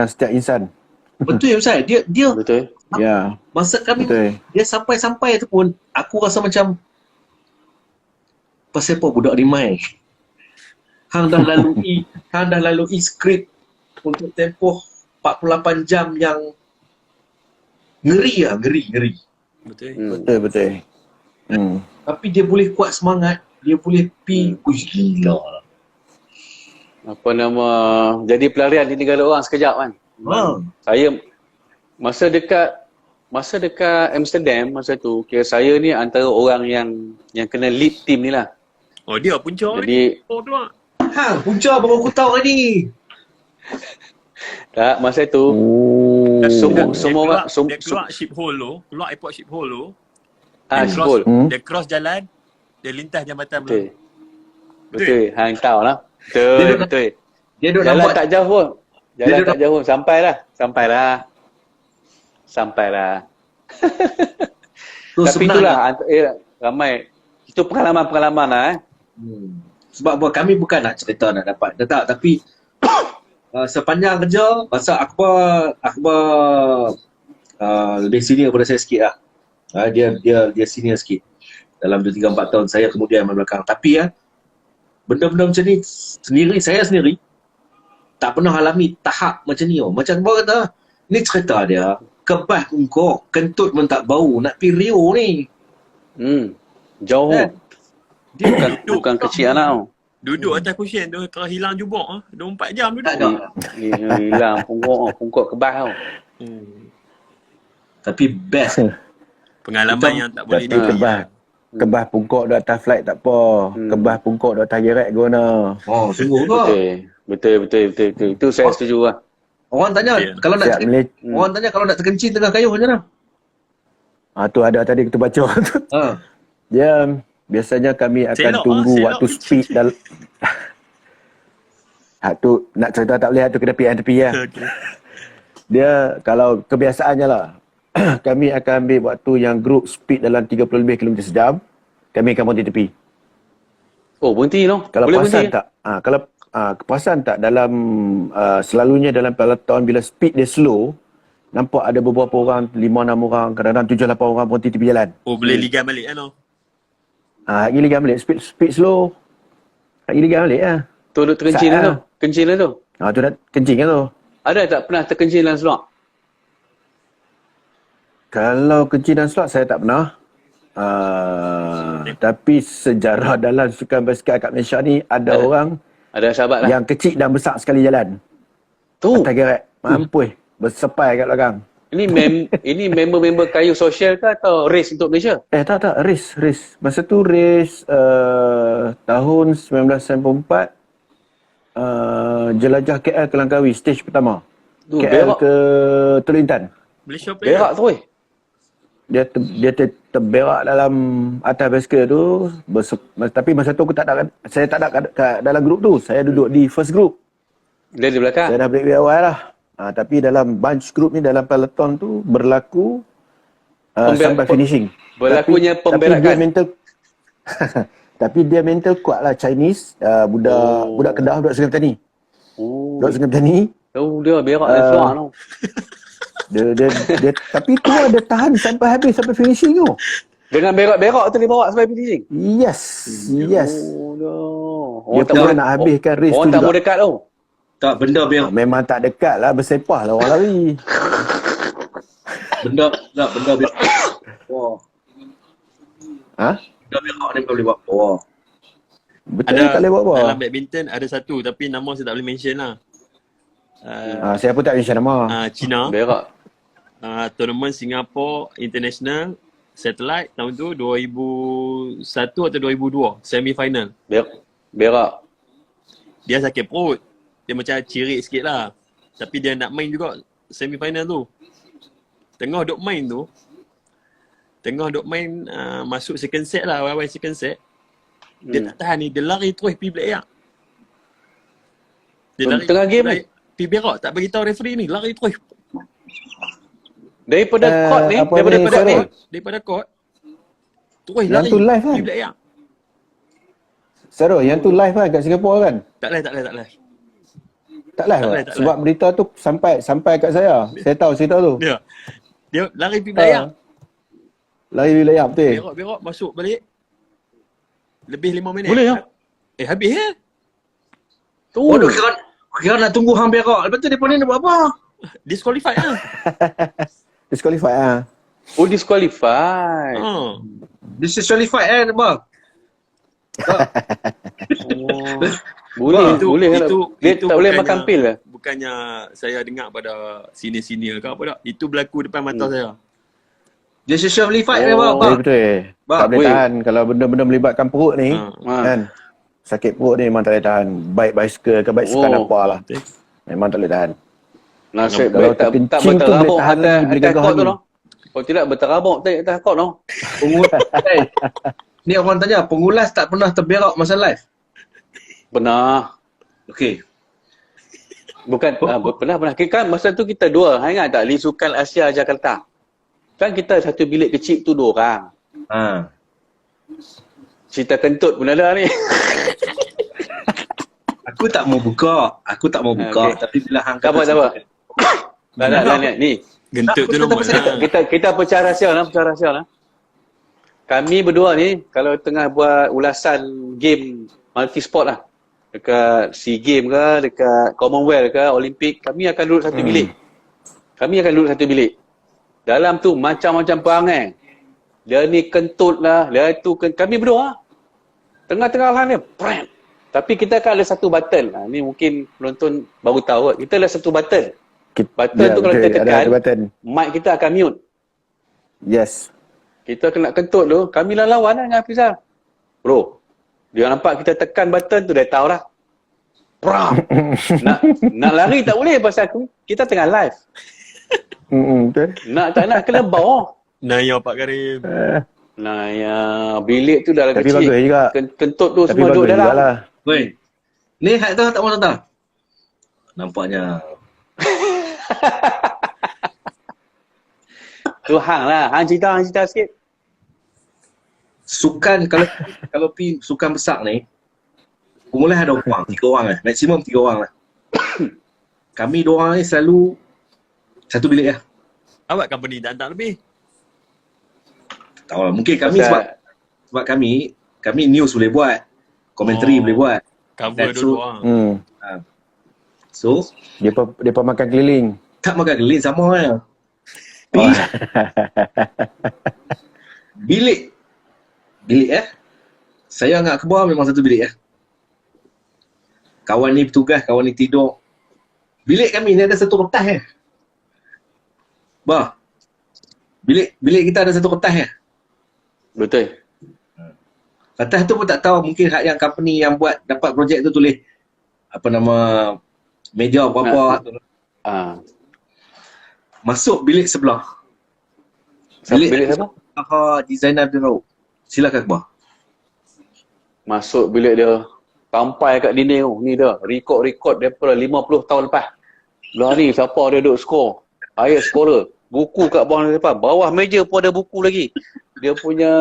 Speaker 2: setiap insan.
Speaker 3: betul ya Ustaz. Dia
Speaker 1: Betul.
Speaker 2: Ya.
Speaker 3: masa kami
Speaker 2: Betul.
Speaker 3: dia sampai tu pun aku rasa macam pasal apa budak ni main. Hang dah lalui skrip untuk tempoh 48 jam yang ngeri.
Speaker 2: Betul.
Speaker 3: Tapi dia boleh kuat semangat, dia boleh gila lah.
Speaker 1: Apa nama, jadi pelarian di negara orang sekejap kan. Saya masa dekat Amsterdam masa tu, kira saya ni antara orang yang kena lead team ni lah.
Speaker 4: Oh, dia punca
Speaker 1: Jadi
Speaker 4: pula.
Speaker 3: Punca baru aku tahu ni.
Speaker 1: tak, masa tu semua
Speaker 4: dia keluar ship hole tu, keluar airport ship hole tu.
Speaker 1: Shipol.
Speaker 4: Dia cross jalan, dia lintas jambatan
Speaker 1: Betul.
Speaker 4: belakang.
Speaker 1: Betul. Hang tahu lah. Betul.
Speaker 3: Dia duk
Speaker 1: Jalan
Speaker 3: nampak
Speaker 1: tak jauh pun. Tak jauh. Sampailah.
Speaker 3: tu
Speaker 1: Tapi
Speaker 3: sebenarnya.
Speaker 1: itulah ramai. Itu pengalaman-pengalaman lah
Speaker 3: Sebab kami bukan nak cerita nak dapat tak, tapi sepanjang kerja masa Akbar lebih senior pada saya sikit lah. Dia senior sikit. dalam 2, 3, 4 tahun saya kemudian belakang. Tapi benda-benda macam ni saya sendiri tak pernah alami tahap macam ni. Macam Bob kata, ni cerita dia, kebas pun kok, kentut pun tak bau, nak pergi Rio ni.
Speaker 1: Jauh.
Speaker 3: Dia
Speaker 1: Bukan kecil anak tau.
Speaker 4: Duduk atas cushion tu, kalau hilang jubok 24 jam duduk.
Speaker 3: tak ada.
Speaker 1: Hilang pungkok kebas tau.
Speaker 3: Tapi best.
Speaker 4: Pengalaman yang tak boleh
Speaker 2: Tapi kebas pungkok di atas flight tak apa. Kebas pungkok di atas gerak guna.
Speaker 3: Oh, sungguh ke?
Speaker 1: Betul. Itu saya setuju lah.
Speaker 3: Orang tanya kalau nak orang tanya kalau nak terkencing tengah kayuh macam mana?
Speaker 2: Tu ada tadi kita baca tu. Dia biasanya kami akan tunggu waktu speed dalam tu nak cerita tak boleh, tu kena tepi lah.
Speaker 4: Okay.
Speaker 2: Dia kalau kebiasaannya lah kami akan ambil waktu yang group speed dalam 30 lebih km sejam, kami akan berhenti tepi.
Speaker 1: Oh, berhenti noh.
Speaker 2: Kalau
Speaker 1: Boleh
Speaker 2: perasan
Speaker 1: berhenti,
Speaker 2: tak? Kalau perasan tak dalam selalunya dalam peloton bila speed dia slow, nampak ada beberapa orang, 5-6 orang, kadang-kadang 7-8 orang berhenti tepi jalan.
Speaker 4: Oh, boleh ligan balik kan?
Speaker 2: Hak gila balik speed slow. Hak gila balik lah.
Speaker 1: Tu duduk terkencing lah tu. Kencing lah tu.
Speaker 2: Tu dah kencing kan tu.
Speaker 1: Ada tak pernah terkencing dalam slot?
Speaker 2: Kalau kencing dan slot saya tak pernah. Tapi sejarah dalam sukan basikal kat Malaysia ni ada orang
Speaker 1: Ada sahabat lah.
Speaker 2: yang kecil dan besar sekali jalan.
Speaker 1: Tu.
Speaker 2: Atas gerak. Mampus. Bersepai kat belakang.
Speaker 1: Ini member-member kayu sosial ke atau race untuk Malaysia?
Speaker 2: Tak. Race. Masa tu race tahun 1994. Jelajah KL ke Langkawi. Stage pertama.
Speaker 1: Tu,
Speaker 2: KL
Speaker 1: berak.
Speaker 2: ke Teluk Intan.
Speaker 4: Malaysia player.
Speaker 1: Berak tu weh.
Speaker 2: Dia terberak dalam atas basikal tu. Tapi masa tu saya tak ada kat dalam grup tu. Saya duduk di first group.
Speaker 1: Dia di belakang.
Speaker 2: Saya dah break awal lah. Tapi dalam bunch group ni, dalam peloton tu berlaku sampai finishing.
Speaker 1: Berlakunya pemberakan.
Speaker 2: Tapi dia mental tapi dia mental kuat lah. Chinese, budak Kedah, budak Sungai Petani. Budak Sungai Petani.
Speaker 1: Dia berak dan seluar tu.
Speaker 2: Dia tapi tu dia tahan sampai habis, sampai finishing tu.
Speaker 1: Dengan berak-berak tu dia bawa sampai finishing.
Speaker 2: Yes.
Speaker 1: Orang
Speaker 2: Dia
Speaker 1: tak
Speaker 2: pun nak habiskan race tu
Speaker 1: Orang tak
Speaker 2: juga.
Speaker 1: mau dekat tu.
Speaker 3: Tak, benda berak.
Speaker 2: Memang tak dekat lah, bersepah lah orang lari.
Speaker 3: Benda berak. Wah. Benda berak ni boleh buat. Wah.
Speaker 2: Betul tak boleh buat apa.
Speaker 4: Dalam badminton ada satu tapi nama saya tak boleh mention lah.
Speaker 2: Saya pun tak mention nama.
Speaker 4: China.
Speaker 1: Berak.
Speaker 4: Tournament Singapore International Satellite tahun tu 2001 atau 2002 semi final.
Speaker 1: Berak.
Speaker 4: Dia sakit perut. Dia macam cirit sikit lah. Tapi dia nak main juga semi final tu. Tengah duk main masuk second set lah, awal second set. Dia tak tahan ni, dia lari terus pergi belak air. Dia lari
Speaker 1: tengah game ni?
Speaker 4: pergi berak, tak bagi tahu referee ni, lari terus.
Speaker 1: Daripada court ni,
Speaker 4: Daripada court. Terus
Speaker 2: Yang
Speaker 4: lari
Speaker 2: tu live kan?
Speaker 4: pergi belak air.
Speaker 2: Sarul, yang tu live kan kat Singapura kan?
Speaker 4: Tak live.
Speaker 2: Tak live
Speaker 4: Tak
Speaker 2: kan?
Speaker 4: live, tak
Speaker 2: Sebab berita tu sampai kat saya. Saya tahu cerita tu.
Speaker 4: Dia lari pergi belak air.
Speaker 2: Lari wilayah betul.
Speaker 4: Berak masuk balik. Lebih 5 minit.
Speaker 1: Boleh ya?
Speaker 4: Habis ya?
Speaker 1: Tu.
Speaker 3: Oh, kira nak tunggu hang berak. Lepas tu dia pun ni nak buat apa?
Speaker 4: Disqualified lah.
Speaker 2: Disqualified ah.
Speaker 1: Oh, disqualified.
Speaker 3: Disqualified bang.
Speaker 1: Boleh kan? Dia tak boleh makan pil lah.
Speaker 4: Bukannya saya dengar pada senior-senior ke apa tak. Itu berlaku depan mata saya.
Speaker 3: Disqualified bang.
Speaker 2: Betul. Tak boleh tahan kalau benda-benda melibatkan perut ni kan. Sakit perut ni memang tak boleh tahan. Baik basikal ke baik sukan apa lah. Memang tak boleh tahan.
Speaker 1: Nasib
Speaker 2: Kalau
Speaker 1: baik tak
Speaker 2: terkencing tu boleh
Speaker 1: berterabuk
Speaker 2: tahan lagi, boleh
Speaker 1: atas
Speaker 2: gagah
Speaker 1: court tu
Speaker 2: lagi.
Speaker 1: noh. Kalau tidak berterabuk atas court noh.
Speaker 3: Ni orang tanya, pengulas tak pernah terberak masa live?
Speaker 1: Pernah.
Speaker 3: Okey.
Speaker 1: Bukan pernah. Kan masa tu kita dua. Ingat tak? Sukan Asia Jakarta. Kan kita satu bilik kecil tu 2 orang. Cerita kentut pun ada ni.
Speaker 3: Aku tak mau buka.
Speaker 1: Okey.
Speaker 3: Tapi bila hang
Speaker 1: Tak apa. Ni.
Speaker 4: Gentut tu nombor.
Speaker 1: Kita pecah rahsia lah. kami berdua ni kalau tengah buat ulasan game multi sport lah, dekat SEA Games ke, dekat Commonwealth ke, Olimpik, kami akan duduk satu bilik. Kami akan duduk satu bilik. Dalam tu macam-macam perangai. Dia ni kentut lah, dia tu kami berdua. Tengah-tengah lah ni, pram. Tapi kita akan ada satu button. Ni mungkin penonton baru tahu. Kita ada satu button. Button tu kalau kita tekan, mic kita akan mute.
Speaker 2: Yes.
Speaker 1: Kita kena kentut tu, kami lawan lah dengan Hafizal. Bro, dia nampak kita tekan button tu, dia tahu dah. Pram. nak lari tak boleh pasal kita tengah live.
Speaker 2: Betul.
Speaker 1: Tak nak kena bawah.
Speaker 4: Naya Pak Karim.
Speaker 1: Bilik tu dah
Speaker 2: Tapi
Speaker 1: kecil.
Speaker 2: bagus juga.
Speaker 1: Kentut tu
Speaker 2: Tapi
Speaker 1: semua duduk dalam.
Speaker 2: Lah.
Speaker 3: Weh, ni hack tu tak mahu tak? Nampaknya.
Speaker 1: Tu hang lah. Hang cerita sikit.
Speaker 3: Sukan kalau pi sukan besar ni, mulai ada orang, 3 orang lah. Maksimum 3 orang lah. Kami 2 orang ni selalu satu bilik lah.
Speaker 4: Awak company dah tak lebih.
Speaker 3: Tak tahu lah. Mungkin kami sebab kami news boleh buat. Komentari boleh buat.
Speaker 4: Cover dulu orang.
Speaker 3: So,
Speaker 2: Depa makan keliling.
Speaker 3: tak makan keliling sama lah. Bilik saya dengan Akbar memang satu bilik Kawan ni bertugas, kawan ni tidur. Bilik kami ni ada satu kertas Bah. Bilik kita ada satu kertas
Speaker 1: Betul.
Speaker 3: Kertas tu pun tak tahu, mungkin hak yang company yang buat dapat projek tu tulis apa nama meja berapa. Masuk bilik sebelah.
Speaker 1: Bilik siapa?
Speaker 3: Designer Bureau. Silakan Akbar.
Speaker 1: Masuk bilik dia, sampai kat dinding tu. Ni dah, rekod daripada 50 tahun lepas. Belah ni, siapa dia duduk skor. Ayah skorer. Buku kat bawah depan. Bawah meja pun ada buku lagi. Dia punya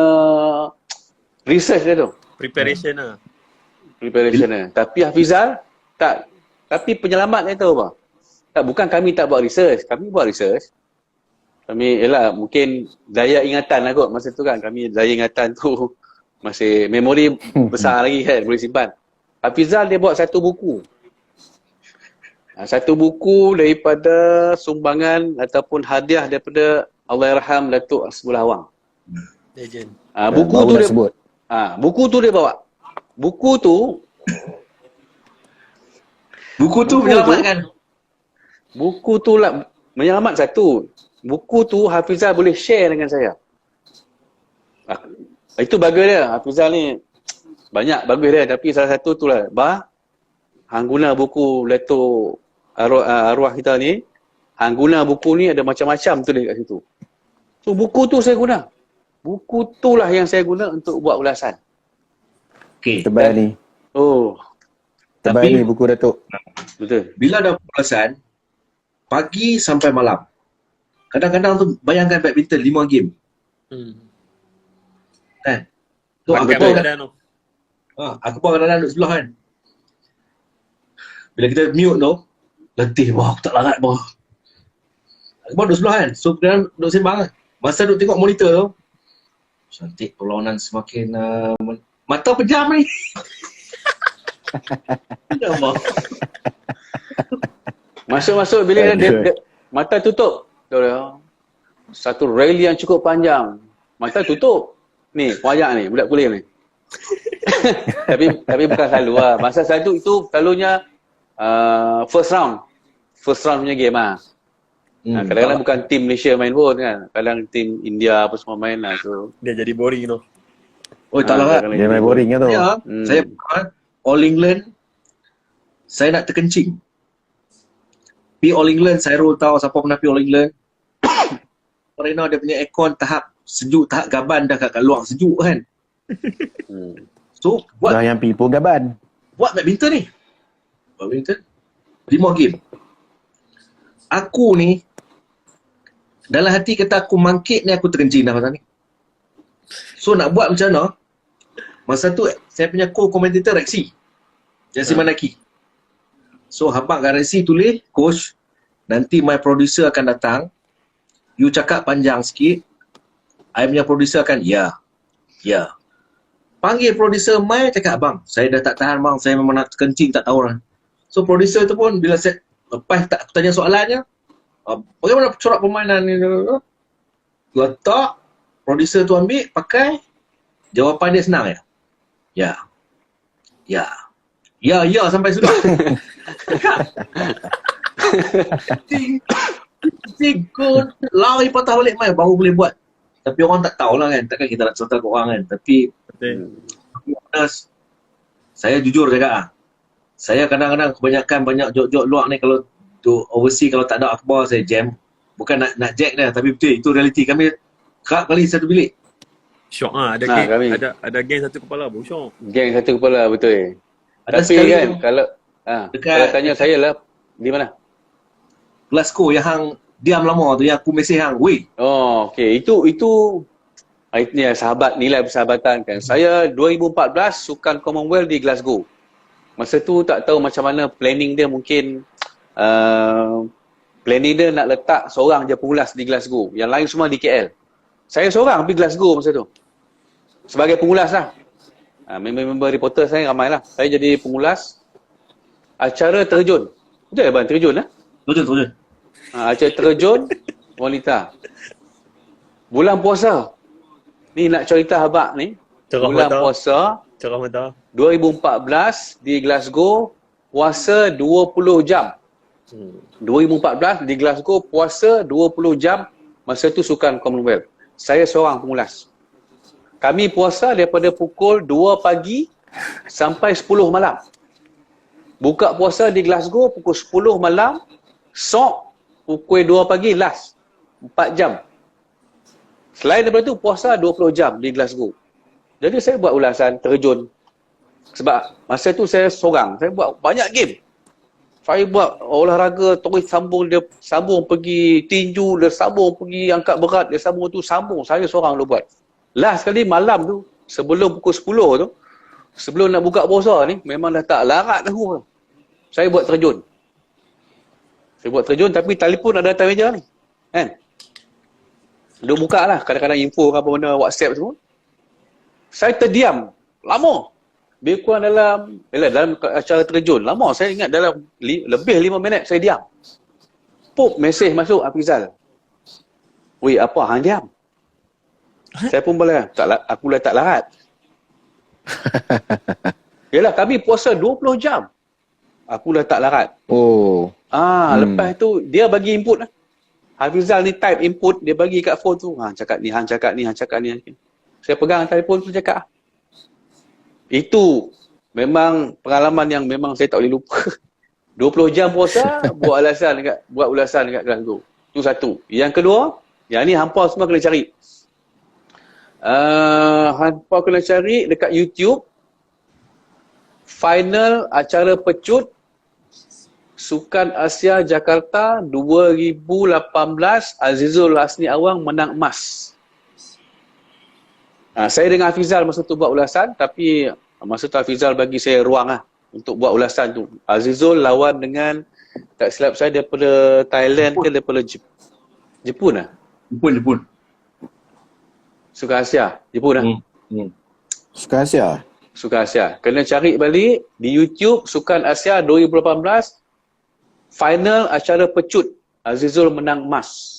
Speaker 1: research dia tu.
Speaker 4: Preparation lah.
Speaker 1: Tapi Hafizal, tak. Tapi penyelamat dia tahu apa? Tak, bukan kami tak buat research. Kami buat research. Kami, mungkin daya ingatan lah kot masa tu kan. Kami daya ingatan tu masih memori besar lagi kan, boleh simpan. Hafizal dia buat satu buku. Satu buku daripada sumbangan ataupun hadiah daripada Allahyarham Datuk Hasbul Awang.
Speaker 4: Legend.
Speaker 1: Buku tu dia bawa. Buku tu
Speaker 3: menyelamatkan.
Speaker 1: Buku tu lah menyelamat satu. Buku tu Hafizal boleh share dengan saya. Itu bagus dia. Hafizal ni banyak bagus dia, tapi salah satu tu lah. Hang guna buku Datuk arwah kita ni, hang guna buku ni ada macam-macam tu dekat situ. So buku tu saya guna. Buku tu lah yang saya guna untuk buat ulasan.
Speaker 3: Okey.
Speaker 2: Tebal ni. Tebal ni buku Datuk.
Speaker 3: Betul. Bila ada ulasan, pagi sampai malam. Kadang-kadang tu bayangkan badminton 5 game. Kan? Tu aku pun kadang-kadang duduk sebelah kan. Bila kita mute tu, letih aku tak larat Aku pun duduk sebelah kan. So kadang duduk sembang kan. Masa duduk tengok monitor tu, cantik perlawanan semakin mata pejam ni.
Speaker 1: Masuk bila dia mata tutup. Satu rally yang cukup panjang. Mata tutup. Ni, wayang ni, budak kuliah ni. tapi bukan selalu lah. Masa satu itu selalunya first round punya game lah. Kadang-kadang bukan tim Malaysia main pun kan. Kadang tim India apa semua main lah. So
Speaker 4: dia jadi boring tu.
Speaker 3: Oh tak lah.
Speaker 2: Dia main boring kan tu.
Speaker 3: Ya, saya All England, saya nak terkencing. Pi All England, saya tahu siapa pernah pi All England. Arena dia punya aircon tahap sejuk, tahap gaban dah kat luar sejuk kan. So buat
Speaker 2: dah yang pi pun gaban.
Speaker 3: Buat badminton ni. Badminton 5 game. Aku ni dalam hati kata aku mangkit ni aku terkencing dah masa ni. So nak buat macam mana? Masa tu saya punya co-commentator Rexy Manaki. So habang kat Rexy tulis, coach, nanti my producer akan datang. You cakap panjang sikit. I punya producer akan, ya. Ya. Panggil producer mai cakap, bang, saya dah tak tahan bang, saya memang nak kencing tak tahu lah. So producer tu pun bila saya lepas tak tanya soalannya, bagaimana corak permainan ni? Letak, producer tu ambil, pakai, jawapan dia senang ya. Ya. Ya. Ya, ya sampai sudah. Cikgu lari patah balik mai baru boleh buat. Tapi orang tak tahulah kan, takkan kita nak cerita ke orang kan. Tapi saya jujur cakap ah. Saya kadang-kadang kebanyakan banyak jok-jok luar ni kalau tu overseas kalau tak ada akhbar saya jam. Bukan nak jack dah, tapi betul itu realiti. Kami kerap kali satu bilik.
Speaker 4: Syok ada geng satu kepala pun syok.
Speaker 1: Geng satu kepala, betul.
Speaker 3: Ada
Speaker 1: Tapi
Speaker 3: sekali
Speaker 1: kan
Speaker 3: tu,
Speaker 1: kalau tanya saya lah, di mana?
Speaker 3: Glasgow yang hang diam lama tu, yang aku mesej hang, weh.
Speaker 1: Oh, okey. Itu ni sahabat, nilai persahabatan kan. Saya 2014 Sukan Commonwealth di Glasgow. Masa tu tak tahu macam mana planning dia, mungkin planning dia nak letak seorang je pengulas di Glasgow. Yang lain semua di KL. Saya seorang pergi Glasgow masa tu. Sebagai pengulas lah. Member reporter saya ramai lah. Saya jadi pengulas acara terjun. Betul ya, Bang? Terjun lah?
Speaker 3: Betul.
Speaker 1: Acara terjun wanita. Bulan puasa. Ni nak cerita habak ni. Bulan puasa.
Speaker 4: Cerah mata.
Speaker 1: 2014 di Glasgow, puasa 20 jam. 2014 di Glasgow, puasa 20 jam. Masa tu Sukan Commonwealth. Saya seorang pengulas. Kami puasa daripada pukul 2 pagi sampai 10 malam. Buka puasa di Glasgow pukul 10 malam. Sok pukul 2 pagi last. 4 jam. Selain daripada tu puasa 20 jam di Glasgow. Jadi saya buat ulasan terjun. Sebab masa tu saya seorang. Saya buat banyak game. Saya buat olahraga terus sambung, dia sambung pergi tinju, dia sambung pergi angkat berat, dia sambung tu sambung. Saya seorang lu buat. Last kali malam tu, sebelum pukul 10 tu, sebelum nak buka puasa ni, memang dah tak larat aku. Saya buat terjun. Saya buat terjun tapi telefon ada atas meja ni. Kan? Duk buka lah. Kadang-kadang info apa benda WhatsApp semua. Saya terdiam. Lama. Lebih kurang dalam acara terjun. Lama. Saya ingat dalam lebih 5 minit saya diam. Pop, mesej masuk Hafizal. Weh, apa? Hang diam? Saya pun boleh. Aku dah tak larat. Yelah, kami puasa 20 jam. Aku dah tak larat.
Speaker 2: Oh.
Speaker 1: Lepas tu, dia bagi input lah. Hafizal ni type input, dia bagi kat phone tu. Cakap ni, hang cakap ni, hang cakap ni. Saya pegang telefon tu cakap. Itu memang pengalaman yang memang saya tak boleh lupa. 20 jam puasa, buat ulasan dekat Glasgow. Itu satu. Yang kedua, yang ni hampa semua kena cari. Hampa kena cari dekat YouTube. Final acara pecut Sukan Asia Jakarta 2018, Azizul Hasni Awang menang emas. Saya dengan Hafizal masa tu buat ulasan, tapi masa tu Hafizal bagi saya ruang lah untuk buat ulasan tu. Azizul lawan dengan, tak silap saya, daripada Thailand ke daripada Jepun lah?
Speaker 3: Jepun.
Speaker 1: Sukan Asia, Jepun lah?
Speaker 2: Sukan Asia?
Speaker 1: Sukan Asia. Kena cari balik di YouTube, Sukan Asia 2018, final acara pecut, Azizul menang emas.